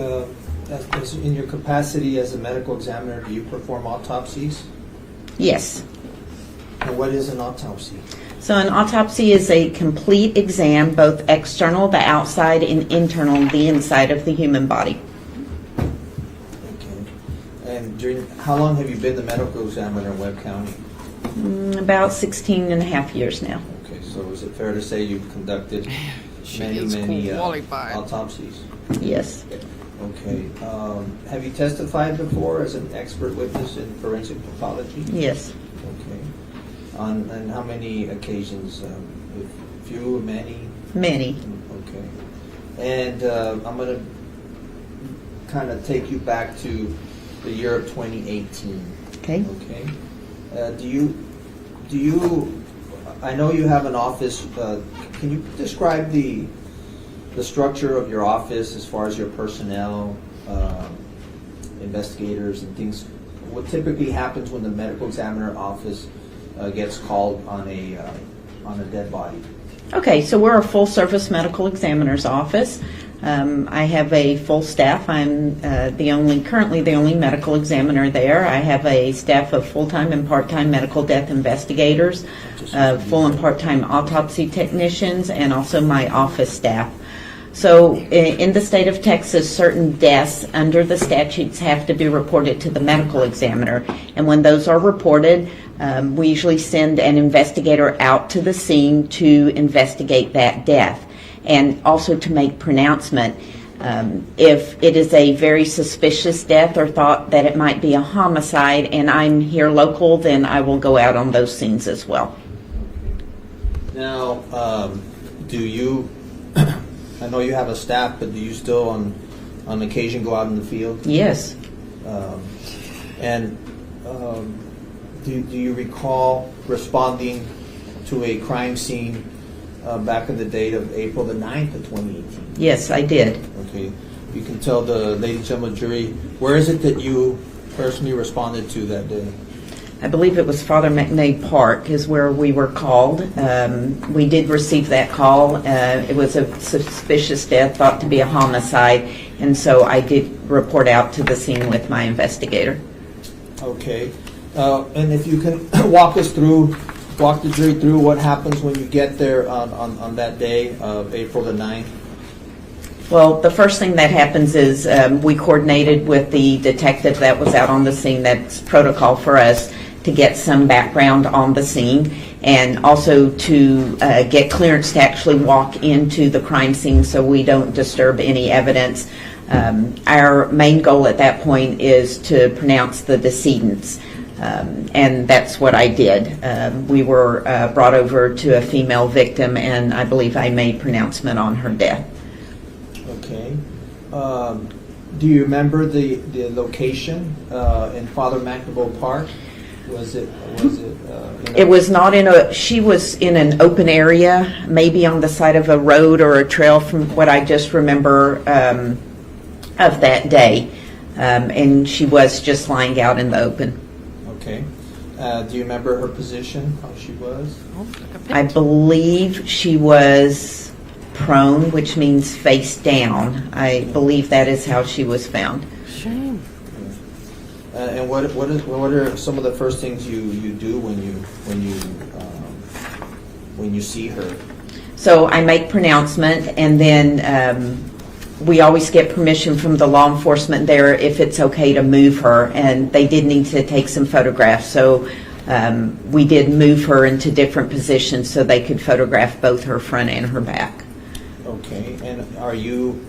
[SPEAKER 2] as in your capacity as a medical examiner, do you perform autopsies?
[SPEAKER 9] Yes.
[SPEAKER 2] And what is an autopsy?
[SPEAKER 9] So an autopsy is a complete exam, both external, the outside, and internal, the inside of the human body.
[SPEAKER 2] Okay. And how long have you been the medical examiner in Webb County?
[SPEAKER 9] About 16 and a half years now.
[SPEAKER 2] Okay, so is it fair to say you've conducted
[SPEAKER 1] She
[SPEAKER 2] many,
[SPEAKER 1] is
[SPEAKER 2] many
[SPEAKER 1] qualified.
[SPEAKER 2] autopsies?
[SPEAKER 9] Yes.
[SPEAKER 2] Okay. Have you testified before as an expert witness in forensic pathology?
[SPEAKER 9] Yes.
[SPEAKER 2] Okay. On how many occasions? Few, many?
[SPEAKER 9] Many.
[SPEAKER 2] Okay. And I'm going to kind of take you back to the year of 2018.
[SPEAKER 9] Okay.
[SPEAKER 2] Okay. Do you? I know you have an office. Can you describe the structure of your office as far as your personnel, investigators, and things? What typically happens when the medical examiner office gets called on a dead body?
[SPEAKER 9] Okay, so we're a full-service medical examiner's office. I have a full staff. I'm currently the only medical examiner there. I have a staff of full-time and part-time medical death investigators, full and part-time autopsy technicians, and also my office staff. So in the state of Texas, certain deaths under the statutes have to be reported to the medical examiner. And when those are reported, we usually send an investigator out to the scene to investigate that death and also to make pronouncement. If it is a very suspicious death or thought that it might be a homicide and I'm here local, then I will go out on those scenes as well.
[SPEAKER 2] Now, do you? I know you have a staff, but do you still, on occasion, go out in the field?
[SPEAKER 9] Yes.
[SPEAKER 2] Do you recall responding to a crime scene back in the date of April the 9th of 2018?
[SPEAKER 9] Yes, I did.
[SPEAKER 2] Okay. You can tell the ladies and gentlemen jury, where is it that you personally responded to that day?
[SPEAKER 9] I believe it was Father McNaboe Park is where we were called. We did receive that call. It was a suspicious death, thought to be a homicide, and so I did report out to the scene with my investigator.
[SPEAKER 2] Okay. And if you can walk the jury through what happens when you get there on that day of April the 9th.
[SPEAKER 9] Well, the first thing that happens is we coordinated with the detective that was out on the scene. That's protocol for us to get some background on the scene and also to get clearance to actually walk into the crime scene so we don't disturb any evidence. Our main goal at that point is to pronounce the decedents. And that's what I did. We were brought over to a female victim, and I believe I made pronouncement on her death.
[SPEAKER 2] Okay. Do you remember the location in Father McNaboe Park? Was it?
[SPEAKER 9] It was not in a. She was in an open area, maybe on the side of a road or a trail, from what I just remember of that day, and she was just lying out in the open.
[SPEAKER 2] Okay. Do you remember her position? How she was?
[SPEAKER 9] I believe she was prone, which means face down. I believe that is how she was found.
[SPEAKER 1] Shame.
[SPEAKER 2] And what are some of the first things you do when you see her?
[SPEAKER 9] So I make pronouncement, and then we always get permission from the law enforcement there if it's okay to move her, and they did need to take some photographs. So we did move her into different positions so they could photograph both her front and her back.
[SPEAKER 2] Okay, and are you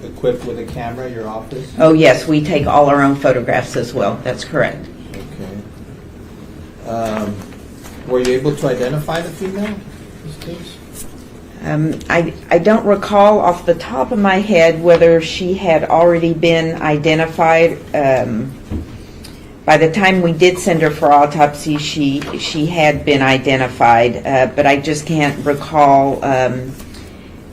[SPEAKER 2] equipped with a camera in your office?
[SPEAKER 9] Oh yes, we take all our own photographs as well. That's correct.
[SPEAKER 2] Okay. Were you able to identify the female in this case?
[SPEAKER 9] I don't recall off the top of my head whether she had already been identified. By the time we did send her for autopsy, she had been identified, but I just can't recall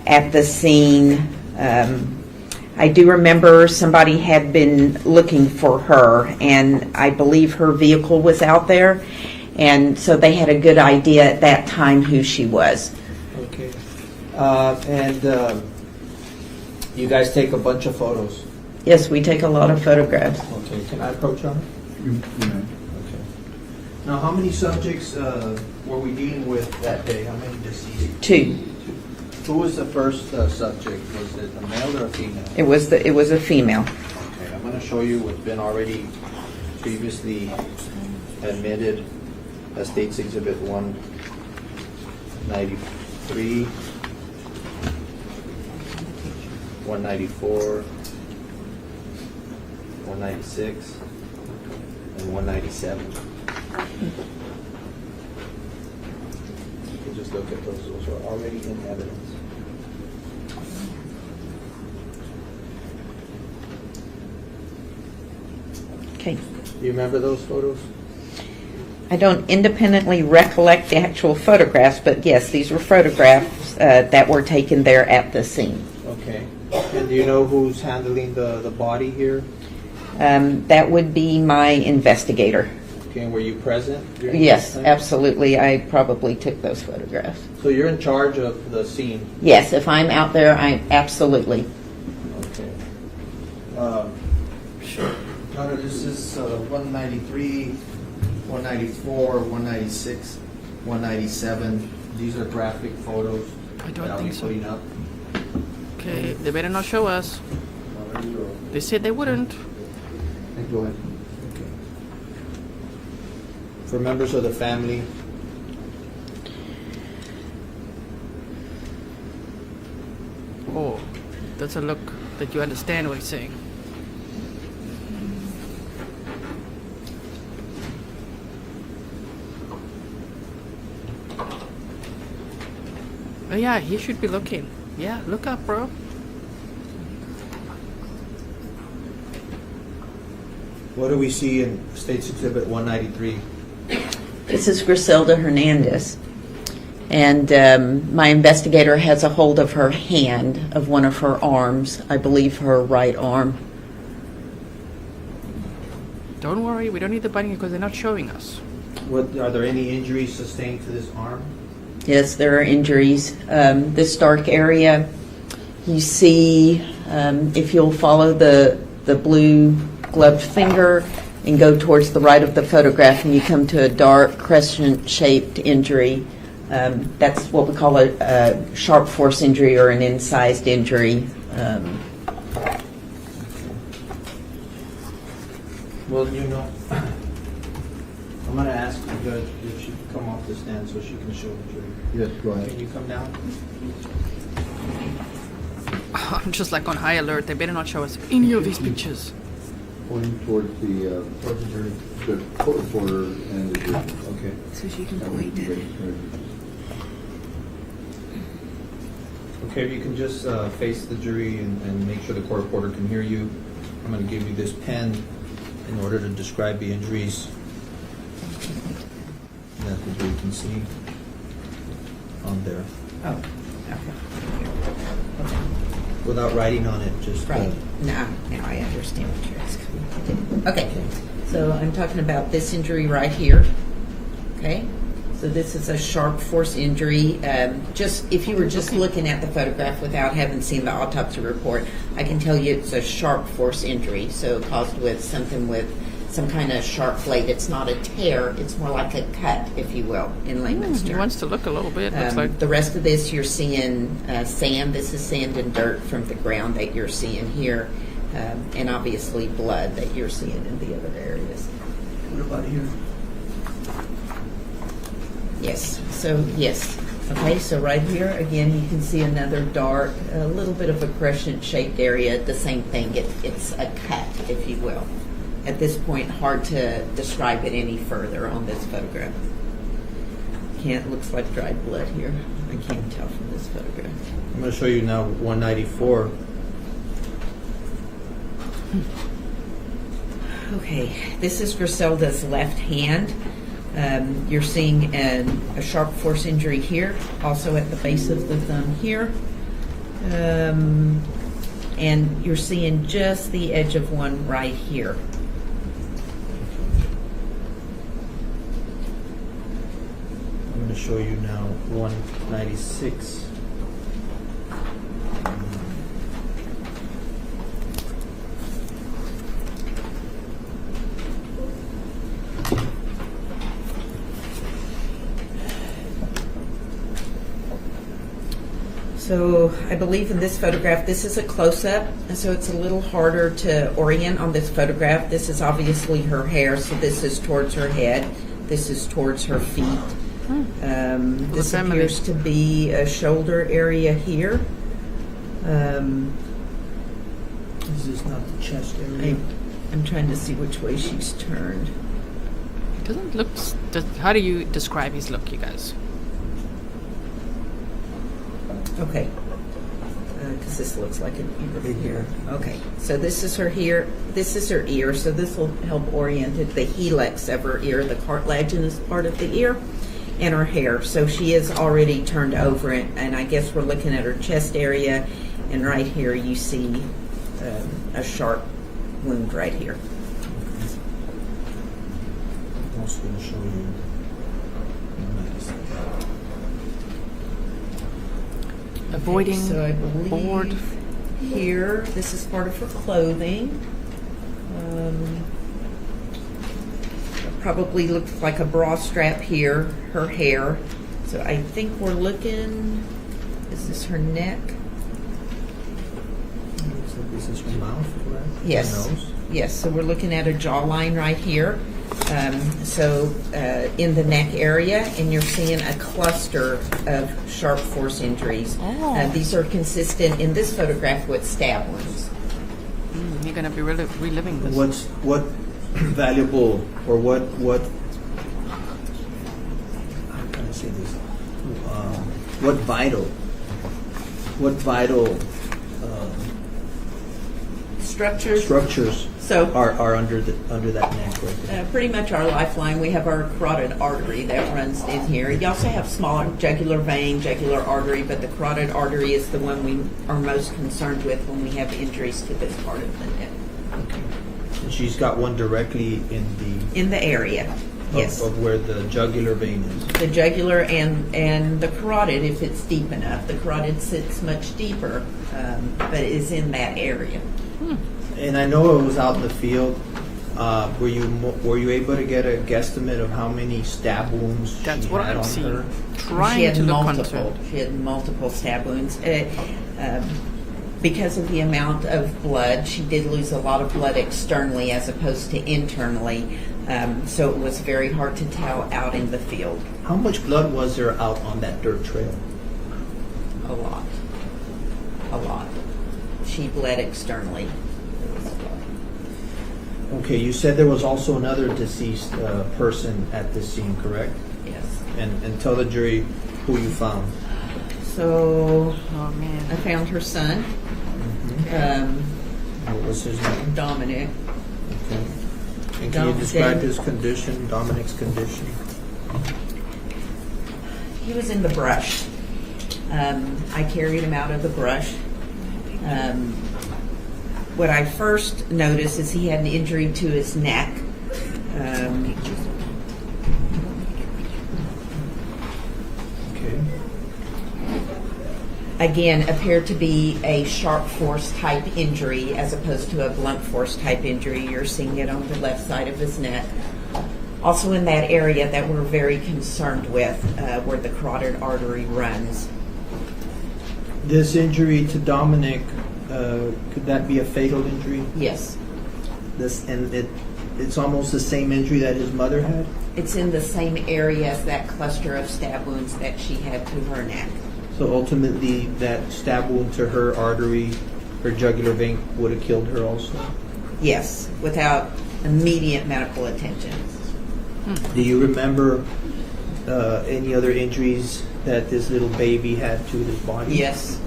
[SPEAKER 9] at the scene. I do remember somebody had been looking for her, and I believe her vehicle was out there, and so they had a good idea at that time who she was.
[SPEAKER 2] Okay. And you guys take a bunch of photos?
[SPEAKER 9] Yes, we take a lot of photographs.
[SPEAKER 2] Okay. Can I approach her?
[SPEAKER 4] You know.
[SPEAKER 2] Okay. Now, how many subjects were we dealing with that day? How many deceased?
[SPEAKER 9] 2.
[SPEAKER 2] Who was the first subject? Was it a male or a female?
[SPEAKER 9] It was a female.
[SPEAKER 2] Okay, I'm going to show you what's been already previously admitted as State's Exhibit 193, 194, 196, and 197. You just look at those are already in evidence.
[SPEAKER 9] Okay.
[SPEAKER 2] Do you remember those photos?
[SPEAKER 9] I don't independently recollect the actual photographs, but yes, these were photographs that were taken there at the scene.
[SPEAKER 2] Okay. And do you know who's handling the body here?
[SPEAKER 9] That would be my investigator.
[SPEAKER 2] Okay, and were you present? during
[SPEAKER 9] Yes,
[SPEAKER 2] that time?
[SPEAKER 9] absolutely. I probably took those photographs.
[SPEAKER 2] So you're in charge of the scene?
[SPEAKER 9] Yes, if I'm out there, I absolutely.
[SPEAKER 2] Okay. Sure. This is 193, 194, 196, 197. These are graphic photos.
[SPEAKER 1] I don't
[SPEAKER 2] that I'll
[SPEAKER 1] think
[SPEAKER 2] be
[SPEAKER 1] so.
[SPEAKER 2] putting up.
[SPEAKER 1] Okay, they better not show us. They said they wouldn't.
[SPEAKER 2] Go ahead. Okay. For members of the family,
[SPEAKER 1] Oh, that's a look that you understand what he's saying. Oh yeah, he should be looking. Yeah, look up, bro.
[SPEAKER 2] what do we see in State's Exhibit 193?
[SPEAKER 9] This is Grizelda Hernandez. And my investigator has a hold of her hand, of one of her arms, I believe her right arm.
[SPEAKER 1] Don't worry, we don't need the binding because they're not showing us.
[SPEAKER 2] Are there any injuries sustained to this arm?
[SPEAKER 9] Yes, there are injuries. This dark area, you see, if you'll follow the blue gloved finger and go towards the right of the photograph, and you come to a dark crescent-shaped injury. That's what we call a sharp force injury or an incised injury.
[SPEAKER 2] Well, you know, I'm going to ask the judge if she can come off the stand so she can show the jury.
[SPEAKER 4] Yes, go ahead.
[SPEAKER 2] Can you come down?
[SPEAKER 1] I'm just like on high alert. They better not show us any of these pictures.
[SPEAKER 4] Pointing towards the
[SPEAKER 2] jury.
[SPEAKER 4] court reporter and the jury.
[SPEAKER 2] Okay.
[SPEAKER 3] So she can
[SPEAKER 4] That would be great.
[SPEAKER 2] Okay, you can just face the jury and make sure the court reporter can hear you. I'm going to give you this pen in order to describe the injuries that the jury can see on there.
[SPEAKER 9] Oh, okay.
[SPEAKER 2] Without writing on it, just...
[SPEAKER 9] Right. Now I understand what you're asking. Okay, so I'm talking about this injury right here. Okay, so this is a sharp force injury. Just if you were just looking at the photograph without having seen the autopsy report, I can tell you it's a sharp force injury. So caused with something with some kind of sharp blade. It's not a tear. It's more like a cut, if you will, in layman's
[SPEAKER 1] He
[SPEAKER 9] terms.
[SPEAKER 1] wants to look a little bit. Looks like
[SPEAKER 9] The rest of this, you're seeing sand. This is sand and dirt from the ground that you're seeing here, and obviously blood that you're seeing in the other areas.
[SPEAKER 2] What about here?
[SPEAKER 9] Yes. So yes. Okay. So right here again, you can see another dark, a little bit of a crescent-shaped area. The same thing. It's a cut, if you will. At this point, hard to describe it any further on this photograph. Looks like dried blood here. I can't tell from this photograph.
[SPEAKER 2] I'm going to show you now 194.
[SPEAKER 9] Okay, this is Grizelda's left hand. You're seeing a sharp force injury here, also at the base of the thumb here. And you're seeing just the edge of one right here.
[SPEAKER 2] I'm going to show you now 196.
[SPEAKER 9] So I believe in this photograph, this is a close-up, and so it's a little harder to orient on this photograph. This is obviously her hair, so this is towards her head. This is towards her feet. This appears to be a shoulder area here.
[SPEAKER 2] This is not the chest area.
[SPEAKER 9] I'm trying to see which way she's turned.
[SPEAKER 1] He doesn't look. How do you describe his look, you guys?
[SPEAKER 9] Okay. Because this looks like an ear here. Okay. So this is her here. This is her ear. So this will help orient it. The helix of her ear, the cartilaginous part of the ear, and her hair. So she is already turned over it, and I guess we're looking at her chest area, and right here you see a sharp wound right here.
[SPEAKER 2] I'm also going to show you.
[SPEAKER 1] Avoiding
[SPEAKER 9] So I believe
[SPEAKER 1] board.
[SPEAKER 9] here, this is part of her clothing. Probably looks like a bra strap here, her hair. So I think we're looking, is this her neck?
[SPEAKER 2] So this is her mouth, correct?
[SPEAKER 9] Yes.
[SPEAKER 2] Her nose.
[SPEAKER 9] Yes, so we're looking at a jawline right here. In the neck area, and you're seeing a cluster of sharp force injuries. These are consistent in this photograph with stab wounds.
[SPEAKER 1] You're going to be reliving this.
[SPEAKER 2] What valuable or what how can I say this? What vital structures
[SPEAKER 9] So
[SPEAKER 2] are under that neck right there?
[SPEAKER 9] pretty much our lifeline, we have our carotid artery that runs in here. You also have smaller jugular vein, jugular artery, but the carotid artery is the one we are most concerned with when we have injuries to this part of the neck.
[SPEAKER 2] Okay. And she's got one directly
[SPEAKER 9] In the area, yes.
[SPEAKER 2] of where the jugular vein is.
[SPEAKER 9] The jugular and the carotid, if it's deep enough. The carotid sits much deeper, but is in that area.
[SPEAKER 2] And I know it was out in the field. Were you able to get a guesstimate of how many stab wounds
[SPEAKER 1] That's
[SPEAKER 2] she
[SPEAKER 1] what
[SPEAKER 2] had
[SPEAKER 1] I'm
[SPEAKER 2] on
[SPEAKER 1] seeing.
[SPEAKER 2] her?
[SPEAKER 9] She
[SPEAKER 1] Trying
[SPEAKER 9] had
[SPEAKER 1] to look
[SPEAKER 9] multiple.
[SPEAKER 1] concerned.
[SPEAKER 9] She had multiple stab wounds. Because of the amount of blood, she did lose a lot of blood externally as opposed to internally. So it was very hard to tell out in the field.
[SPEAKER 2] How much blood was there out on that dirt trail?
[SPEAKER 9] A lot. A lot. She bled externally.
[SPEAKER 2] Okay, you said there was also another deceased person at this scene, correct?
[SPEAKER 9] Yes.
[SPEAKER 2] And tell the jury who you found.
[SPEAKER 9] So
[SPEAKER 1] Oh, man.
[SPEAKER 9] I found her son,
[SPEAKER 2] What was his name?
[SPEAKER 9] Dominic.
[SPEAKER 2] Okay. And can you describe his condition, Dominic's condition?
[SPEAKER 9] He was in the brush. I carried him out of the brush. What I first noticed is he had an injury to his neck.
[SPEAKER 2] Okay.
[SPEAKER 9] Again, appeared to be a sharp force type injury as opposed to a blunt force type injury. You're seeing it on the left side of his neck. Also in that area that we're very concerned with, where the carotid artery runs.
[SPEAKER 2] This injury to Dominic, could that be a fatal injury?
[SPEAKER 9] Yes.
[SPEAKER 2] It's almost the same injury that his mother had?
[SPEAKER 9] It's in the same area as that cluster of stab wounds that she had to her neck.
[SPEAKER 2] So ultimately, that stab wound to her artery, her jugular vein, would have killed her also?
[SPEAKER 9] Yes, without immediate medical attention.
[SPEAKER 2] Do you remember any other injuries that this little baby had to his body?
[SPEAKER 9] Yes.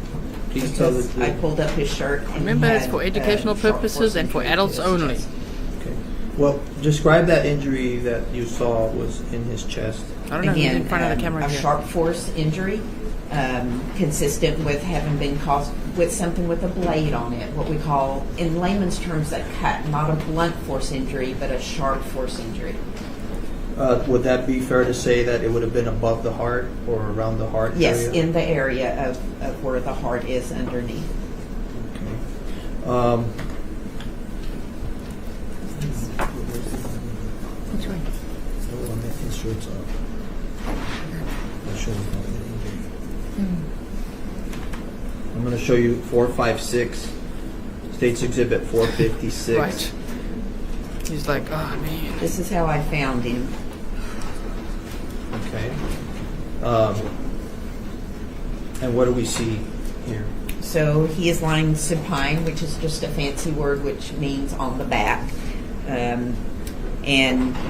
[SPEAKER 2] Please tell us.
[SPEAKER 9] I pulled up his shirt. And
[SPEAKER 1] Remember,
[SPEAKER 9] he
[SPEAKER 1] it's
[SPEAKER 9] had,
[SPEAKER 1] for educational
[SPEAKER 9] sharp
[SPEAKER 1] purposes
[SPEAKER 9] force
[SPEAKER 1] and for
[SPEAKER 9] injury
[SPEAKER 1] adults
[SPEAKER 9] to his
[SPEAKER 1] only.
[SPEAKER 9] chest.
[SPEAKER 2] Okay. Well, describe that injury that you saw was in his chest.
[SPEAKER 1] I don't know. He's
[SPEAKER 9] Again,
[SPEAKER 1] in front of the camera
[SPEAKER 9] a
[SPEAKER 1] here.
[SPEAKER 9] sharp force injury, consistent with having been caused with something with a blade on it, what we call, in layman's terms, a cut, not a blunt force injury, but a sharp force injury.
[SPEAKER 2] Would that be fair to say that it would have been above the heart or around the heart
[SPEAKER 9] Yes,
[SPEAKER 2] area?
[SPEAKER 9] in the area of where the heart is underneath.
[SPEAKER 2] Okay.
[SPEAKER 1] Which way?
[SPEAKER 2] His shirt's off. That shows no injury. I'm going to show you 456, State's Exhibit 456.
[SPEAKER 1] Right. He's like, oh man.
[SPEAKER 9] This is how I found him.
[SPEAKER 2] Okay. And what do we see here?
[SPEAKER 9] So he is lying supine, which is just a fancy word which means on the back. And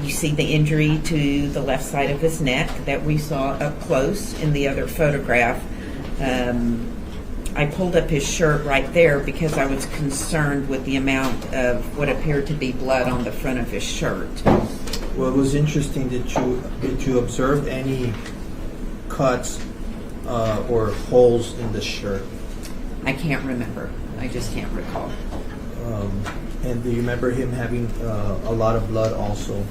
[SPEAKER 9] you see the injury to the left side of his neck that we saw up close in the other photograph. I pulled up his shirt right there because I was concerned with the amount of what appeared to be blood on the front of his shirt.
[SPEAKER 2] Well, it was interesting. Did you observe any cuts or holes in the shirt?
[SPEAKER 9] I can't remember. I just can't recall.
[SPEAKER 2] And do you remember him having a lot of blood also?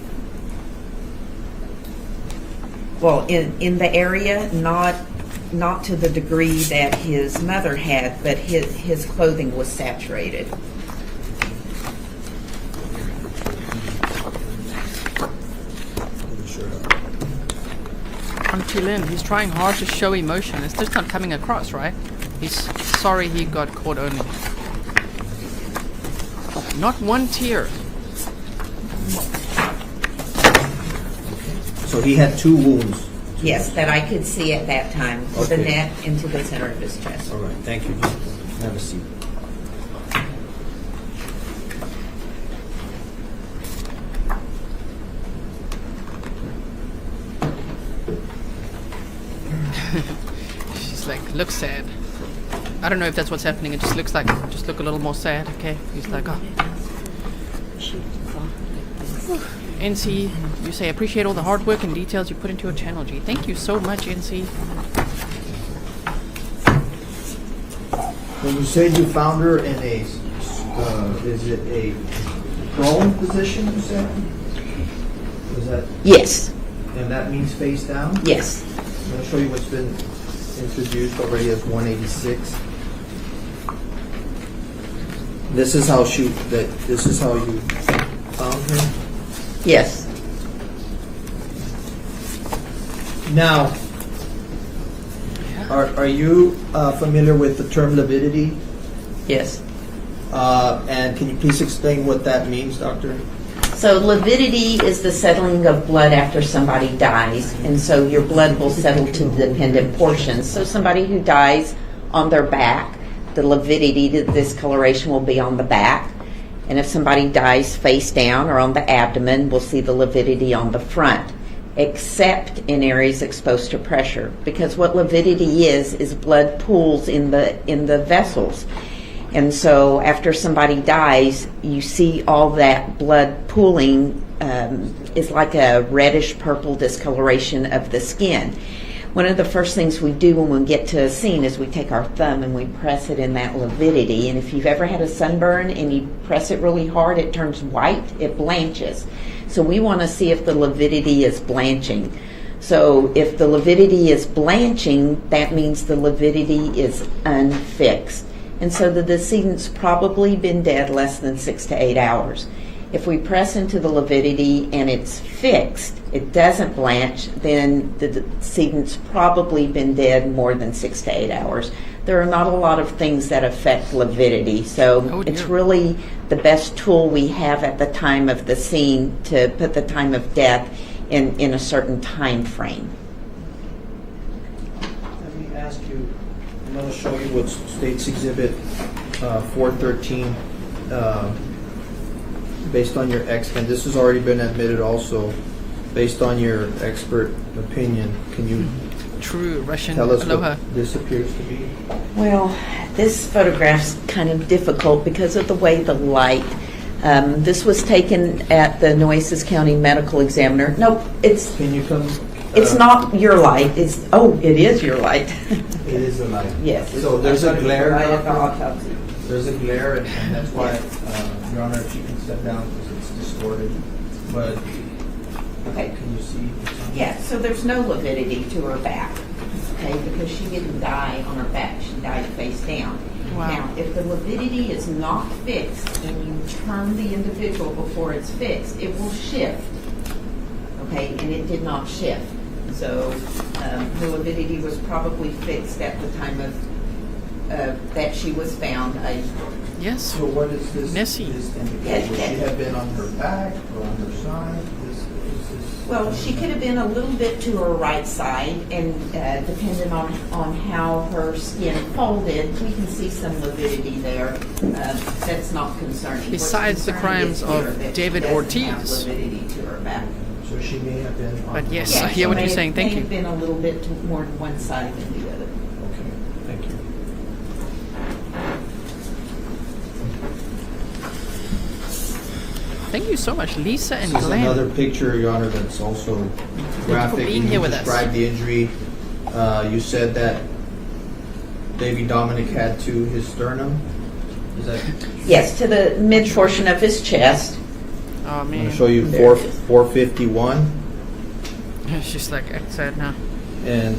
[SPEAKER 9] Well, in the area, not to the degree that his mother had, but his clothing was saturated.
[SPEAKER 1] Auntie Lynn, he's trying hard to show emotion. It's just not coming across, right? He's sorry he got caught only. Not one tear.
[SPEAKER 2] So he had 2 wounds.
[SPEAKER 9] Yes, that I could see at that time. To the
[SPEAKER 2] Okay.
[SPEAKER 9] neck into the center of his chest.
[SPEAKER 2] All right, thank you. Have a seat.
[SPEAKER 1] She's like, looks sad. I don't know if that's what's happening. It just looks like, just look a little more sad. Okay. He's like, oh. NC, you say, appreciate all the hard work and details you put into your channel, G. Thank you so much, NC.
[SPEAKER 2] When you said you found her in a, is it a prone position, you said? Is that,
[SPEAKER 9] Yes,
[SPEAKER 2] and that means face down?
[SPEAKER 9] yes.
[SPEAKER 2] I'm going to show you what's been introduced already as 186. This is how this is how you found her?
[SPEAKER 9] Yes.
[SPEAKER 2] Now, are you familiar with the term lividity?
[SPEAKER 9] Yes.
[SPEAKER 2] And can you please explain what that means, Doctor?
[SPEAKER 9] So lividity is the settling of blood after somebody dies, and so your blood will settle to the dependent portions. So somebody who dies on their back, the lividity, the discoloration will be on the back. And if somebody dies face down or on the abdomen, we'll see the lividity on the front, except in areas exposed to pressure. Because what lividity is blood pools in the vessels. And so after somebody dies, you see all that blood pooling is like a reddish purple discoloration of the skin. One of the first things we do when we get to a scene is we take our thumb and we press it in that lividity. And if you've ever had a sunburn and you press it really hard, it turns white, it blanches. So we want to see if the lividity is blanching. So if the lividity is blanching, that means the lividity is unfixed. And so the decedent's probably been dead less than 6 to 8 hours. If we press into the lividity and it's fixed, it doesn't blanch, then the decedent's probably been dead more than 6 to 8 hours. There are not a lot of things that affect lividity, so it's really the best tool we have at the time of the scene to put the time of death in a certain time frame.
[SPEAKER 2] Let me ask you, I'm going to show you what State's Exhibit 413, based on your and this has already been admitted also, based on your expert opinion, can you
[SPEAKER 1] True Russian
[SPEAKER 2] tell us
[SPEAKER 1] aloha.
[SPEAKER 2] what this appears to be?
[SPEAKER 9] Well, this photograph's kind of difficult because of the way the light. This was taken at the Nueces County Medical Examiner. Nope, it's
[SPEAKER 2] Can you come?
[SPEAKER 9] it's not your light. It is your light.
[SPEAKER 2] It is a light.
[SPEAKER 9] Yes.
[SPEAKER 2] So there's a glare.
[SPEAKER 9] Right at the
[SPEAKER 2] Doctor?
[SPEAKER 9] autopsy.
[SPEAKER 2] There's a glare, and that's why, Your Honor, if you can step down because it's distorted. But
[SPEAKER 9] Okay.
[SPEAKER 2] can you see?
[SPEAKER 9] Yeah, so there's no lividity to her back, okay, because she didn't die on her back. She died face down.
[SPEAKER 1] Wow.
[SPEAKER 9] Now, if the lividity is not fixed and you turn the individual before it's fixed, it will shift, okay, and it did not shift. So the lividity was probably fixed at the time that she was found.
[SPEAKER 1] Yes.
[SPEAKER 2] So what is this?
[SPEAKER 1] Nessie.
[SPEAKER 2] This indicate? Would she have been on her back or on her side?
[SPEAKER 9] Well, she could have been a little bit to her right side, and depending on how her skin folded, we can see some lividity there. That's not concerning.
[SPEAKER 1] Besides the crimes of David Ortiz.
[SPEAKER 9] Lividity to her back.
[SPEAKER 2] So she may have been on
[SPEAKER 1] But
[SPEAKER 2] her
[SPEAKER 1] yes,
[SPEAKER 2] back.
[SPEAKER 1] I hear what you're saying. Thank
[SPEAKER 9] May
[SPEAKER 1] you.
[SPEAKER 9] have been a little bit more to one side than the other.
[SPEAKER 2] Okay, thank you.
[SPEAKER 1] Thank you so much, Lisa and
[SPEAKER 2] This is
[SPEAKER 1] Glenn.
[SPEAKER 2] another picture, Your Honor, that's also graphic.
[SPEAKER 1] being
[SPEAKER 2] And
[SPEAKER 1] here
[SPEAKER 2] you
[SPEAKER 1] with us.
[SPEAKER 2] described the injury. You said that Davy Dominic had to his sternum. Is that?
[SPEAKER 9] Yes, to the mid portion of his chest.
[SPEAKER 1] Oh
[SPEAKER 2] I'm
[SPEAKER 1] man.
[SPEAKER 2] going to show you 451.
[SPEAKER 1] She's like, I said no.
[SPEAKER 2] And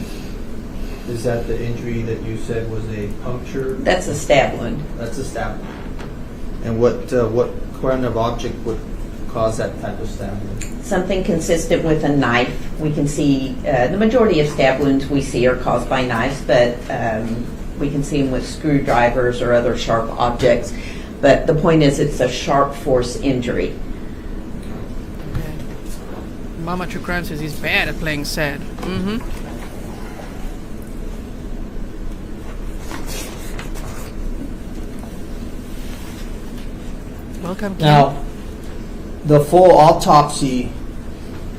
[SPEAKER 2] is that the injury that you said was a puncture?
[SPEAKER 9] That's a stab wound.
[SPEAKER 2] That's a stab. And what kind of object would cause that type of stab wound?
[SPEAKER 9] Something consistent with a knife. We can see the majority of stab wounds we see are caused by knives, but we can see them with screwdrivers or other sharp objects. But the point is, it's a sharp force injury.
[SPEAKER 1] Okay. Mama True Crime says he's bad at playing sad. Mm-hmm. Welcome, Ken.
[SPEAKER 2] Now, the full autopsy,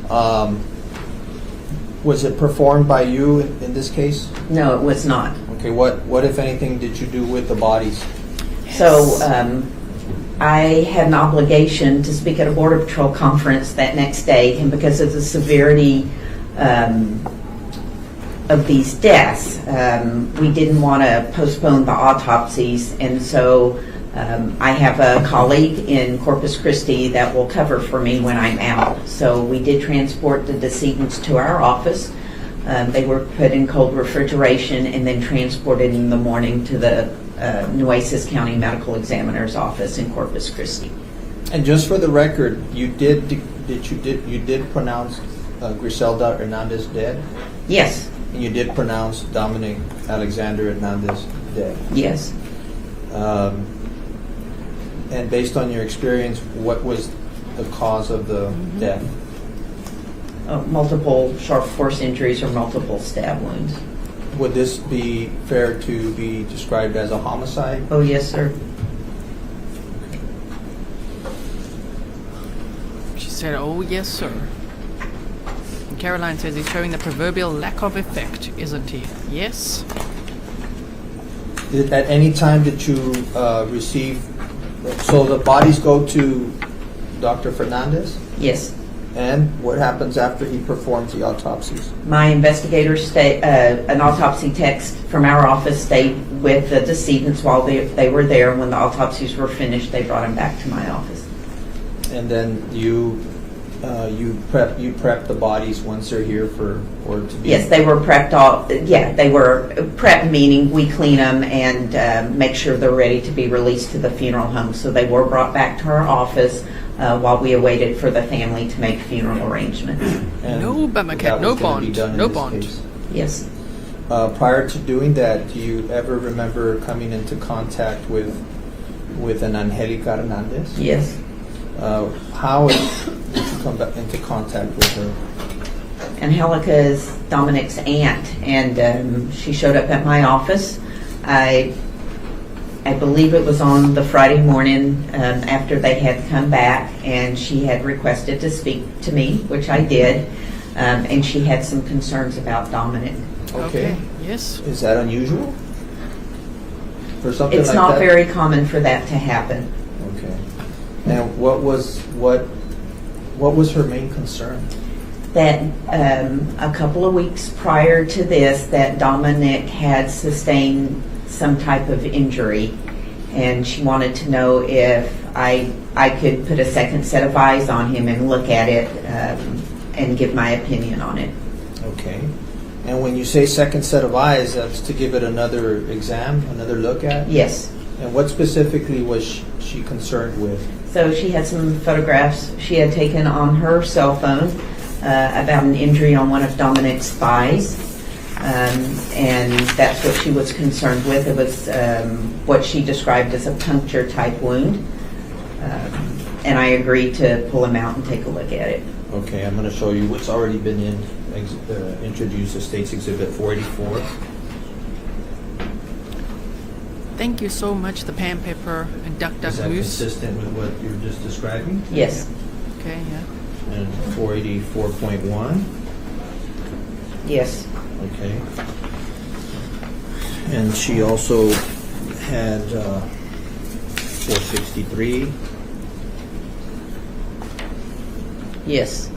[SPEAKER 2] was it performed by you in this case?
[SPEAKER 9] No, it was not.
[SPEAKER 2] Okay, what if anything did you do with the bodies?
[SPEAKER 9] So I had an obligation to speak at a Border Patrol conference that next day, and because of the severity of these deaths, we didn't want to postpone the autopsies, and so I have a colleague in Corpus Christi that will cover for me when I'm out. So we did transport the decedents to our office. They were put in cold refrigeration and then transported in the morning to the Nueces County Medical Examiner's office in Corpus Christi.
[SPEAKER 2] And just for the record, you did pronounce Grizelda Hernandez dead,
[SPEAKER 9] Yes,
[SPEAKER 2] and you did pronounce Dominic Alexander Hernandez dead.
[SPEAKER 9] yes.
[SPEAKER 2] And based on your experience, what was the cause of the death?
[SPEAKER 9] Multiple sharp force injuries or multiple stab wounds.
[SPEAKER 2] Would this be fair to be described as a homicide?
[SPEAKER 9] Oh, yes, sir.
[SPEAKER 1] She said, oh, yes, sir. And Caroline says he's showing the proverbial lack of effect, isn't he? Yes.
[SPEAKER 2] At any time did you receive, so the bodies go to Dr. Fernandez?
[SPEAKER 9] Yes.
[SPEAKER 2] And what happens after he performs the autopsies?
[SPEAKER 9] My investigators an autopsy text from our office stayed with the decedents while they were there. When the autopsies were finished, they brought them back to my office.
[SPEAKER 2] And then you prep the bodies once they're here to be.
[SPEAKER 9] Yes, they were prepped they were prepped, meaning we clean them and make sure they're ready to be released to the funeral home. So they were brought back to our office while we awaited for the family to make funeral arrangements.
[SPEAKER 2] And
[SPEAKER 1] No bummer cat,
[SPEAKER 2] that
[SPEAKER 1] no
[SPEAKER 2] was gonna be
[SPEAKER 1] bond,
[SPEAKER 2] done in
[SPEAKER 1] no
[SPEAKER 2] this
[SPEAKER 1] bond.
[SPEAKER 2] case.
[SPEAKER 9] Yes.
[SPEAKER 2] Prior to doing that, do you ever remember coming into contact with an Angelica Hernandez?
[SPEAKER 9] Yes.
[SPEAKER 2] How did you come back into contact with her?
[SPEAKER 9] Angelica is Dominic's aunt, and she showed up at my office. I believe it was on the Friday morning after they had come back, and she had requested to speak to me, which I did, and she had some concerns about Dominic.
[SPEAKER 2] Okay.
[SPEAKER 1] Yes.
[SPEAKER 2] Is that unusual? For something
[SPEAKER 9] It's
[SPEAKER 2] like
[SPEAKER 9] not
[SPEAKER 2] that?
[SPEAKER 9] very common for that to happen.
[SPEAKER 2] Okay. And what was her main concern?
[SPEAKER 9] That a couple of weeks prior to this, that Dominic had sustained some type of injury, and she wanted to know if I could put a second set of eyes on him and look at it and give my opinion on it.
[SPEAKER 2] Okay. And when you say second set of eyes, that's to give it another exam, another look at?
[SPEAKER 9] Yes.
[SPEAKER 2] And what specifically was she concerned with?
[SPEAKER 9] So she had some photographs she had taken on her cell phone about an injury on one of Dominic's thighs. and that's what she was concerned with. It was what she described as a puncture type wound, and I agreed to pull him out and take a look at it.
[SPEAKER 2] Okay, I'm going to show you what's already been introduced as State's Exhibit 484.
[SPEAKER 1] Thank you so much, the pan paper and duck
[SPEAKER 2] Is that
[SPEAKER 1] goose.
[SPEAKER 2] consistent with what you're just describing?
[SPEAKER 9] Yes.
[SPEAKER 1] Okay, yeah.
[SPEAKER 2] And 484.1.
[SPEAKER 9] Yes.
[SPEAKER 2] Okay. And she also had 463.
[SPEAKER 9] Yes.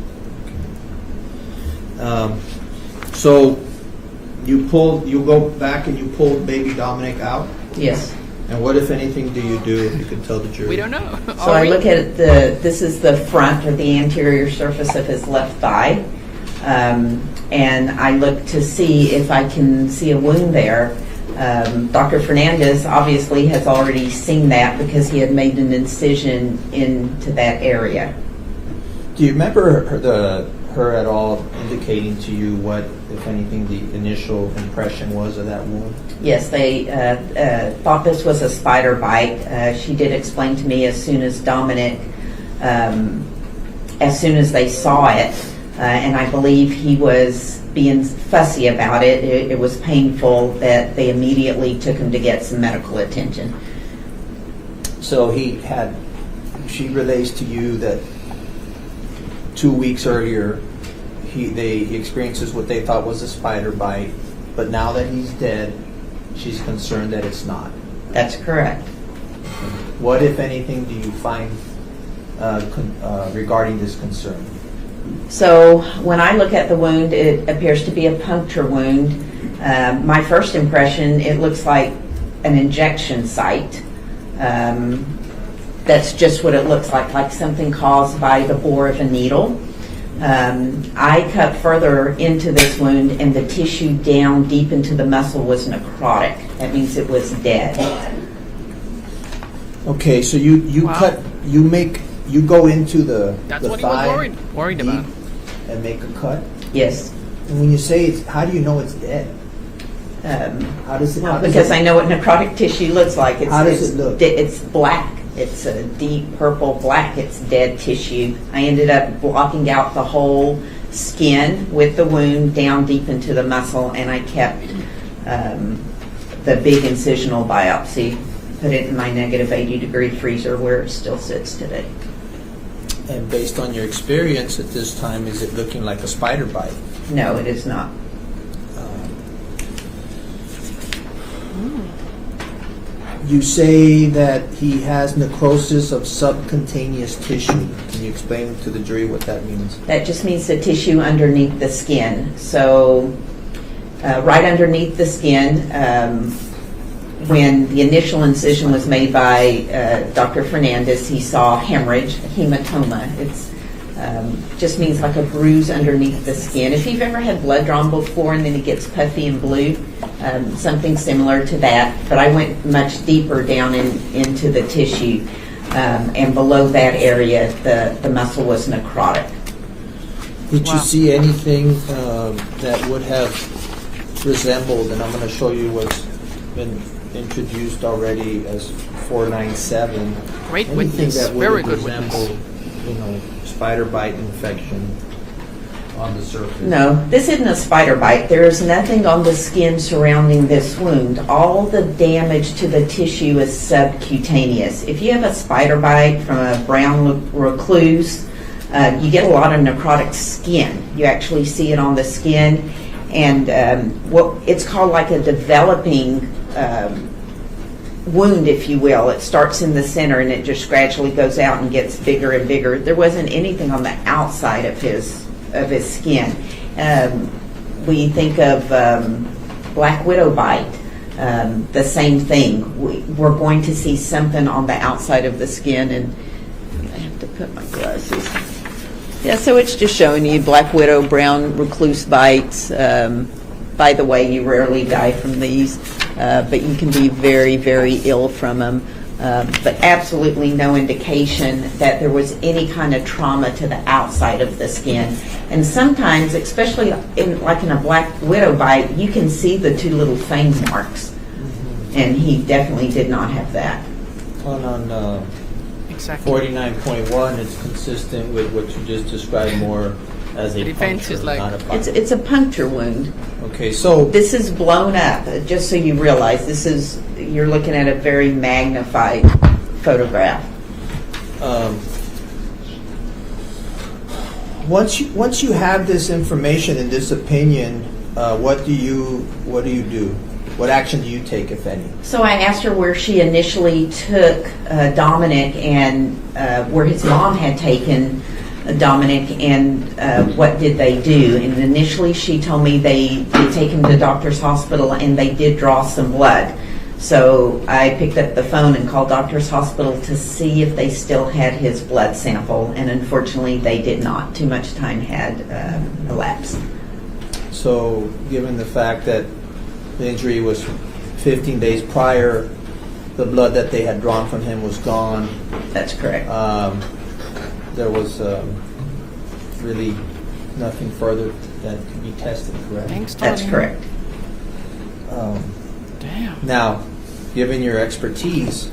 [SPEAKER 2] So you go back and you pulled baby Dominic out?
[SPEAKER 9] Yes.
[SPEAKER 2] And what, if anything, do you do, if you can tell the jury?
[SPEAKER 1] We don't know.
[SPEAKER 9] So I look at this is the front or the anterior surface of his left thigh, and I look to see if I can see a wound there. Dr. Hernandez obviously has already seen that because he had made an incision into that area.
[SPEAKER 2] Do you remember her at all indicating to you what, if anything, the initial impression was of that wound?
[SPEAKER 9] Yes, they thought this was a spider bite. She did explain to me as soon as Dominic, as soon as they saw it, and I believe he was being fussy about it. It was painful that they immediately took him to get some medical attention.
[SPEAKER 2] So she relays to you that 2 weeks earlier, he experiences what they thought was a spider bite, but now that he's dead, she's concerned that it's not.
[SPEAKER 9] That's correct.
[SPEAKER 2] What, if anything, do you find regarding this concern?
[SPEAKER 9] So when I look at the wound, it appears to be a puncture wound. My first impression, it looks like an injection site. That's just what it looks like something caused by the bore of a needle. I cut further into this wound, and the tissue down deep into the muscle was necrotic. That means it was dead.
[SPEAKER 2] Okay, so you
[SPEAKER 1] Wow.
[SPEAKER 2] cut, you go into the
[SPEAKER 1] That's
[SPEAKER 2] the
[SPEAKER 1] what he was
[SPEAKER 2] thigh
[SPEAKER 1] worried
[SPEAKER 2] deep
[SPEAKER 1] about.
[SPEAKER 2] and make a cut.
[SPEAKER 9] Yes.
[SPEAKER 2] And when you say it's, how do you know it's dead? How does it?
[SPEAKER 9] Well,
[SPEAKER 2] how does
[SPEAKER 9] because
[SPEAKER 2] it-
[SPEAKER 9] I know what necrotic tissue looks like.
[SPEAKER 2] How does it look?
[SPEAKER 9] It's black. It's a deep purple black. It's dead tissue. I ended up blocking out the whole skin with the wound down deep into the muscle, and I kept the big incisional biopsy, put it in my negative 80-degree freezer where it still sits today.
[SPEAKER 2] And based on your experience at this time, is it looking like a spider bite?
[SPEAKER 9] No, it is not.
[SPEAKER 2] You say that he has necrosis of subcutaneous tissue. Can you explain to the jury what that means?
[SPEAKER 9] That just means the tissue underneath the skin. So right underneath the skin, when the initial incision was made by Dr. Hernandez, he saw hemorrhage, hematoma. It's just means like a bruise underneath the skin. If you've ever had blood drawn before and then it gets puffy and blue, something similar to that. But I went much deeper down into the tissue, and below that area, the muscle was necrotic.
[SPEAKER 2] Did
[SPEAKER 1] Wow.
[SPEAKER 2] you see anything that would have resembled, and I'm going to show you what's been introduced already as 497.
[SPEAKER 1] Great
[SPEAKER 2] Anything
[SPEAKER 1] witness.
[SPEAKER 2] that would
[SPEAKER 1] Very
[SPEAKER 2] have
[SPEAKER 1] good witness.
[SPEAKER 2] resembled, spider bite infection on the surface?
[SPEAKER 9] No, this isn't a spider bite. There is nothing on the skin surrounding this wound. All the damage to the tissue is subcutaneous. If you have a spider bite from a brown recluse, you get a lot of necrotic skin. You actually see it on the skin, and what it's called like a developing wound, if you will. It starts in the center and it just gradually goes out and gets bigger and bigger. There wasn't anything on the outside of his skin. We think of black widow bite, the same thing. We're going to see something on the outside of the skin, and I have to put my glasses. Yeah, so it's just showing you black widow, brown recluse bites. By the way, you rarely die from these, but you can be very, very ill from them. but absolutely no indication that there was any kind of trauma to the outside of the skin. And sometimes, especially in a black widow bite, you can see the two little fang marks, and he definitely did not have that.
[SPEAKER 2] On
[SPEAKER 1] Exactly.
[SPEAKER 2] 49.1, it's consistent with what you just described more as a
[SPEAKER 1] Defense
[SPEAKER 2] puncture,
[SPEAKER 1] is like-
[SPEAKER 2] not a bite.
[SPEAKER 9] It's a puncture wound.
[SPEAKER 2] Okay, so
[SPEAKER 9] This is blown up, just so you realize. You're looking at a very magnified photograph.
[SPEAKER 2] once you have this information and this opinion, what do you do? What action do you take, if any?
[SPEAKER 9] So I asked her where she initially took Dominic and where his mom had taken Dominic and what did they do. And initially she told me they did take him to the doctor's hospital and they did draw some blood. So I picked up the phone and called Doctor's Hospital to see if they still had his blood sample, and unfortunately they did not. Too much time had elapsed.
[SPEAKER 2] So, given the fact that the injury was 15 days prior, the blood that they had drawn from him was gone.
[SPEAKER 9] That's correct.
[SPEAKER 2] There was really nothing further that could be tested, correct?
[SPEAKER 1] Thanks, Tony.
[SPEAKER 9] That's correct.
[SPEAKER 1] Damn.
[SPEAKER 2] Now, given your expertise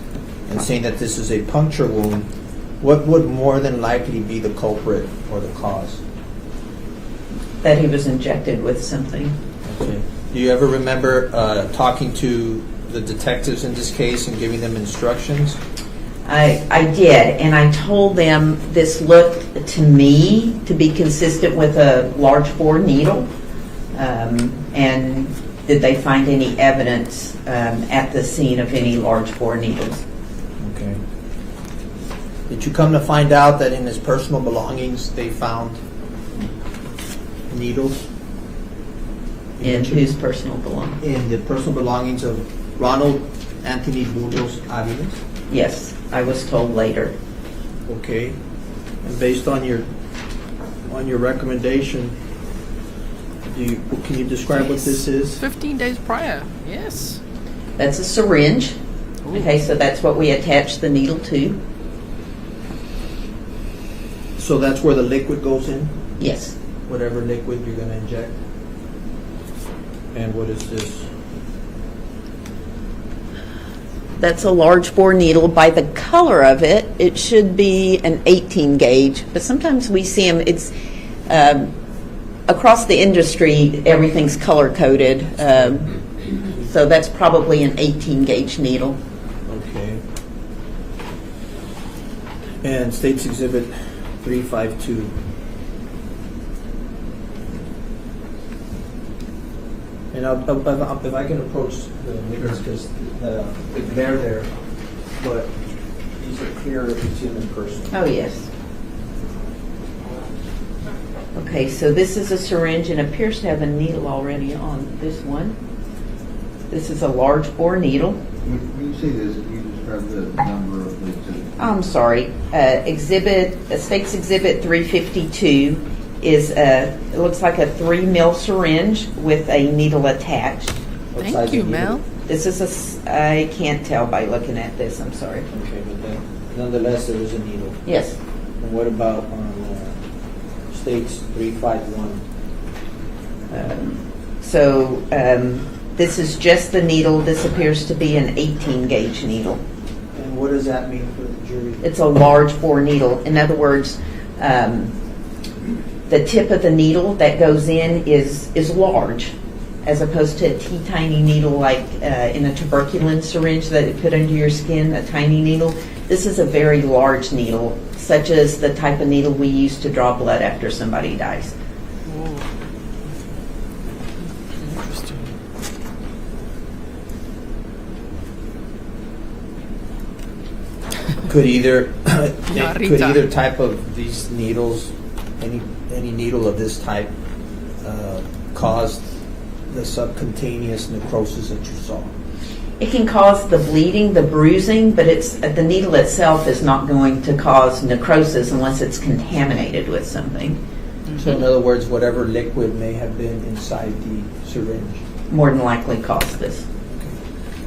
[SPEAKER 2] and saying that this is a puncture wound, what would more than likely be the culprit or the cause?
[SPEAKER 9] That he was injected with something.
[SPEAKER 2] Okay. Do you ever remember talking to the detectives in this case and giving them instructions?
[SPEAKER 9] I did, and I told them this looked to me to be consistent with a large bore needle, and did they find any evidence at the scene of any large bore needles?
[SPEAKER 2] Okay. Did you come to find out that in his personal belongings they found needles?
[SPEAKER 9] In whose personal belongings?
[SPEAKER 2] In the personal belongings of Ronald Anthony Burgos-Aviles?
[SPEAKER 9] Yes, I was told later.
[SPEAKER 2] Okay. And based on your recommendation, can you describe what this is?
[SPEAKER 1] 15 days prior. Yes.
[SPEAKER 9] That's a syringe.
[SPEAKER 1] Ooh.
[SPEAKER 9] Okay, so that's what we attach the needle to.
[SPEAKER 2] So that's where the liquid goes in?
[SPEAKER 9] Yes.
[SPEAKER 2] Whatever liquid you're going to inject? And what is this?
[SPEAKER 9] That's a large bore needle. By the color of it, it should be an 18 gauge, but sometimes we see them, it's across the industry, everything's color coded. So that's probably an 18 gauge needle.
[SPEAKER 2] Okay. And State's Exhibit 352. And if I can approach the mirrors, because the glare there, but these are clearer if you see them in person.
[SPEAKER 9] Oh, yes. Okay, so this is a syringe and appears to have a needle already on this one. This is a large bore needle.
[SPEAKER 4] When you say this, can you describe the number of the exhibit?
[SPEAKER 9] I'm sorry. State's Exhibit 352 is it looks like a 3 mil syringe with a needle attached.
[SPEAKER 2] What size
[SPEAKER 1] Thank you,
[SPEAKER 2] of needle?
[SPEAKER 1] Mel.
[SPEAKER 9] This is I can't tell by looking at this. I'm sorry.
[SPEAKER 2] Okay, but then, nonetheless, there is a needle.
[SPEAKER 9] Yes.
[SPEAKER 2] And what about on States 351?
[SPEAKER 9] This is just the needle. This appears to be an 18 gauge needle.
[SPEAKER 2] And what does that mean for the jury?
[SPEAKER 9] It's a large bore needle. In other words, the tip of the needle that goes in is large, as opposed to a teeny needle like in a tuberculin syringe that you put under your skin, a tiny needle. This is a very large needle, such as the type of needle we use to draw blood after somebody dies.
[SPEAKER 1] Interesting.
[SPEAKER 2] Could either
[SPEAKER 1] Rita.
[SPEAKER 2] type of these needles, any needle of this type, cause the subcutaneous necrosis that you saw?
[SPEAKER 9] It can cause the bleeding, the bruising, but the needle itself is not going to cause necrosis unless it's contaminated with something.
[SPEAKER 2] So in other words, whatever liquid may have been inside the syringe.
[SPEAKER 9] More than likely cause this.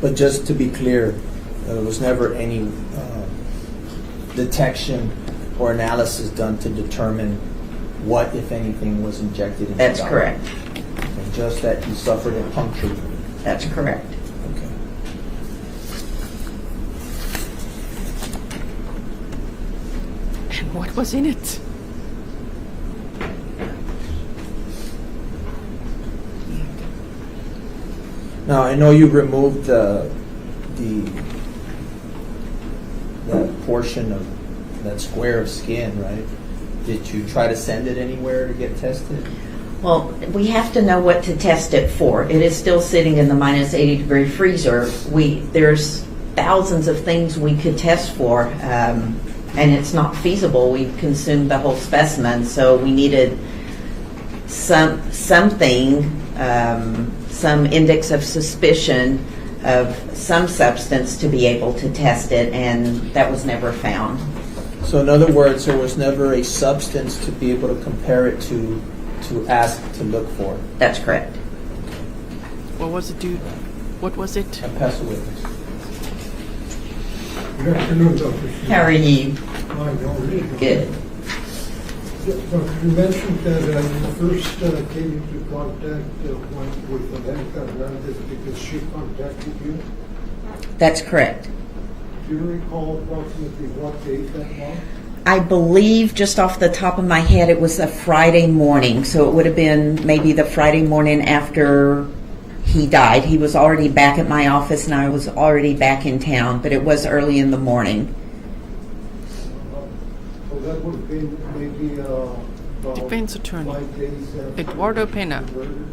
[SPEAKER 2] But just to be clear, There was never any detection or analysis done to determine what, if anything, was injected into
[SPEAKER 9] That's
[SPEAKER 2] the
[SPEAKER 9] correct.
[SPEAKER 2] And just that he suffered a puncture.
[SPEAKER 9] That's correct.
[SPEAKER 2] Okay.
[SPEAKER 1] And what was in it?
[SPEAKER 2] Now, I know you removed that portion of that square of skin, right? Did you try to send it anywhere to get tested?
[SPEAKER 9] Well, we have to know what to test it for. It is still sitting in the minus 80-degree freezer. There's thousands of things we could test for, and it's not feasible. We've consumed the whole specimen, so we needed something, some index of suspicion of some substance to be able to test it, and that was never found.
[SPEAKER 2] So in other words, there was never a substance to be able to compare it to ask to look for.
[SPEAKER 9] That's correct.
[SPEAKER 1] What was it, dude? What was it?
[SPEAKER 2] And pass the witness.
[SPEAKER 7] Good afternoon, Dr. Smith.
[SPEAKER 9] How are you?
[SPEAKER 7] Hi, how are you?
[SPEAKER 9] Good.
[SPEAKER 7] Doctor, you mentioned that you first came into contact with Angelica Hernandez because she contacted you.
[SPEAKER 9] That's correct.
[SPEAKER 7] Do you recall approximately what date that was?
[SPEAKER 9] I believe, just off the top of my head, it was a Friday morning, so it would have been maybe the Friday morning after he died. He was already back at my office, and I was already back in town, but it was early in the morning.
[SPEAKER 7] So that would have been maybe about
[SPEAKER 1] Defense attorney.
[SPEAKER 7] 5 days after
[SPEAKER 1] Eduardo Pena.
[SPEAKER 7] the murder?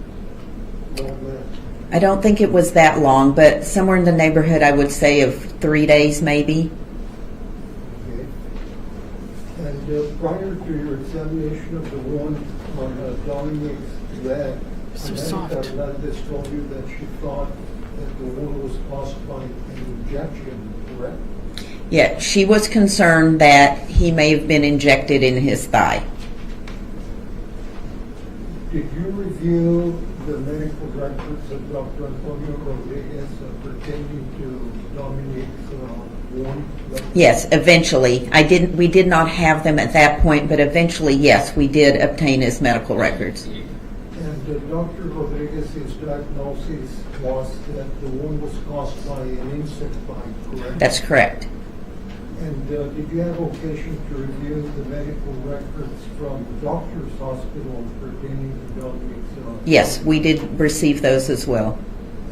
[SPEAKER 7] More or less.
[SPEAKER 9] I don't think it was that long, but somewhere in the neighborhood, I would say, of 3 days maybe.
[SPEAKER 7] Okay. And prior to your examination of the wound on Dominic's leg,
[SPEAKER 1] So
[SPEAKER 7] Angelica
[SPEAKER 1] soft.
[SPEAKER 7] Hernandez told you that she thought that the wound was caused by an injection, correct?
[SPEAKER 9] Yeah, she was concerned that he may have been injected in his thigh.
[SPEAKER 7] Did you review the medical records of Dr. Antonio Rodrigues pertaining to Dominic's wound?
[SPEAKER 9] Yes, eventually. We did not have them at that point, but eventually, yes, we did obtain his medical records.
[SPEAKER 7] And Dr. Rodriguez's diagnosis was that the wound was caused by an insect bite, correct?
[SPEAKER 9] That's correct.
[SPEAKER 7] And did you have occasion to review the medical records from the doctor's hospital pertaining to Dominic's?
[SPEAKER 9] Yes, we did receive those as well.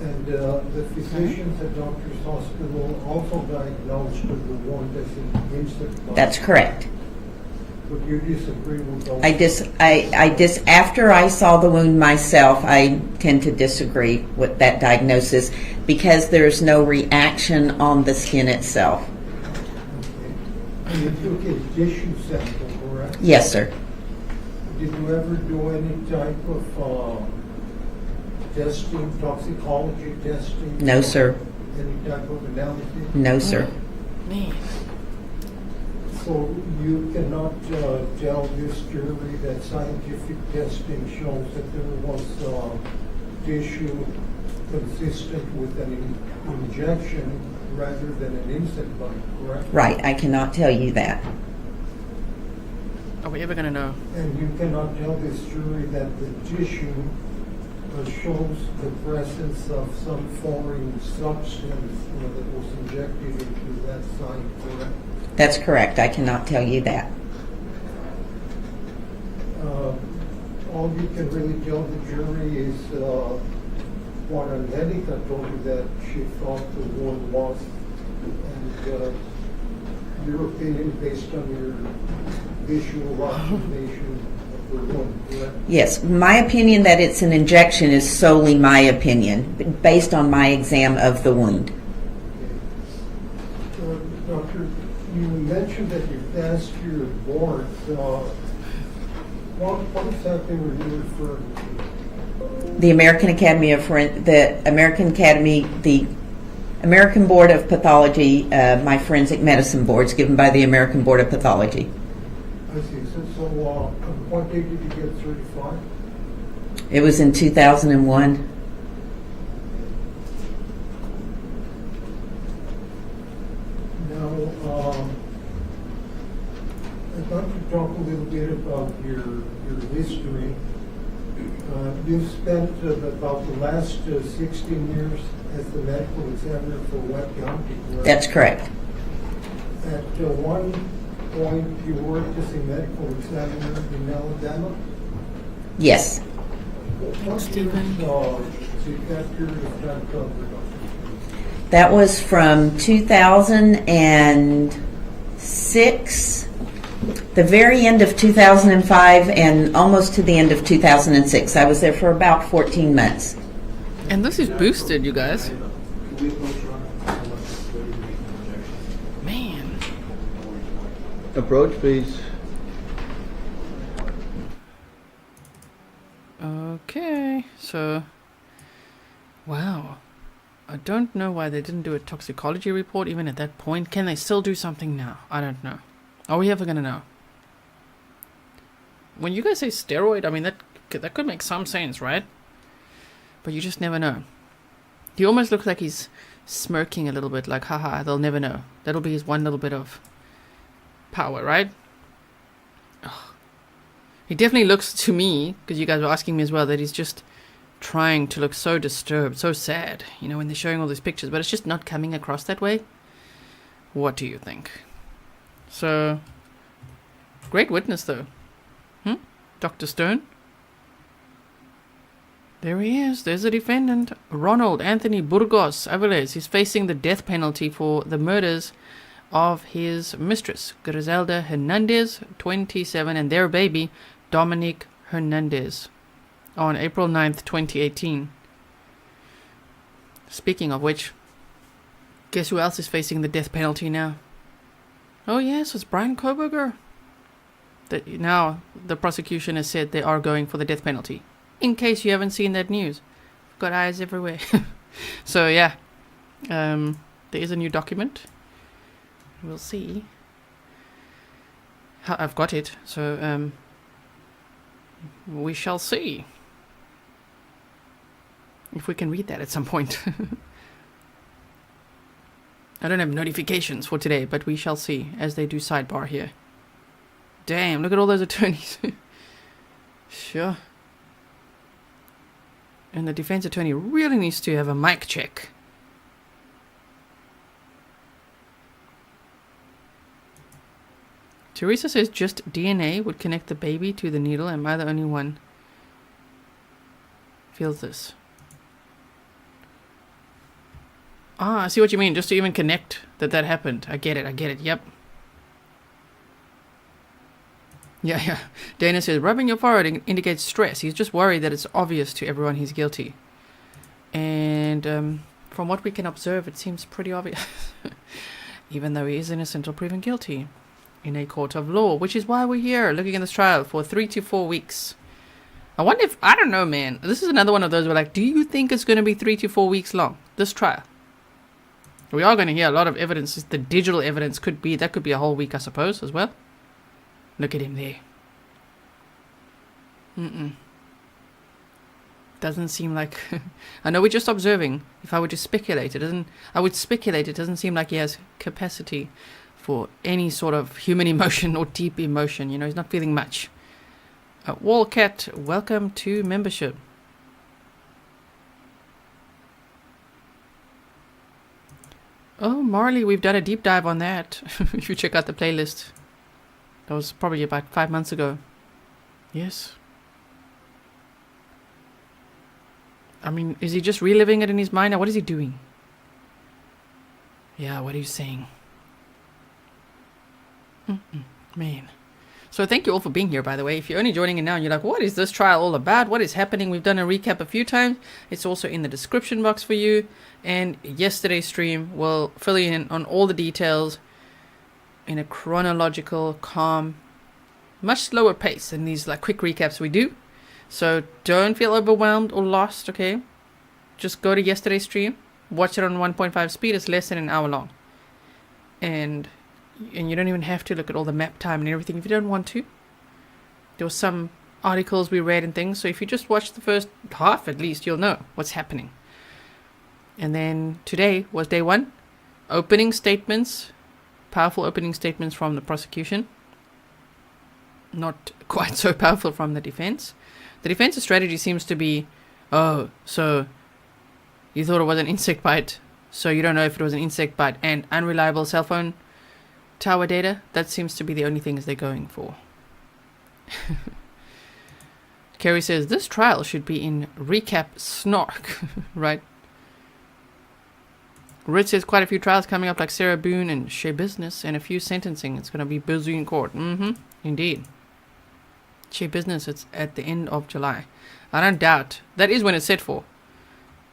[SPEAKER 7] And the physicians at doctor's hospital also diagnosed the wound as an insect bite.
[SPEAKER 9] That's correct.
[SPEAKER 7] Would you disagree with those?
[SPEAKER 9] After I saw the wound myself, I tend to disagree with that diagnosis because there's no reaction on the skin itself.
[SPEAKER 7] And you took a tissue sample, correct?
[SPEAKER 9] Yes, sir.
[SPEAKER 7] Did you ever do any type of testing, toxicology testing?
[SPEAKER 9] No, sir.
[SPEAKER 7] Any type of analysis?
[SPEAKER 9] No, sir.
[SPEAKER 1] Man.
[SPEAKER 7] So you cannot tell this jury that scientific testing shows that there was tissue consistent with an injection rather than an insect bite, correct?
[SPEAKER 9] Right, I cannot tell you that.
[SPEAKER 1] Are we ever going to know?
[SPEAKER 7] And you cannot tell this jury that the tissue shows the presence of some foreign substance that was injected into that site, correct?
[SPEAKER 9] That's correct. I cannot tell you that.
[SPEAKER 7] All you can really tell the jury is what Angelica told you that she thought the wound was, and your opinion based on your visual observation of the wound, correct?
[SPEAKER 9] Yes, my opinion that it's an injection is solely my opinion, based on my exam of the wound.
[SPEAKER 7] Okay. Doctor, you mentioned that you passed your board. What exactly were you referring to?
[SPEAKER 9] The American Board of Pathology, my forensic medicine boards given by the American Board of Pathology.
[SPEAKER 7] I see. So what date did you get certified?
[SPEAKER 9] It was in 2001.
[SPEAKER 7] I'd like to talk a little bit about your history. You've spent about the last 16 years as the medical examiner for Webb County, correct?
[SPEAKER 9] That's correct.
[SPEAKER 7] At one point, you worked as a medical examiner in Alabama.
[SPEAKER 9] Yes.
[SPEAKER 7] What
[SPEAKER 1] Stephen.
[SPEAKER 7] did that period of time cover?
[SPEAKER 9] That was from 2006, the very end of 2005, and almost to the end of 2006. I was there for about 14 months.
[SPEAKER 1] And this is boosted, you guys. Man.
[SPEAKER 4] Approach, please.
[SPEAKER 1] Okay, so, wow. I don't know why they didn't do a toxicology report even at that point. Can they still do something now? I don't know. Are we ever gonna know? When you guys say steroid, I mean, that could make some sense, right? But you just never know. He almost looks like he's smirking a little bit, like, haha, they'll never know. That'll be his one little bit of power, right? Ugh. He definitely looks to me, because you guys were asking me as well, that he's just trying to look so disturbed, so sad, you know, when they're showing all these pictures, but it's just not coming across that way. What do you think? So, great witness though. Dr. Stone? There he is. There's the defendant. Ronald Anthony Burgos-Aviles. He's facing the death penalty for the murders of his mistress, Grizelda Hernandez, 27, and their baby, Dominic Hernandez, on April 9th, 2018. Speaking of which, guess who else is facing the death penalty now? Oh yes, it's Brian Koberger. Now the prosecution has said they are going for the death penalty. In case you haven't seen that news. Got eyes everywhere. So yeah, there is a new document. We'll see. I've got it, so we shall see if we can read that at some point. I don't have notifications for today, but we shall see as they do sidebar here. Damn, look at all those attorneys. Sure. And the defense attorney really needs to have a mic check. Teresa says just DNA would connect the baby to the needle. Am I the only one feels this? Ah, I see what you mean. Just to even connect that happened. I get it. Yep. Yeah. Dana says, rubbing your forehead indicates stress. He's just worried that it's obvious to everyone he's guilty. And from what we can observe, it seems pretty obvious. Even though he is innocent or proven guilty in a court of law, which is why we're here looking at this trial for 3 to 4 weeks. I wonder if, I don't know, man. This is another one of those where, like, do you think it's going to be 3 to 4 weeks long, this trial? We are going to hear a lot of evidence. The digital evidence could be a whole week, I suppose, as well. Look at him there. Doesn't seem like... I know we're just observing. If I were to speculate, it doesn't seem like he has capacity for any sort of human emotion or deep emotion. You know, he's not feeling much. Wallcat, welcome to membership. Oh, Marley, we've done a deep dive on that. If you check out the playlist. That was probably about 5 months ago. Yes. I mean, is he just reliving it in his mind? Or what is he doing? Yeah, what are you saying? Man. So thank you all for being here, by the way. If you're only joining in now and you're like, what is this trial all about? What is happening? We've done a recap a few times. It's also in the description box for you. And yesterday's stream will fill you in on all the details in a chronological, calm, much slower pace than these like quick recaps we do. So don't feel overwhelmed or lost, okay? Just go to yesterday's stream, watch it on 1.5 speed. It's less than an hour long. And you don't even have to look at all the map time and everything if you don't want to. There were some articles we read and things, so if you just watch the first half at least, you'll know what's happening. And then today was day 1. Opening statements powerful opening statements from the prosecution. Not quite so powerful from the defense. The defense's strategy seems to be, oh, so you thought it was an insect bite, so you don't know if it was an insect bite, and unreliable cell phone tower data. That seems to be the only things they're going for. Kerry says, this trial should be in recap snark, right? Rich says quite a few trials coming up, like Sarah Boone and Shea Business, and a few sentencing. It's going to be busy in court. Indeed. Shea Business, it's at the end of July. I don't doubt. That is when it's set for.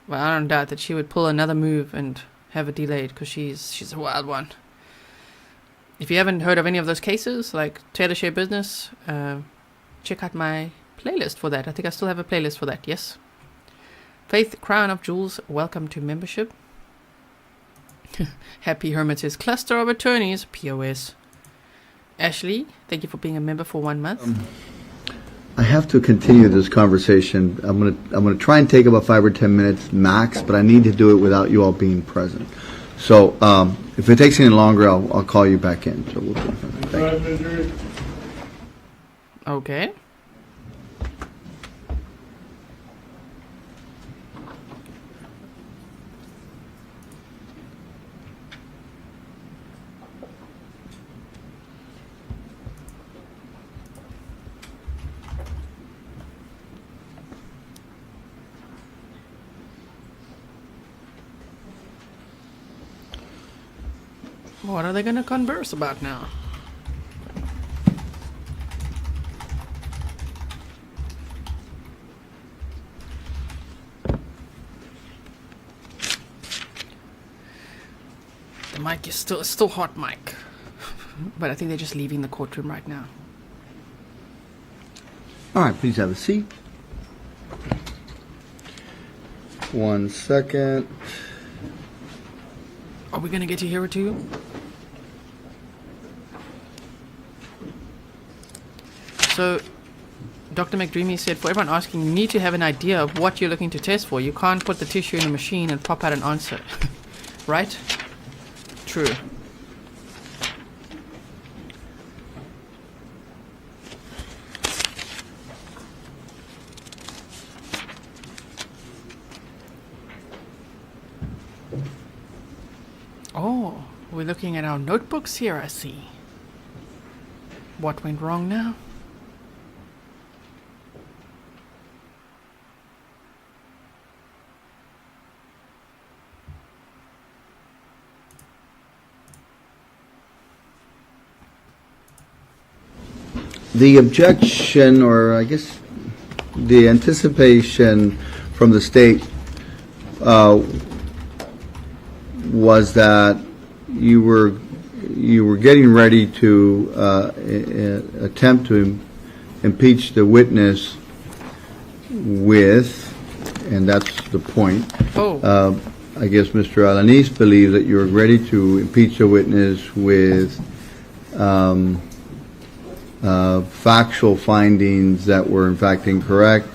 [SPEAKER 1] Well, I don't doubt that she would pull another move and have it delayed, because she's a wild one. If you haven't heard of any of those cases, like Taylor Shea Business, check out my playlist for that. I think I still have a playlist for that, yes. Faith Crown of Jewels, welcome to membership. Happy Hermit says, cluster of attorneys, POS. Ashley, thank you for being a member for 1 month.
[SPEAKER 4] I have to continue this conversation. I'm gonna try and take about 5 or 10 minutes max, but I need to do it without you all being present. So if it takes any longer, I'll call you back in. So we'll do it. Thank you.
[SPEAKER 1] Okay. What are they going to converse about now? The mic is still hot mic. But I think they're just leaving the courtroom right now.
[SPEAKER 4] All right, please have a seat. 1 second.
[SPEAKER 1] Are we going to get to hear it too? So, Dr. McDreamy said, for everyone asking, you need to have an idea of what you're looking to test for. You can't put the tissue in a machine and pop out an answer. Right? True. Oh, we're looking at our notebooks here, I see. What went wrong now?
[SPEAKER 4] The objection, or I guess the anticipation from the state was that you were getting ready to attempt to impeach the witness with, and that's the point. I guess Mr. Alanis believes that you're ready to impeach the witness with factual findings that were in fact incorrect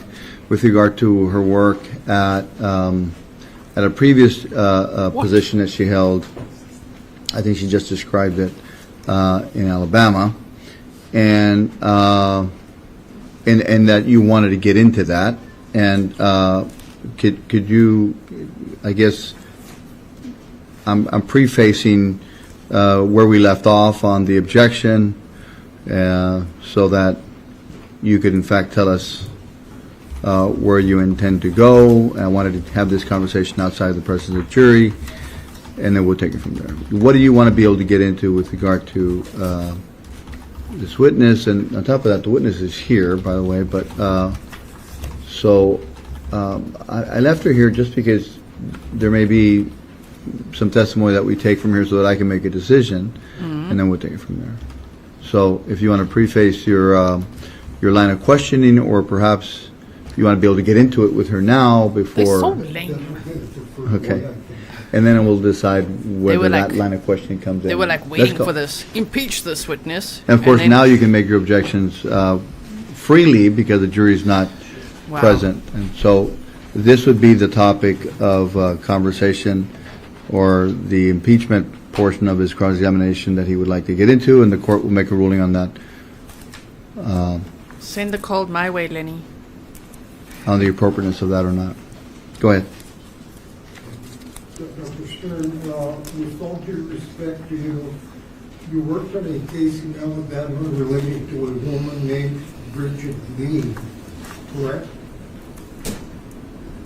[SPEAKER 4] with regard to her work at a previous position that she held. I think she just described it in Alabama, and that you wanted to get into that. And could you, I guess, I'm prefacing where we left off on the objection, so that you could in fact tell us where you intend to go. I wanted to have this conversation outside of the presence of the jury, and then we'll take it from there. What do you want to be able to get into with regard to this witness? And on top of that, the witness is here, by the way, but I left her here just because there may be some testimony that we take from here so that I can make a decision, and then we'll take it from there. So if you want to preface your line of questioning, or perhaps you want to be able to get into it with her now before.
[SPEAKER 1] They're so lame.
[SPEAKER 4] Okay. And then we'll decide whether that line of questioning comes in.
[SPEAKER 1] They were like waiting for this, impeach this witness.
[SPEAKER 4] And of course, now you can make your objections freely because the jury's not present. And so this would be the topic of conversation, or the impeachment portion of his cross-examination that he would like to get into, and the court will make a ruling on that,
[SPEAKER 1] Send the cold my way, Lenny.
[SPEAKER 4] on the appropriateness of that or not. Go ahead.
[SPEAKER 7] Dr. Stern, with all due respect to you, you worked on a case in Alabama relating to a woman named Bridget Lee, correct?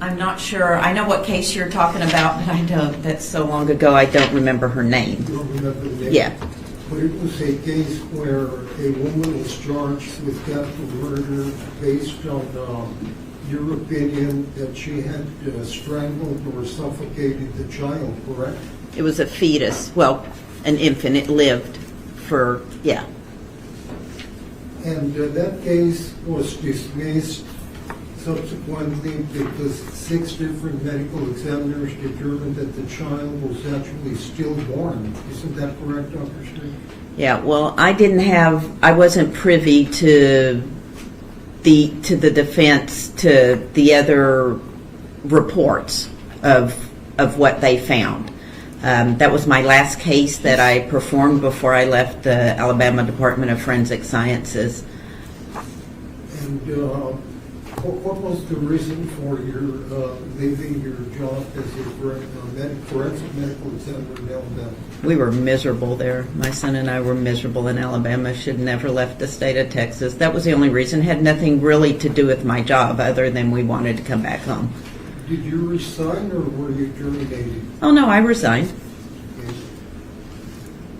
[SPEAKER 9] I'm not sure. I know what case you're talking about, but I don't. That's so long ago, I don't remember her name.
[SPEAKER 7] You don't remember the name?
[SPEAKER 9] Yeah.
[SPEAKER 7] But it was a case where a woman was charged with capital murder based on your opinion that she had strangled or suffocated the child, correct?
[SPEAKER 9] It was a fetus. Well, an infant. It lived for, yeah.
[SPEAKER 7] And that case was dismissed subsequently because 6 different medical examiners determined that the child was actually stillborn. Isn't that correct, Dr. Stern?
[SPEAKER 9] Yeah, well, I wasn't privy to the defense, to the other reports of what they found. That was my last case that I performed before I left the Alabama Department of Forensic Sciences.
[SPEAKER 7] And what was the reason for your leaving your job as a forensic medical examiner in Alabama?
[SPEAKER 9] We were miserable there. My son and I were miserable in Alabama. Should never left the state of Texas. That was the only reason. Had nothing really to do with my job other than we wanted to come back home.
[SPEAKER 7] Did you resign or were you terminated?
[SPEAKER 9] Oh, no, I resigned.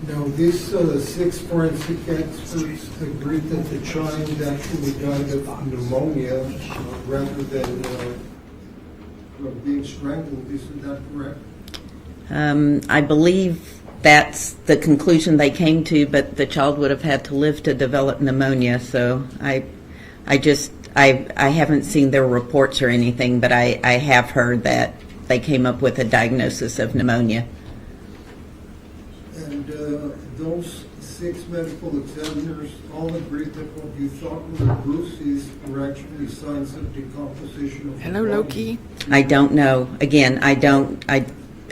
[SPEAKER 7] Now, these 6 forensic experts agreed that the child actually died of pneumonia rather than being strangled. Isn't that correct?
[SPEAKER 9] I believe that's the conclusion they came to, but the child would have had to live to develop pneumonia. So I haven't seen their reports or anything, but I have heard that they came up with a diagnosis of pneumonia.
[SPEAKER 7] And those 6 medical examiners all agreed that what you thought were bruises were actually signs of decomposition of
[SPEAKER 1] Hello,
[SPEAKER 7] the body.
[SPEAKER 1] Loki.
[SPEAKER 9] I don't know. Again,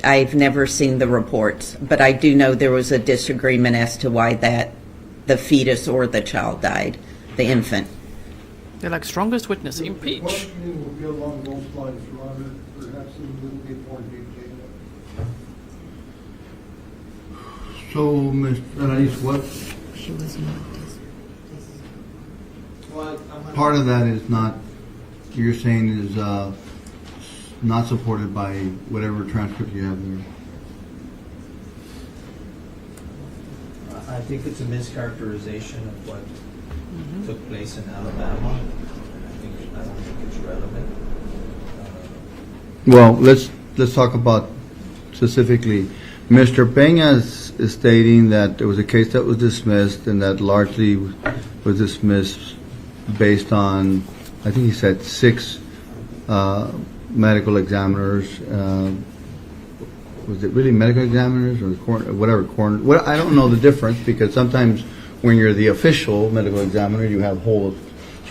[SPEAKER 9] I've never seen the reports, but I do know there was a disagreement as to why the fetus or the child died, the infant.
[SPEAKER 1] They're like strongest witness.
[SPEAKER 7] The
[SPEAKER 1] Impeach.
[SPEAKER 7] questioning will be along those lines, Ronald, perhaps in a little bit more detail.
[SPEAKER 4] So, Ms. Alanis, what
[SPEAKER 1] She was not.
[SPEAKER 4] part of that is not, you're saying is not supported by whatever transcript you have there?
[SPEAKER 2] I think it's a mischaracterization of what took place in Alabama. I don't think it's relevant.
[SPEAKER 4] Well, let's talk about specifically. Mr. Pena is stating that there was a case that was dismissed, and that largely was dismissed based on, I think he said 6 medical examiners. Was it really medical examiners or whatever? I don't know the difference, because sometimes when you're the official medical examiner, you have sort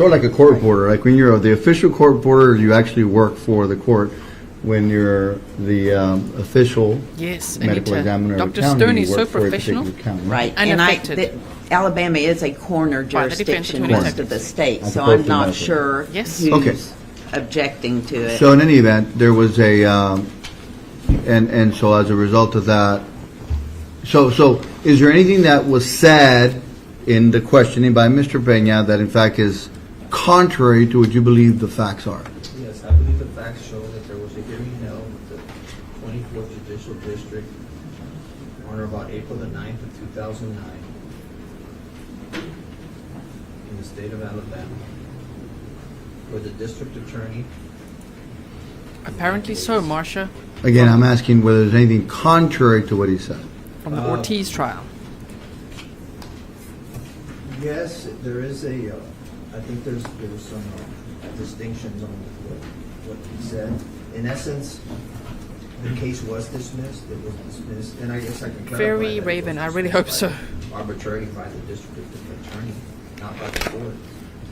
[SPEAKER 4] of like a court reporter. Like when you're the official court reporter, you actually work for the court. When you're the official medical examiner of
[SPEAKER 1] Dr.
[SPEAKER 4] the county,
[SPEAKER 1] Stern
[SPEAKER 4] you
[SPEAKER 1] is so
[SPEAKER 4] work for a
[SPEAKER 1] professional.
[SPEAKER 4] particular county.
[SPEAKER 9] Right.
[SPEAKER 1] Unaffected.
[SPEAKER 9] Alabama is a corner
[SPEAKER 1] By the defense
[SPEAKER 9] jurisdiction
[SPEAKER 1] attorney
[SPEAKER 9] west of the state,
[SPEAKER 4] As
[SPEAKER 9] so
[SPEAKER 4] opposed
[SPEAKER 9] I'm
[SPEAKER 4] to
[SPEAKER 9] not
[SPEAKER 4] medical.
[SPEAKER 9] sure
[SPEAKER 1] Yes.
[SPEAKER 9] who's
[SPEAKER 4] Okay.
[SPEAKER 9] objecting to it.
[SPEAKER 4] So in any event, there was a, and so as a result of that, so is there anything that was said in the questioning by Mr. Pena that in fact is contrary to what you believe the facts are?
[SPEAKER 2] Yes, I believe the facts show that there was a hearing held with the 24th Judicial District on or about April the 9th of 2009 in the state of Alabama, where the district attorney,
[SPEAKER 1] Apparently so, Marcia,
[SPEAKER 4] Again, I'm asking whether there's anything contrary to what he said.
[SPEAKER 1] from the Ortiz trial.
[SPEAKER 2] yes, there is I think there was some distinctions on what he said. In essence, the case was dismissed. It was dismissed, and I guess I can clarify
[SPEAKER 1] Very
[SPEAKER 2] that it
[SPEAKER 1] Raven,
[SPEAKER 2] was
[SPEAKER 1] I really
[SPEAKER 2] dismissed
[SPEAKER 1] hope
[SPEAKER 2] by
[SPEAKER 1] so.
[SPEAKER 2] Arbitrarily by the district attorney, not by the court.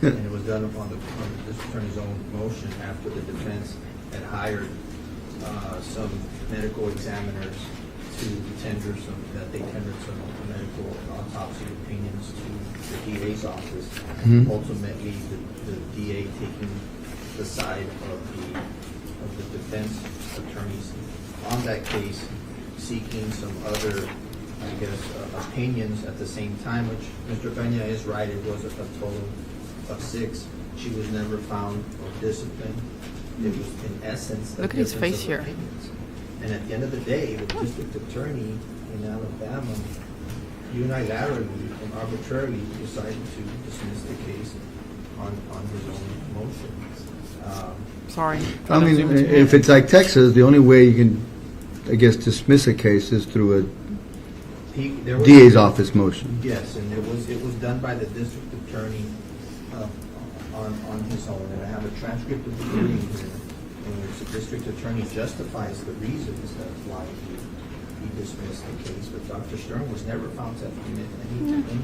[SPEAKER 4] Yeah.
[SPEAKER 2] And it was done on the district attorney's own motion after the defense had hired some medical examiners to tender that they tendered some medical autopsy opinions to the DA's office.
[SPEAKER 4] Mhm.
[SPEAKER 2] Ultimately, the DA taking the side of the defense attorneys on that case, seeking some other, I guess, opinions at the same time, which Mr. Pena is right, it was a total of 6. She was never found or disciplined. It was in essence a
[SPEAKER 1] Look at his
[SPEAKER 2] difference
[SPEAKER 1] face
[SPEAKER 2] of
[SPEAKER 1] here.
[SPEAKER 2] opinions. And at the end of the day, the district attorney in Alabama unilaterally and arbitrarily decided to dismiss the case on his own motion.
[SPEAKER 1] Sorry.
[SPEAKER 4] I mean, if it's like Texas, the only way you can, I guess, dismiss a case is through
[SPEAKER 2] There
[SPEAKER 4] a
[SPEAKER 2] was-
[SPEAKER 4] DA's office motion.
[SPEAKER 2] Yes, and it was done by the district attorney on his own, and I have a transcript of the hearing here, in which the district attorney justifies the reasons that why he dismissed the case, but Dr. Stern was never found to have committed anything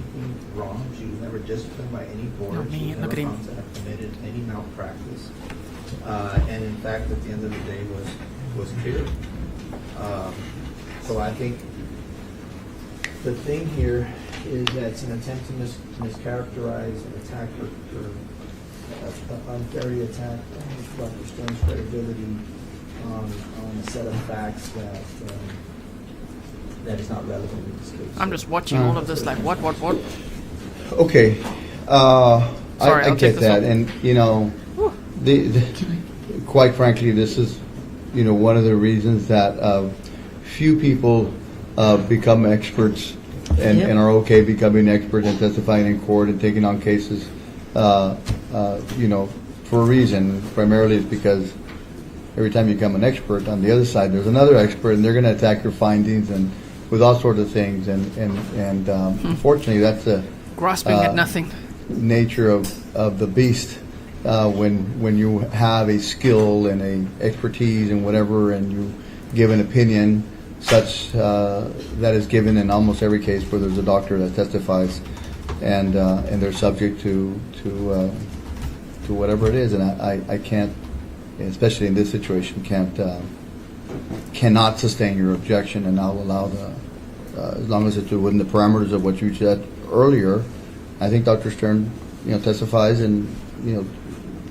[SPEAKER 2] wrong. She was never disciplined by any board.
[SPEAKER 1] Oh,
[SPEAKER 2] She was
[SPEAKER 1] man, look
[SPEAKER 2] never
[SPEAKER 1] at him.
[SPEAKER 2] found to have committed any malpractice. And in fact, at the end of the day, was cleared. So I think the thing here is that it's an attempt to mischaracterize and attack her unfairly attack Dr. Stern's credibility on a set of facts that is not relevant in this case.
[SPEAKER 1] I'm just watching all of this like, what?
[SPEAKER 4] Okay,
[SPEAKER 1] Sorry,
[SPEAKER 4] I
[SPEAKER 1] I'll take
[SPEAKER 4] get
[SPEAKER 1] this
[SPEAKER 4] that,
[SPEAKER 1] one.
[SPEAKER 4] and you know, quite frankly, this is, you know, one of the reasons that few people become experts and are okay becoming experts and testifying in court and taking on cases, you know, for a reason. Primarily, it's because every time you become an expert, on the other side, there's another expert, and they're going to attack your findings and with all sorts of things. And unfortunately, that's the
[SPEAKER 1] Grasping at nothing.
[SPEAKER 4] nature of the beast. When you have a skill and a expertise and whatever, and you give an opinion such that is given in almost every case where there's a doctor that testifies, and they're subject to whatever it is, and I can't, especially in this situation, cannot sustain your objection, and I'll allow as long as it's within the parameters of what you said earlier. I think Dr. Stern, you know, testifies and, you know,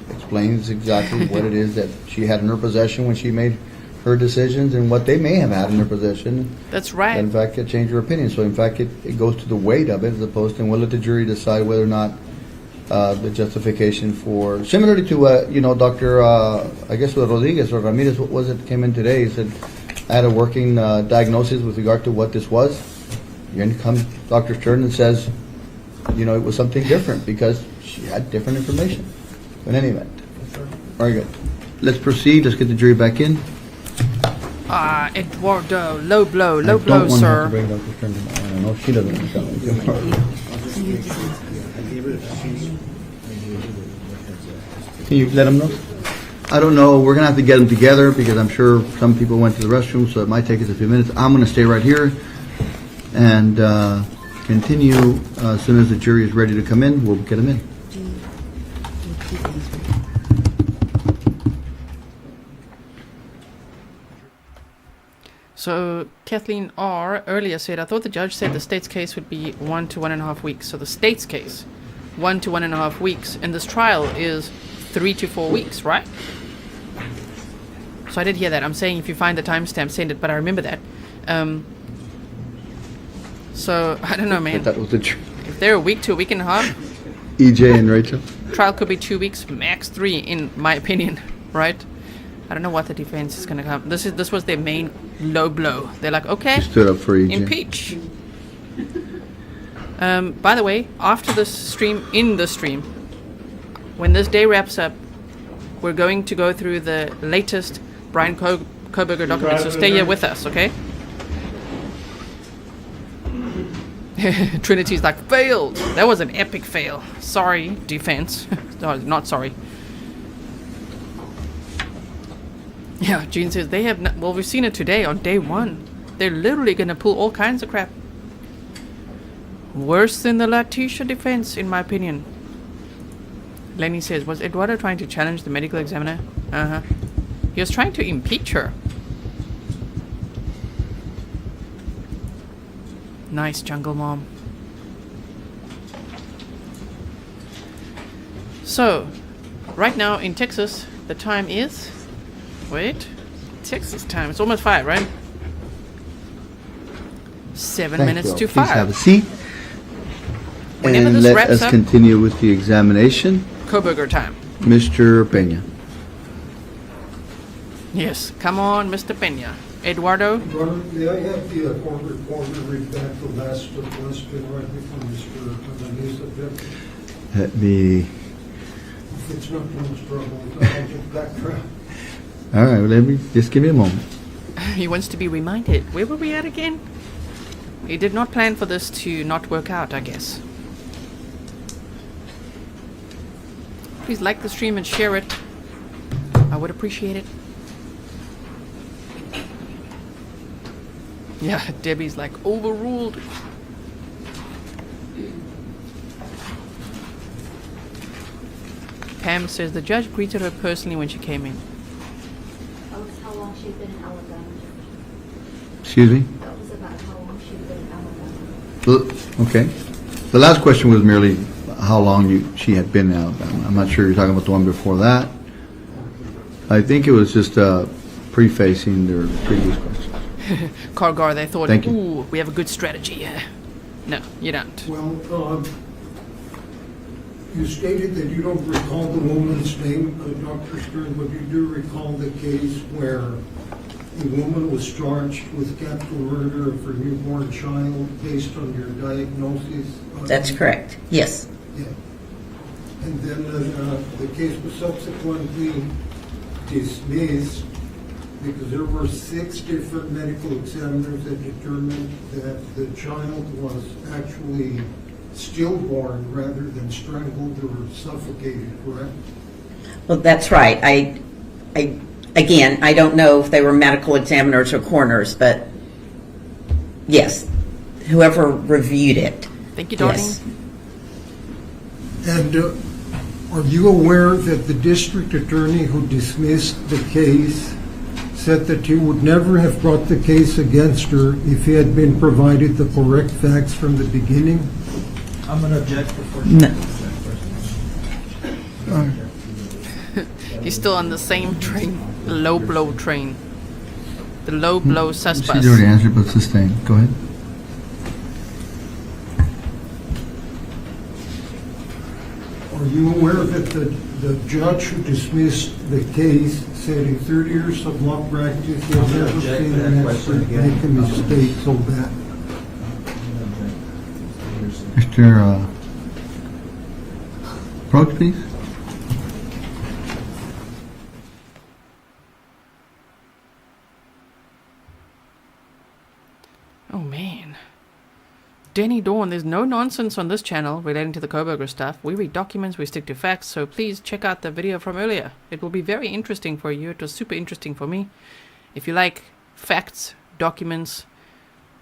[SPEAKER 4] explains exactly what it is that she had in her possession when she made her decisions, and what they may have had in their possession.
[SPEAKER 1] That's right.
[SPEAKER 4] That in fact could change her opinion. So in fact it goes to the weight of it, as opposed to, and we'll let the jury decide whether or not the justification for, similarly to you know, Dr. I guess with Rodrigues or Ramirez, what was it, came in today, he said, I had a working diagnosis with regard to what this was. Then comes Dr. Stern and says, you know, it was something different because she had different information. In any event. Very good. Let's proceed. Let's get the jury back in.
[SPEAKER 1] Eduardo, low blow,
[SPEAKER 4] I don't want to have to
[SPEAKER 1] sir.
[SPEAKER 4] bring Dr. Stern to my, I don't know, she doesn't understand. Can you let them know? I don't know. We're going to have to get them together because I'm sure some people went to the restroom, so it might take us a few minutes. I'm going to stay right here and continue as soon as the jury is ready to come in. We'll get them in.
[SPEAKER 1] So Kathleen R. earlier said, I thought the judge said the state's case would be 1 to 1.5 weeks. So the state's case, 1 to 1.5 weeks. And this trial is 3 to 4 weeks, right? So I did hear that. I'm saying if you find the timestamp, send it, but I remember that. So I don't know, man.
[SPEAKER 4] That was the jury.
[SPEAKER 1] If they're a week to a week and a half,
[SPEAKER 4] EJ and Rachel.
[SPEAKER 1] trial could be 2 weeks, max 3, in my opinion, right? I don't know what the defense is going to come. This was their main low blow. They're like, okay,
[SPEAKER 4] Stood up for EJ.
[SPEAKER 1] impeach. By the way, after this stream, in the stream, when this day wraps up, we're going to go through the latest Brian Koberger documents. So stay here with us, okay? Trinity's like, failed. That was an epic fail. Sorry, defense. No, not sorry. Yeah, Gene says they have. Well, we've seen it today on day 1. They're literally gonna pull all kinds of crap. Worse than the Letitia defense, in my opinion. Lenny says, was Eduardo trying to challenge the medical examiner? He was trying to impeach her. Nice, Jungle Mom. So, right now in Texas, the time is... Wait. Texas time. It's almost 5, right? 7
[SPEAKER 4] Thank
[SPEAKER 1] minutes
[SPEAKER 4] you.
[SPEAKER 1] to
[SPEAKER 4] Please
[SPEAKER 1] 5.
[SPEAKER 4] have a seat.
[SPEAKER 1] Whenever
[SPEAKER 4] And
[SPEAKER 1] this
[SPEAKER 4] let
[SPEAKER 1] wraps
[SPEAKER 4] us
[SPEAKER 1] up-
[SPEAKER 4] continue with the examination.
[SPEAKER 1] Coburger time.
[SPEAKER 4] Mr. Pena.
[SPEAKER 1] Yes. Come on, Mr. Pena. Eduardo?
[SPEAKER 7] Ronald, may I have the court reporter read back the last question right before Mr. Alanis objected?
[SPEAKER 4] Let me...
[SPEAKER 7] If it's not too much trouble, I'll get background.
[SPEAKER 4] All right, let me... Just give me a moment.
[SPEAKER 1] He wants to be reminded. Where were we at again? We did not plan for this to not work out, I guess. Please like the stream and share it. I would appreciate it. Yeah, Debbie's like, overruled. Pam says the judge greeted her personally when she came in.
[SPEAKER 11] That was how long she'd been in Alabama.
[SPEAKER 4] Excuse me?
[SPEAKER 11] That was about how long she'd been in Alabama.
[SPEAKER 4] Okay. The last question was merely how long she had been in Alabama. I'm not sure you're talking about the one before that. I think it was just prefacing their previous questions.
[SPEAKER 1] Cargar, they thought,
[SPEAKER 4] Thank you.
[SPEAKER 1] ooh, we have a good strategy. No, you don't.
[SPEAKER 7] Well, you stated that you don't recall the woman's name, Dr. Stern, but you do recall the case where a woman was charged with capital murder of her newborn child based on your diagnosis?
[SPEAKER 9] That's correct. Yes.
[SPEAKER 7] Yeah. And then the case was subsequently dismissed because there were 6 different medical examiners that determined that the child was actually stillborn rather than strangled or suffocated, correct?
[SPEAKER 9] Well, that's right. Again, I don't know if they were medical examiners or coroners, but yes, whoever reviewed it.
[SPEAKER 1] Thank you, darling.
[SPEAKER 9] Yes.
[SPEAKER 7] And are you aware that the district attorney who dismissed the case said that he would never have brought the case against her if he had been provided the correct facts from the beginning?
[SPEAKER 2] I'm going to object before
[SPEAKER 9] No.
[SPEAKER 1] He's still on the same train, the low blow train. The low blow
[SPEAKER 4] She
[SPEAKER 1] suspect.
[SPEAKER 4] already answered, but sustain. Go ahead.
[SPEAKER 7] Are you aware that the judge who dismissed the case said in 30 years of law practice he has never
[SPEAKER 2] object
[SPEAKER 7] seen
[SPEAKER 2] to that
[SPEAKER 7] an
[SPEAKER 2] question
[SPEAKER 7] expert
[SPEAKER 2] again.
[SPEAKER 7] make a mistake so bad?
[SPEAKER 4] Mr. Approach, please.
[SPEAKER 1] Oh man. Denny Dawn, there's no nonsense on this channel relating to the Coburger stuff. We read documents, we stick to facts, so please check out the video from earlier. It will be very interesting for you. It was super interesting for me. If you like facts, documents,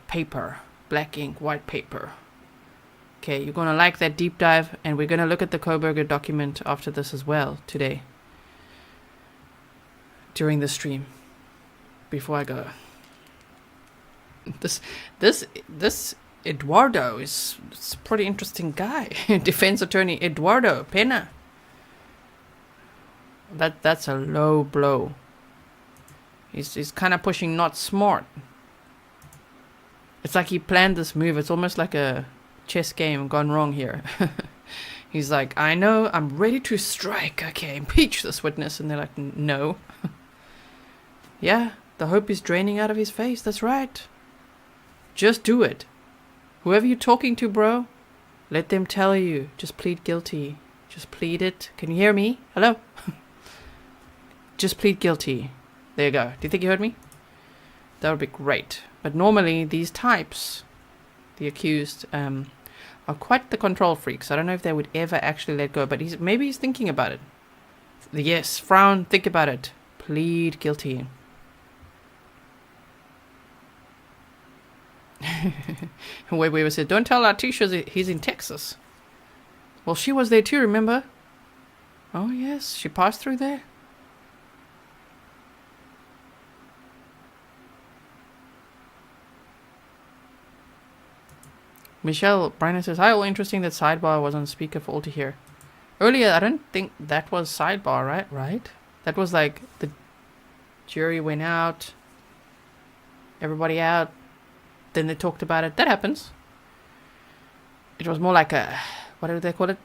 [SPEAKER 1] paper, black ink, white paper. Okay, you're going to like that deep dive, and we're going to look at the Coburger document after this as well today. During the stream. Before I go. This Eduardo is a pretty interesting guy. Defense attorney Eduardo Pena. That's a low blow. He's kind of pushing not smart. It's like he planned this move. It's almost like a chess game gone wrong here. He's like, I know, I'm ready to strike. Okay, impeach this witness. And they're like, no. Yeah, the hope is draining out of his face. That's right. Just do it. Whoever you're talking to, bro, let them tell you. Just plead guilty. Just plead it. Can you hear me? Hello? Just plead guilty. There you go. Do you think you heard me? That would be great. But normally, these types, the accused, are quite the control freaks. I don't know if they would ever actually let go, but maybe he's thinking about it. Yes, frown, think about it. Plead guilty. Wait, said, don't tell Artisha he's in Texas. Well, she was there too, remember? Oh, yes, she passed through there. Michelle Briner says, hi, all interesting that sidebar was on speaker for all to hear. Earlier, I don't think that was sidebar, right? That was like the jury went out, everybody out, then they talked about it. That happens. It was more like a, what do they call it?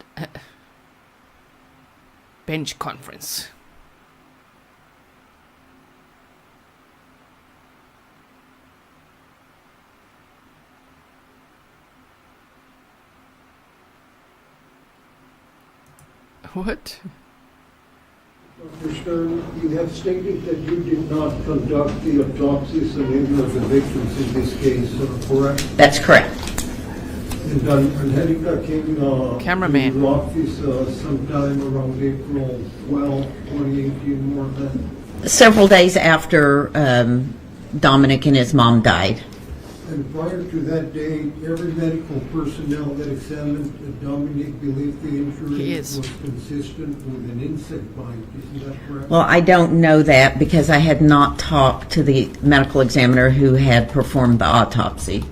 [SPEAKER 1] Bench conference. What?
[SPEAKER 7] Dr. Stern, you have stated that you did not conduct the autopsies on any of the victims in this case, correct?
[SPEAKER 9] That's correct.
[SPEAKER 7] And Angelica came
[SPEAKER 1] Cameraman.
[SPEAKER 7] to your office sometime around April 12, 2018, more than.
[SPEAKER 9] Several days after Dominic and his mom died.
[SPEAKER 7] And prior to that date, every medical personnel that examined Dominic believed the injury was consistent with an insect bite. Isn't that correct?
[SPEAKER 9] Well, I don't know that because I had not talked to the medical examiner who had performed the autopsy.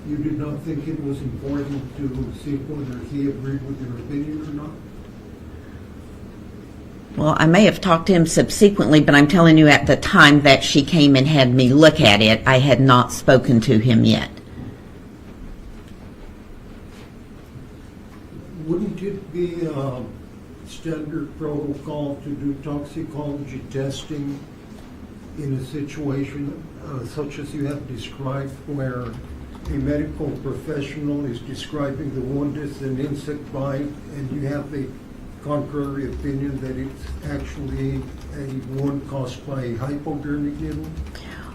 [SPEAKER 7] You did not think it was important to see whether he agreed with your opinion or not?
[SPEAKER 9] Well, I may have talked to him subsequently, but I'm telling you at the time that she came and had me look at it, I had not spoken to him yet.
[SPEAKER 7] Wouldn't it be standard protocol to do toxicology testing in a situation such as you have described, where a medical professional is describing the wound as an insect bite and you have a contrary opinion that it's actually a wound caused by a hypodermic needle?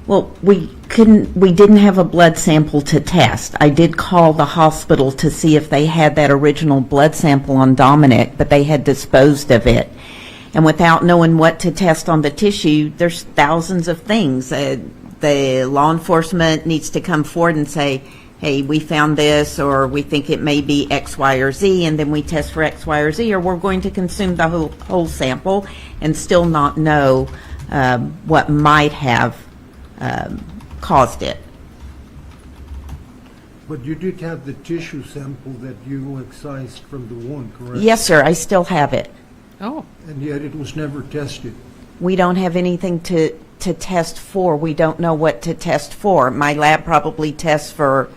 [SPEAKER 9] Well, we didn't have a blood sample to test. I did call the hospital to see if they had that original blood sample on Dominic, but they had disposed of it. And without knowing what to test on the tissue, there's thousands of things. The law enforcement needs to come forward and say, hey, we found this, or we think it may be X, Y, or Z, and then we test for X, Y, or Z, or we're going to consume the whole sample and still not know what might have caused it.
[SPEAKER 7] But you did have the tissue sample that you excised from the wound, correct?
[SPEAKER 9] Yes, sir, I still have it.
[SPEAKER 1] Oh.
[SPEAKER 7] And yet it was never tested.
[SPEAKER 9] We don't have anything to test for. We don't know what to test for. My lab probably tests for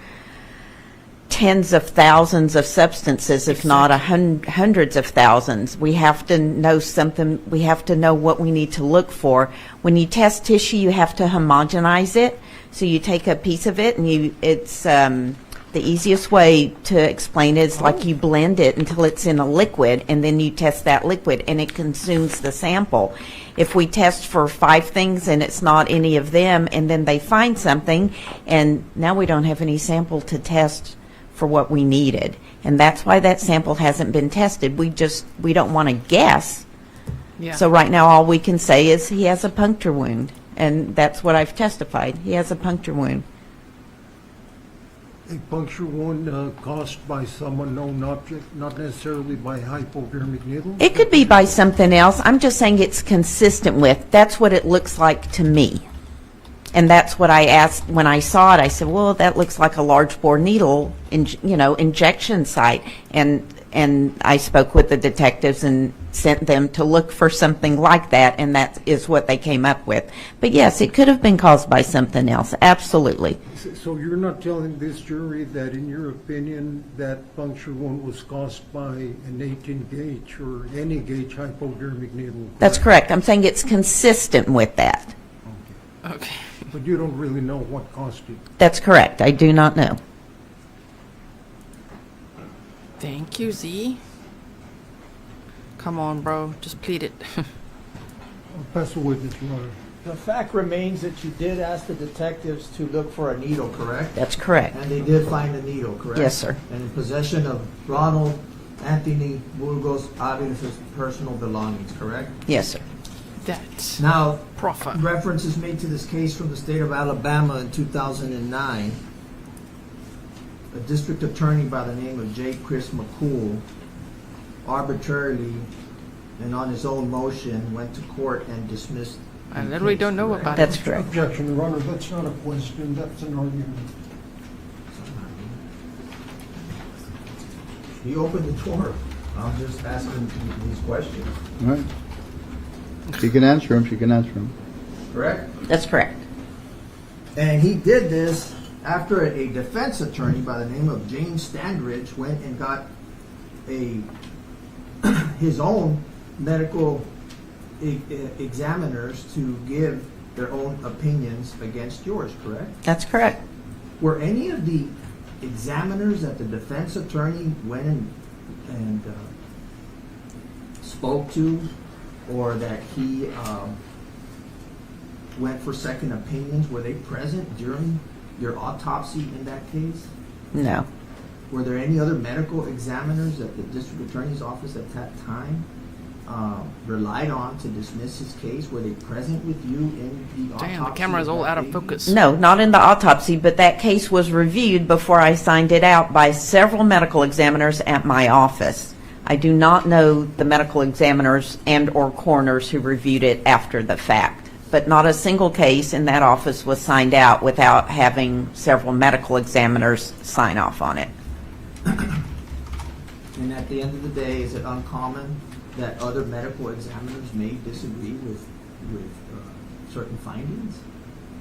[SPEAKER 9] tens of thousands of substances, if not hundreds of thousands. We have to know something. We have to know what we need to look for. When you test tissue, you have to homogenize it. So you take a piece of it, and it's the easiest way to explain it is like you blend it until it's in a liquid, and then you test that liquid, and it consumes the sample. If we test for 5 things and it's not any of them, and then they find something, and now we don't have any sample to test for what we needed. And that's why that sample hasn't been tested. We don't want to guess.
[SPEAKER 1] Yeah.
[SPEAKER 9] So right now all we can say is he has a puncture wound, and that's what I've testified. He has a puncture wound.
[SPEAKER 7] A puncture wound caused by some unknown object, not necessarily by hypodermic needle?
[SPEAKER 9] It could be by something else. I'm just saying it's consistent with. That's what it looks like to me. And that's what I asked when I saw it. I said, well, that looks like a large bore needle, injection site. And I spoke with the detectives and sent them to look for something like that, and that is what they came up with. But yes, it could have been caused by something else, absolutely.
[SPEAKER 7] So you're not telling this jury that, in your opinion, that puncture wound was caused by an 18 gauge or any gauge hypodermic needle?
[SPEAKER 9] That's correct. I'm saying it's consistent with that.
[SPEAKER 1] Okay.
[SPEAKER 7] But you don't really know what caused it?
[SPEAKER 9] That's correct. I do not know.
[SPEAKER 1] Thank you, Z. Come on, bro. Just plead it.
[SPEAKER 7] I'll pass the witness, Your Honor.
[SPEAKER 2] The fact remains that you did ask the detectives to look for a needle, correct?
[SPEAKER 9] That's correct.
[SPEAKER 2] And they did find a needle, correct?
[SPEAKER 9] Yes, sir.
[SPEAKER 2] And in possession of Ronald Anthony Burgos-Aviles' personal belongings, correct?
[SPEAKER 9] Yes, sir.
[SPEAKER 1] That's
[SPEAKER 2] Now,
[SPEAKER 1] proffer.
[SPEAKER 2] reference is made to this case from the state of Alabama in 2009. A district attorney by the name of J. Chris McCool arbitrarily and on his own motion went to court and dismissed
[SPEAKER 1] I literally don't know about
[SPEAKER 9] That's
[SPEAKER 1] it.
[SPEAKER 9] correct.
[SPEAKER 7] Objection, Your Honor, that's not a question, that's an argument.
[SPEAKER 2] He opened the door. I'm just asking these questions.
[SPEAKER 4] All right. She can answer him, she can answer him.
[SPEAKER 2] Correct?
[SPEAKER 9] That's correct.
[SPEAKER 2] And he did this after a defense attorney by the name of James Standridge went and got his own medical examiners to give their own opinions against yours, correct?
[SPEAKER 9] That's correct.
[SPEAKER 2] Were any of the examiners that the defense attorney went and spoke to, or that he went for second opinions, were they present during your autopsy in that case?
[SPEAKER 9] No.
[SPEAKER 2] Were there any other medical examiners that the district attorney's office at that time relied on to dismiss his case? Were they present with you in the autopsy?
[SPEAKER 1] Damn, the camera's all out of focus.
[SPEAKER 9] No, not in the autopsy, but that case was reviewed before I signed it out by several medical examiners at my office. I do not know the medical examiners and or coroners who reviewed it after the fact, but not a single case in that office was signed out without having several medical examiners sign off on it.
[SPEAKER 2] And at the end of the day, is it uncommon that other medical examiners may disagree with certain findings?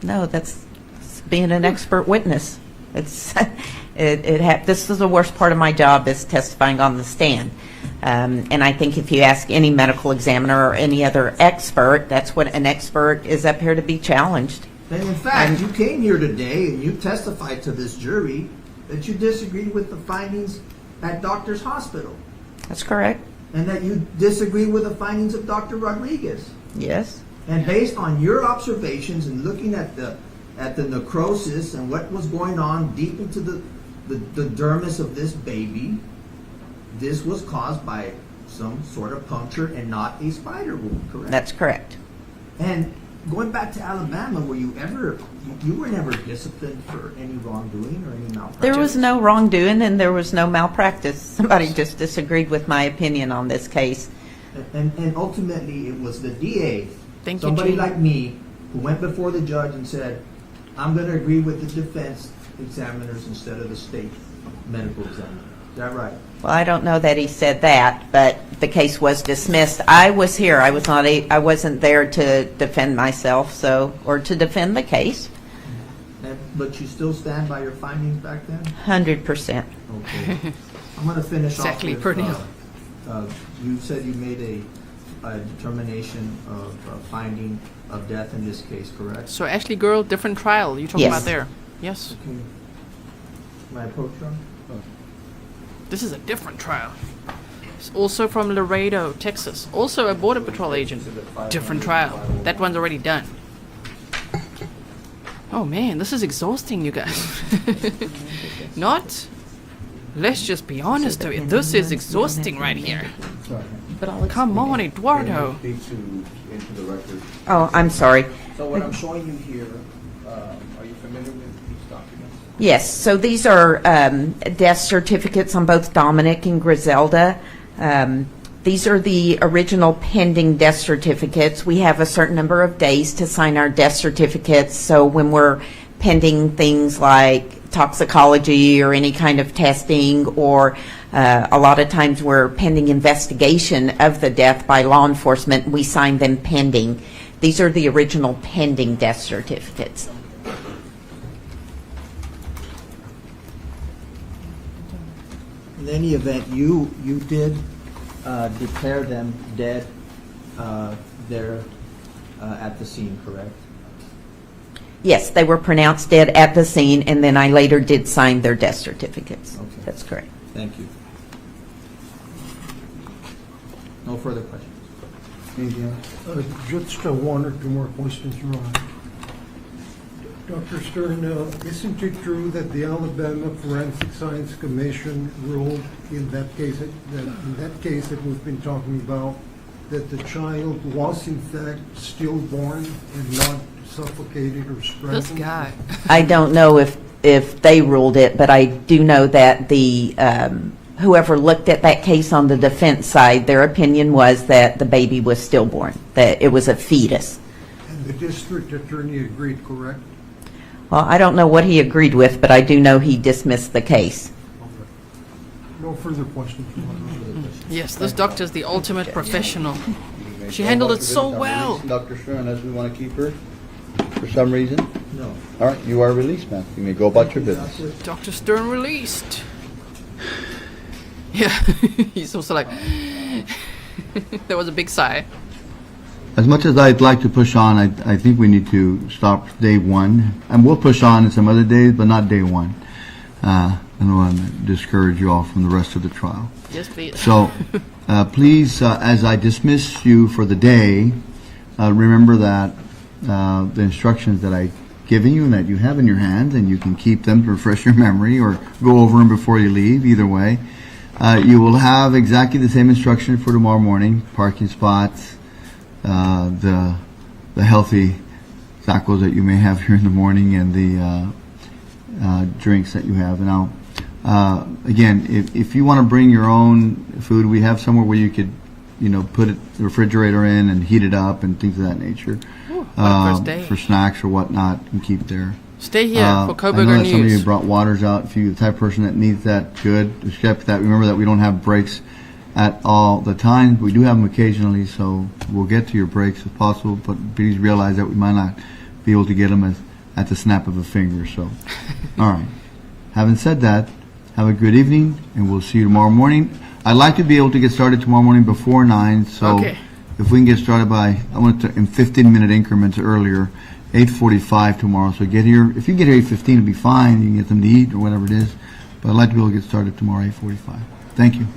[SPEAKER 9] No, that's being an expert witness. It's this is the worst part of my job, is testifying on the stand. And I think if you ask any medical examiner or any other expert, that's what an expert is up here to be challenged.
[SPEAKER 2] And in fact, you came here today and you testified to this jury that you disagreed with the findings at Doctor's Hospital,
[SPEAKER 9] That's correct.
[SPEAKER 2] and that you disagree with the findings of Dr. Rodrigues.
[SPEAKER 9] Yes.
[SPEAKER 2] And based on your observations and looking at the necrosis and what was going on deep into the dermis of this baby, this was caused by some sort of puncture and not a spider wound, correct?
[SPEAKER 9] That's correct.
[SPEAKER 2] And going back to Alabama, you were never disciplined for any wrongdoing or any malpractice?
[SPEAKER 9] There was no wrongdoing and there was no malpractice. Somebody just disagreed with my opinion on this case.
[SPEAKER 2] And ultimately, it was the DA,
[SPEAKER 1] Thank you,
[SPEAKER 2] somebody
[SPEAKER 1] Gene.
[SPEAKER 2] like me, who went before the judge and said, I'm going to agree with the defense examiners instead of the state medical examiner. Is that right?
[SPEAKER 9] Well, I don't know that he said that, but the case was dismissed. I was here. I wasn't there to defend myself, or to defend the case.
[SPEAKER 2] But you still stand by your findings back then?
[SPEAKER 9] 100%.
[SPEAKER 2] Okay. I'm going to finish
[SPEAKER 1] Exactly,
[SPEAKER 2] off
[SPEAKER 1] Pernille.
[SPEAKER 2] with, you said you made a determination of finding of death in this case, correct?
[SPEAKER 1] So Ashley girl, different trial you're talking
[SPEAKER 9] Yes.
[SPEAKER 1] about there. Yes.
[SPEAKER 2] Okay. My approach, Ron?
[SPEAKER 1] This is a different trial. It's also from Laredo, Texas. Also a border patrol agent. Different trial. That one's already done. Oh man, this is exhausting, you guys. Not. Let's just be honest to it. This is exhausting right here. Come on, Eduardo.
[SPEAKER 9] Oh, I'm sorry.
[SPEAKER 2] So what I'm showing you here, are you familiar with these documents?
[SPEAKER 9] Yes, so these are death certificates on both Dominic and Grizelda. These are the original pending death certificates. We have a certain number of days to sign our death certificates, so when we're pending things like toxicology or any kind of testing, or a lot of times we're pending investigation of the death by law enforcement, we sign them pending. These are the original pending death certificates.
[SPEAKER 2] In any event, you did declare them dead there at the scene, correct?
[SPEAKER 9] Yes, they were pronounced dead at the scene, and then I later did sign their death certificates.
[SPEAKER 2] Okay.
[SPEAKER 9] That's correct.
[SPEAKER 2] Thank you. No further questions.
[SPEAKER 4] Anything else?
[SPEAKER 7] Just one or two more questions, Your Honor. Dr. Stern, isn't it true that the Alabama Forensic Science Commission ruled in that case that we've been talking about, that the child was in fact stillborn and not suffocated or strangled?
[SPEAKER 1] This guy.
[SPEAKER 9] I don't know if they ruled it, but I do know that the whoever looked at that case on the defense side, their opinion was that the baby was stillborn, that it was a fetus.
[SPEAKER 7] And The district attorney agreed, correct?
[SPEAKER 9] Well, I don't know what he agreed with, but I do know he dismissed the case.
[SPEAKER 7] No further questions.
[SPEAKER 1] Yes, this doctor's the ultimate professional. She handled it so well.
[SPEAKER 4] Dr. Stern, unless we want to keep her for some reason?
[SPEAKER 2] No.
[SPEAKER 4] All right, you are released, ma'am. You may go about your business.
[SPEAKER 1] Dr. Stern released. Yeah, he's also like, there was a big sigh.
[SPEAKER 4] As much as I'd like to push on, I think we need to stop day one. And we'll push on in some other days, but not day one. I don't want to discourage you all from the rest of the trial.
[SPEAKER 1] Yes, please.
[SPEAKER 4] So, please, as I dismiss you for the day, remember that the instructions that I've given you and that you have in your hands, and you can keep them to refresh your memory or go over them before you leave, either way. You will have exactly the same instruction for tomorrow morning: parking spots, the healthy tacos that you may have here in the morning, and the drinks that you have. Now, again, if you want to bring your own food, we have somewhere where you could, put the refrigerator in and heat it up and things of that nature.
[SPEAKER 1] Ooh, what a first day.
[SPEAKER 4] For snacks or whatnot, and keep there.
[SPEAKER 1] Stay here for
[SPEAKER 4] I know
[SPEAKER 1] Coburger
[SPEAKER 4] that some of you
[SPEAKER 1] News.
[SPEAKER 4] brought waters out. If you're the type of person that needs that, good. Except that, remember that we don't have breaks at all the time. We do have them occasionally, so we'll get to your breaks if possible. But please realize that we might not be able to get them at the snap of a finger. So, all right. Having said that, have a good evening, and we'll see you tomorrow morning. I'd like to be able to get started tomorrow morning before 9. So,
[SPEAKER 1] Okay.
[SPEAKER 4] if we can get started by, I want to in 15-minute increments earlier. 8:45 tomorrow, so get here. If you get here 8:15, it'll be fine. You can get them to eat or whatever it is. But I'd like to be able to get started tomorrow 8:45. Thank you.